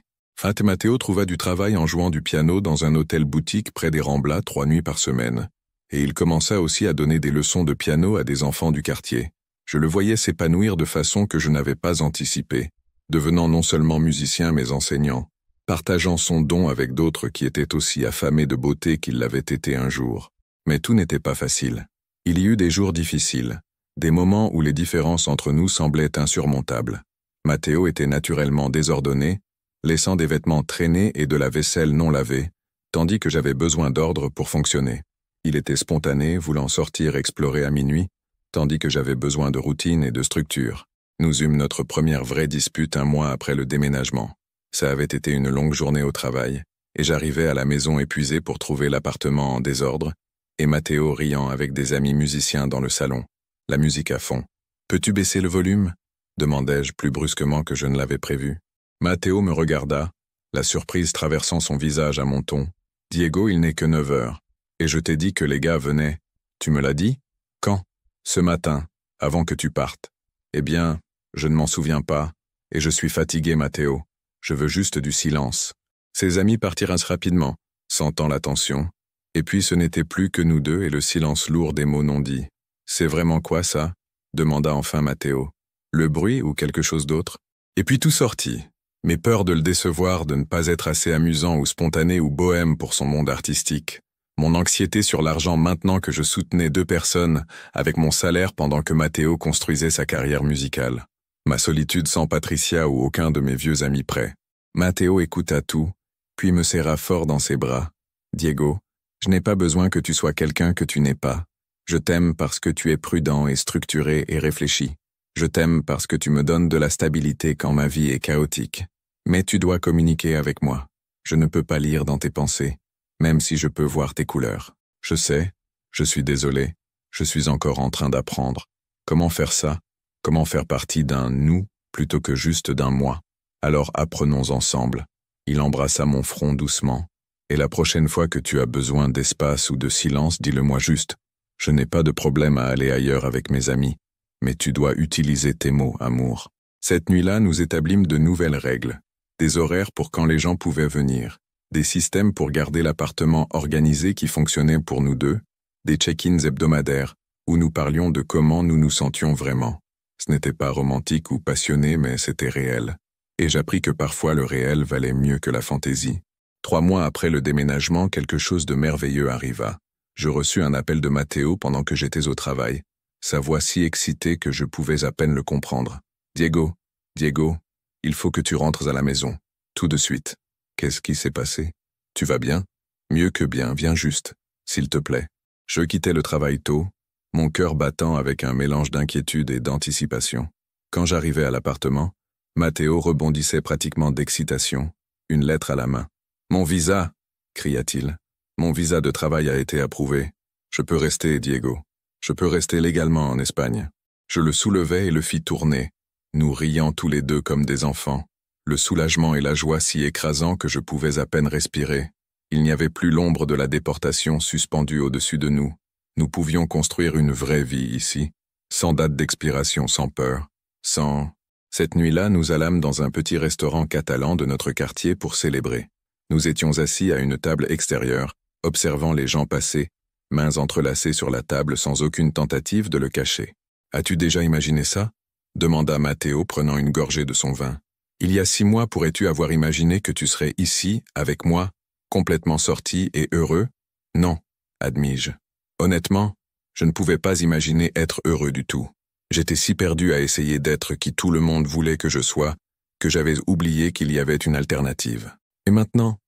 Matteo trouva du travail en jouant du piano dans un hôtel-boutique près des Ramblas 3 nuits par semaine. Et il commença aussi à donner des leçons de piano à des enfants du quartier. Je le voyais s'épanouir de façon que je n'avais pas anticipée, devenant non seulement musicien mais enseignant, partageant son don avec d'autres qui étaient aussi affamés de beauté qu'il l'avait été un jour. Mais tout n'était pas facile. Il y eut des jours difficiles, des moments où les différences entre nous semblaient insurmontables. Matteo était naturellement désordonné, laissant des vêtements traînés et de la vaisselle non lavée, tandis que j'avais besoin d'ordre pour fonctionner. Il était spontané, voulant sortir explorer à minuit, tandis que j'avais besoin de routine et de structure. Nous eûmes notre première vraie dispute 1 mois après le déménagement. Ça avait été une longue journée au travail, et j'arrivais à la maison épuisé pour trouver l'appartement en désordre, et Matteo riant avec des amis musiciens dans le salon, la musique à fond. « Peux-tu baisser le volume ?» demandai-je plus brusquement que je ne l'avais prévu. Matteo me regarda, la surprise traversant son visage à mon ton. « Diego, il n'est que 9 heures. Et je t'ai dit que les gars venaient. Tu me l'as dit? Quand? Ce matin, avant que tu partes. Eh bien, je ne m'en souviens pas, et je suis fatigué, Matteo. Je veux juste du silence. » Ses amis partirent rapidement, sentant la tension, et puis ce n'était plus que nous deux et le silence lourd des mots non dits. « C'est vraiment quoi ça? Demanda enfin Matteo. « Le bruit ou quelque chose d'autre ?» Et puis tout sortit. Mes peurs de le décevoir, de ne pas être assez amusant ou spontané ou bohème pour son monde artistique. Mon anxiété sur l'argent maintenant que je soutenais 2 personnes avec mon salaire pendant que Matteo construisait sa carrière musicale. Ma solitude sans Patricia ou aucun de mes vieux amis près. Matteo écouta tout, puis me serra fort dans ses bras. « Diego, je n'ai pas besoin que tu sois quelqu'un que tu n'es pas. Je t'aime parce que tu es prudent et structuré et réfléchi. Je t'aime parce que tu me donnes de la stabilité quand ma vie est chaotique. Mais tu dois communiquer avec moi. Je ne peux pas lire dans tes pensées, même si je peux voir tes couleurs. Je sais, je suis désolé, je suis encore en train d'apprendre. Comment faire ça? Comment faire partie d'un « nous » plutôt que juste d'un « moi ». Alors apprenons ensemble. » Il embrassa mon front doucement. « Et la prochaine fois que tu as besoin d'espace ou de silence, dis-le-moi juste. Je n'ai pas de problème à aller ailleurs avec mes amis, mais tu dois utiliser tes mots, amour. » Cette nuit-là, nous établîmes de nouvelles règles. Des horaires pour quand les gens pouvaient venir. Des systèmes pour garder l'appartement organisé qui fonctionnait pour nous deux. Des check-ins hebdomadaires, où nous parlions de comment nous nous sentions vraiment. Ce n'était pas romantique ou passionné, mais c'était réel. Et j'appris que parfois le réel valait mieux que la fantaisie. 3 mois après le déménagement, quelque chose de merveilleux arriva. Je reçus un appel de Matteo pendant que j'étais au travail. Sa voix si excitée que je pouvais à peine le comprendre. « Diego, Diego, il faut que tu rentres à la maison. Tout de suite. » « Qu'est-ce qui s'est passé? Tu vas bien? » « Mieux que bien, viens juste, s'il te plaît. » Je quittais le travail tôt, mon cœur battant avec un mélange d'inquiétude et d'anticipation. Quand j'arrivais à l'appartement, Matteo rebondissait pratiquement d'excitation, une lettre à la main. « Mon visa !» cria-t-il. « Mon visa de travail a été approuvé. Je peux rester, Diego. Je peux rester légalement en Espagne. » Je le soulevai et le fis tourner, nous riant tous les deux comme des enfants, le soulagement et la joie si écrasants que je pouvais à peine respirer. Il n'y avait plus l'ombre de la déportation suspendue au-dessus de nous. Nous pouvions construire une vraie vie ici, sans date d'expiration, sans peur, sans... Cette nuit-là, nous allâmes dans un petit restaurant catalan de notre quartier pour célébrer. Nous étions assis à une table extérieure, observant les gens passer, mains entrelacées sur la table sans aucune tentative de le cacher. « As-tu déjà imaginé ça ?» demanda Matteo prenant une gorgée de son vin. « Il y a 6 mois, pourrais-tu avoir imaginé que tu serais ici, avec moi, complètement sorti et heureux? Non, admis-je. Honnêtement, je ne pouvais pas imaginer être heureux du tout. J'étais si perdu à essayer d'être qui tout le monde voulait que je sois, que j'avais oublié qu'il y avait une alternative. Et maintenant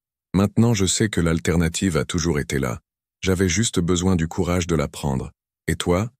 je sais que l'alternative a toujours été là. J'avais juste besoin du courage de la prendre. Et toi,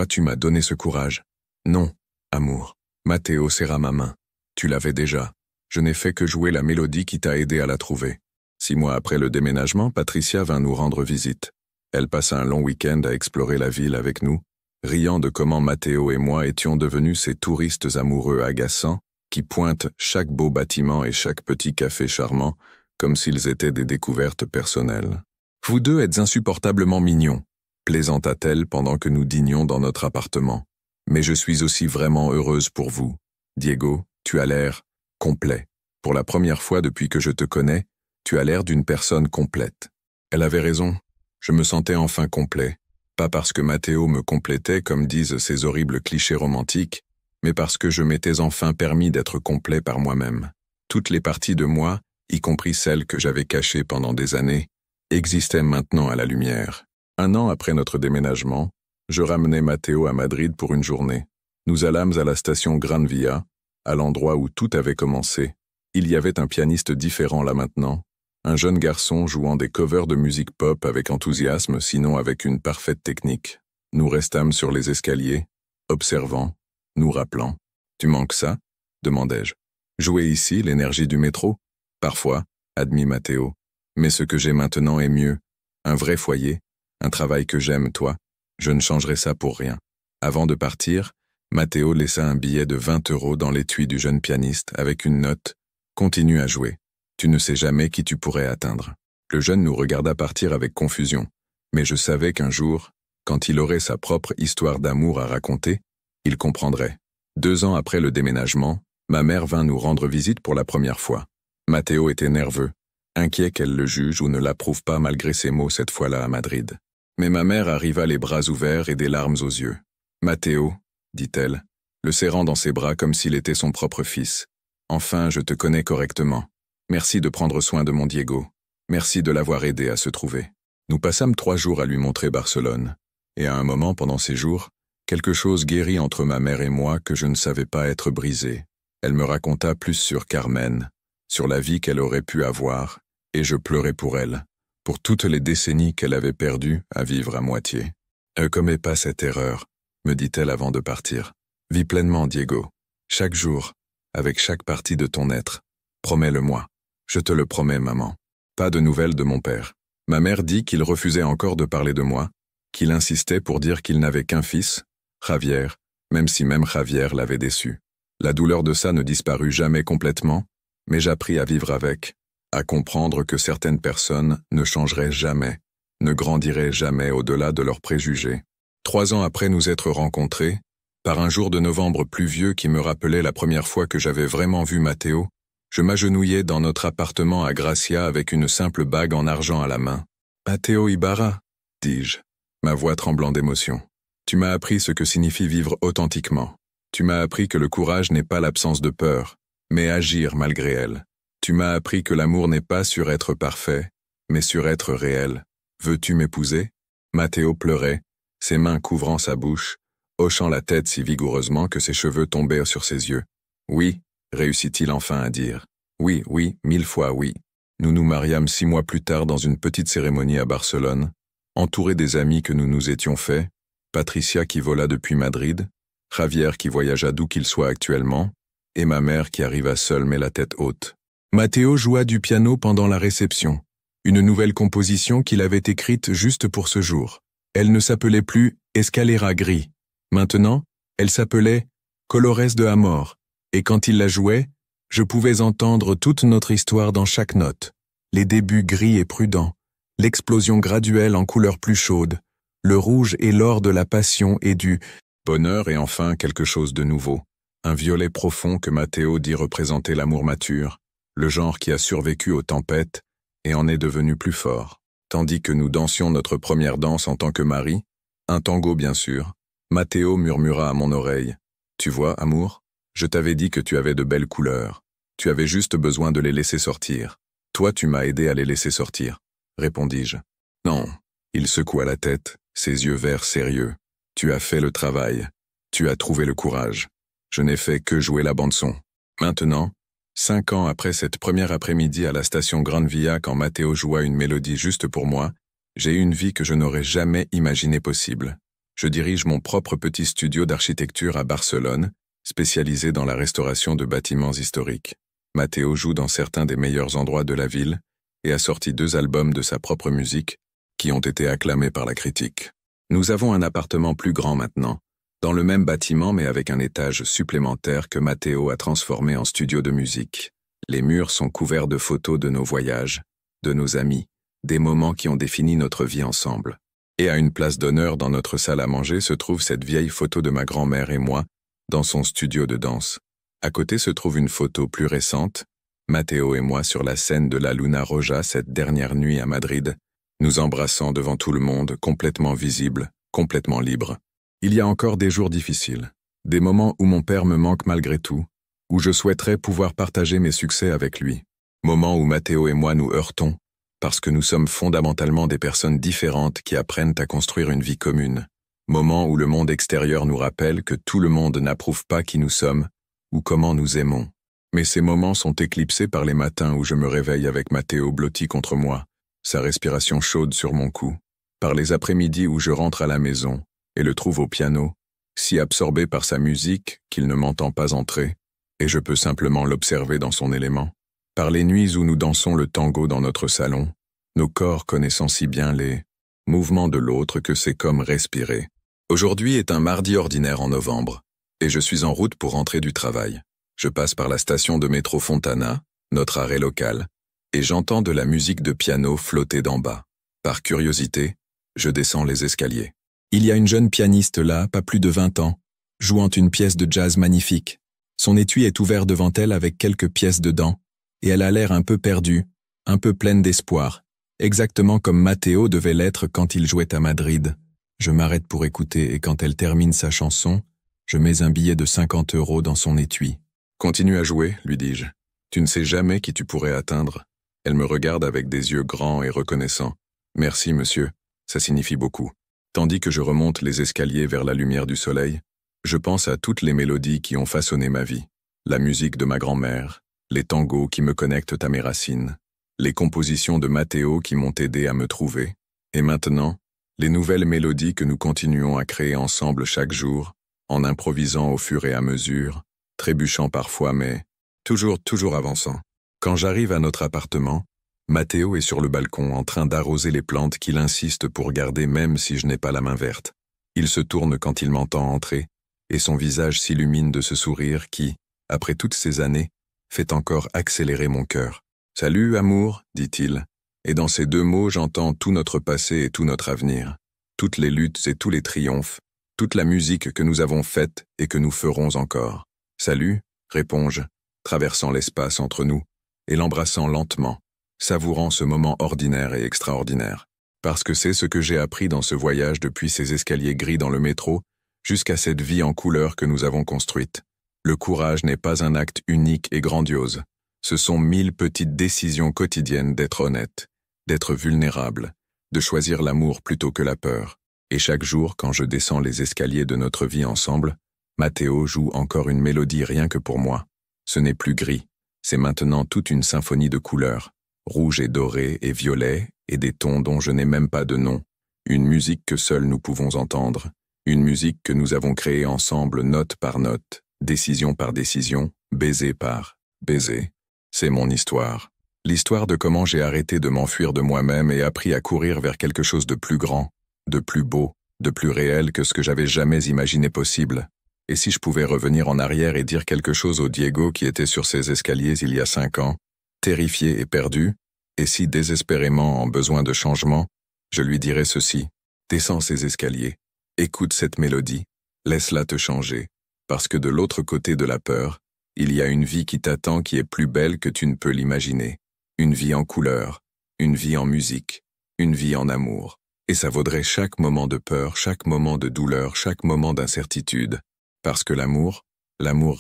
tu m'as donné ce courage. Non, amour. Matteo serra ma main. Tu l'avais déjà. Je n'ai fait que jouer la mélodie qui t'a aidé à la trouver. 6 mois après le déménagement, Patricia vint nous rendre visite. Elle passa un long week-end à explorer la ville avec nous, riant de comment Matteo et moi étions devenus ces touristes amoureux agaçants qui pointent chaque beau bâtiment et chaque petit café charmant comme s'ils étaient des découvertes personnelles. « Vous deux êtes insupportablement mignons », plaisanta-t-elle pendant que nous dînions dans notre appartement. « Mais je suis aussi vraiment heureuse pour vous. Diego, tu as l'air complet. Pour la première fois depuis que je te connais, tu as l'air d'une personne complète. » Elle avait raison. Je me sentais enfin complet. Pas parce que Matteo me complétait, comme disent ces horribles clichés romantiques, mais parce que je m'étais enfin permis d'être complet par moi-même. Toutes les parties de moi, y compris celles que j'avais cachées pendant des années, existaient maintenant à la lumière. 1 an après notre déménagement, je ramenai Matteo à Madrid pour une journée. Nous allâmes à la station Gran Via, à l'endroit où tout avait commencé. Il y avait un pianiste différent là maintenant, un jeune garçon jouant des covers de musique pop avec enthousiasme, sinon avec une parfaite technique. Nous restâmes sur les escaliers, observant, nous rappelant. « Tu manques ça ?» demandai-je. « Jouer ici, l'énergie du métro ?» « Parfois, admit Matteo. Mais ce que j'ai maintenant est mieux. Un vrai foyer, un travail que j'aime, toi. Je ne changerai ça pour rien. » Avant de partir, Matteo laissa un billet de 20 € dans l'étui du jeune pianiste avec une note « Continue à jouer. Tu ne sais jamais qui tu pourrais atteindre. » Le jeune nous regarda partir avec confusion, mais je savais qu'un jour, quand il aurait sa propre histoire d'amour à raconter, il comprendrait. 2 ans après le déménagement, ma mère vint nous rendre visite pour la première fois. Matteo était nerveux, inquiet qu'elle le juge ou ne l'approuve pas malgré ses mots cette fois-là à Madrid. Mais ma mère arriva les bras ouverts et des larmes aux yeux. « Matteo, » dit-elle, le serrant dans ses bras comme s'il était son propre fils. « Enfin, je te connais correctement. Merci de prendre soin de mon Diego. Merci de l'avoir aidé à se trouver. » Nous passâmes 3 jours à lui montrer Barcelone. Et à un moment pendant ces jours, quelque chose guérit entre ma mère et moi que je ne savais pas être brisé. Elle me raconta plus sur Carmen, sur la vie qu'elle aurait pu avoir, et je pleurais pour elle, pour toutes les décennies qu'elle avait perdues à vivre à moitié. « Ne commets pas cette erreur », me dit-elle avant de partir. « Vis pleinement, Diego, chaque jour, avec chaque partie de ton être. Promets-le-moi. Je te le promets, maman. » Pas de nouvelles de mon père. Ma mère dit qu'il refusait encore de parler de moi, qu'il insistait pour dire qu'il n'avait qu'un fils, Javier, même si même Javier l'avait déçu. La douleur de ça ne disparut jamais complètement, mais j'appris à vivre avec, à comprendre que certaines personnes ne changeraient jamais, ne grandiraient jamais au-delà de leurs préjugés. 3 ans après nous être rencontrés, par un jour de novembre pluvieux qui me rappelait la première fois que j'avais vraiment vu Matteo, je m'agenouillais dans notre appartement à Gracia avec une simple bague en argent à la main. « Matteo Ibarra » dis-je, ma voix tremblant d'émotion. « Tu m'as appris ce que signifie vivre authentiquement. Tu m'as appris que le courage n'est pas l'absence de peur, mais agir malgré elle. Tu m'as appris que l'amour n'est pas sur être parfait, mais sur être réel. Veux-tu m'épouser? Matteo pleurait, ses mains couvrant sa bouche, hochant la tête si vigoureusement que ses cheveux tombèrent sur ses yeux. Oui, réussit-il enfin à dire. Oui, oui, 1000 fois oui. Nous nous mariâmes 6 mois plus tard dans une petite cérémonie à Barcelone, entourés des amis que nous nous étions faits, Patricia qui vola depuis Madrid, Javier qui voyagea d'où qu'il soit actuellement, et ma mère qui arriva seule mais la tête haute. Matteo joua du piano pendant la réception, une nouvelle composition qu'il avait écrite juste pour ce jour. Elle ne s'appelait plus Escalera Gris. Maintenant, elle s'appelait Colores de Amor, et quand il la jouait, je pouvais entendre toute notre histoire dans chaque note, les débuts gris et prudents, l'explosion graduelle en couleurs plus chaudes, le rouge et l'or de la passion et du bonheur et enfin quelque chose de nouveau, un violet profond que Matteo dit représenter l'amour mature, le genre qui a survécu aux tempêtes et en est devenu plus fort. Tandis que nous dansions notre première danse en tant que mari, un tango bien sûr, Matteo murmura à mon oreille, « Tu vois, amour, je t'avais dit que tu avais de belles couleurs. Tu avais juste besoin de les laisser sortir. Toi, tu m'as aidé à les laisser sortir, » répondis-je. « Non. » Il secoua la tête, ses yeux verts sérieux. « Tu as fait le travail. Tu as trouvé le courage. Je n'ai fait que jouer la bande-son. » Maintenant, 5 ans après cette première après-midi à la station Gran Via quand Matteo joua une mélodie juste pour moi, j'ai une vie que je n'aurais jamais imaginée possible. Je dirige mon propre petit studio d'architecture à Barcelone, spécialisé dans la restauration de bâtiments historiques. Matteo joue dans certains des meilleurs endroits de la ville et a sorti 2 albums de sa propre musique qui ont été acclamés par la critique. Nous avons un appartement plus grand maintenant, dans le même bâtiment mais avec un étage supplémentaire que Matteo a transformé en studio de musique. Les murs sont couverts de photos de nos voyages, de nos amis, des moments qui ont défini notre vie ensemble. Et à une place d'honneur dans notre salle à manger se trouve cette vieille photo de ma grand-mère et moi, dans son studio de danse. À côté se trouve une photo plus récente, Matteo et moi sur la scène de la Luna Roja cette dernière nuit à Madrid, nous embrassant devant tout le monde, complètement visible, complètement libre. Il y a encore des jours difficiles, des moments où mon père me manque malgré tout, où je souhaiterais pouvoir partager mes succès avec lui. Moments où Matteo et moi nous heurtons, parce que nous sommes fondamentalement des personnes différentes qui apprennent à construire une vie commune. Moment où le monde extérieur nous rappelle que tout le monde n'approuve pas qui nous sommes ou comment nous aimons. Mais ces moments sont éclipsés par les matins où je me réveille avec Matteo blotti contre moi, sa respiration chaude sur mon cou, par les après-midi où je rentre à la maison et le trouve au piano, si absorbé par sa musique qu'il ne m'entend pas entrer, et je peux simplement l'observer dans son élément, par les nuits où nous dansons le tango dans notre salon, nos corps connaissant si bien les mouvements de l'autre que c'est comme respirer. Aujourd'hui est un mardi ordinaire en novembre, et je suis en route pour rentrer du travail. Je passe par la station de métro Fontana, notre arrêt local, et j'entends de la musique de piano flotter d'en bas. Par curiosité, je descends les escaliers. Il y a une jeune pianiste là, pas plus de 20 ans, jouant une pièce de jazz magnifique. Son étui est ouvert devant elle avec quelques pièces dedans, et elle a l'air un peu perdue, un peu pleine d'espoir, exactement comme Matteo devait l'être quand il jouait à Madrid. Je m'arrête pour écouter et quand elle termine sa chanson, je mets un billet de 50 € dans son étui. « Continue à jouer, lui dis-je. Tu ne sais jamais qui tu pourrais atteindre. » Elle me regarde avec des yeux grands et reconnaissants. « Merci, monsieur, ça signifie beaucoup. » Tandis que je remonte les escaliers vers la lumière du soleil, je pense à toutes les mélodies qui ont façonné ma vie. La musique de ma grand-mère, les tangos qui me connectent à mes racines, les compositions de Matteo qui m'ont aidé à me trouver, et maintenant, les nouvelles mélodies que nous continuons à créer ensemble chaque jour, en improvisant au fur et à mesure, trébuchant parfois mais toujours avançant. Quand j'arrive à notre appartement, Matteo est sur le balcon en train d'arroser les plantes qu'il insiste pour garder même si je n'ai pas la main verte. Il se tourne quand il m'entend entrer, et son visage s'illumine de ce sourire qui, après toutes ces années, fait encore accélérer mon cœur. « Salut, amour », dit-il. Et dans ces 2 mots, j'entends tout notre passé et tout notre avenir, toutes les luttes et tous les triomphes, toute la musique que nous avons faite et que nous ferons encore. « Salut », réponds-je, traversant l'espace entre nous et l'embrassant lentement, savourant ce moment ordinaire et extraordinaire. Parce que c'est ce que j'ai appris dans ce voyage depuis ces escaliers gris dans le métro, jusqu'à cette vie en couleur que nous avons construite. Le courage n'est pas un acte unique et grandiose. Ce sont 1000 petites décisions quotidiennes d'être honnête, d'être vulnérable, de choisir l'amour plutôt que la peur. Et chaque jour, quand je descends les escaliers de notre vie ensemble, Matteo joue encore une mélodie rien que pour moi. Ce n'est plus gris, c'est maintenant toute une symphonie de couleurs, rouge et doré et violet, et des tons dont je n'ai même pas de nom. Une musique que seuls nous pouvons entendre, une musique que nous avons créée ensemble note par note, décision par décision, baiser par baiser. C'est mon histoire. L'histoire de comment j'ai arrêté de m'enfuir de moi-même et appris à courir vers quelque chose de plus grand, de plus beau, de plus réel que ce que j'avais jamais imaginé possible. Et si je pouvais revenir en arrière et dire quelque chose au Diego qui était sur ces escaliers il y a 5 ans, terrifié et perdu, et si désespérément en besoin de changement, je lui dirais ceci: descends ces escaliers, écoute cette mélodie, laisse-la te changer, parce que de l'autre côté de la peur, il y a une vie qui t'attend qui est plus belle que tu ne peux l'imaginer. Une vie en couleur, une vie en musique, une vie en amour. Et ça vaudrait chaque moment de peur, chaque moment de douleur, chaque moment d'incertitude. Parce que l'amour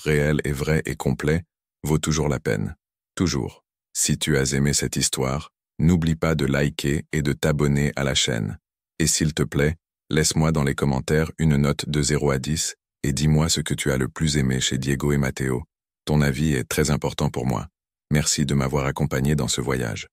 réel et vrai et complet, vaut toujours la peine. Toujours. Si tu as aimé cette histoire, n'oublie pas de liker et de t'abonner à la chaîne. Et s'il te plaît, laisse-moi dans les commentaires une note de 0 à 10 et dis-moi ce que tu as le plus aimé chez Diego et Matteo. Ton avis est très important pour moi. Merci de m'avoir accompagné dans ce voyage.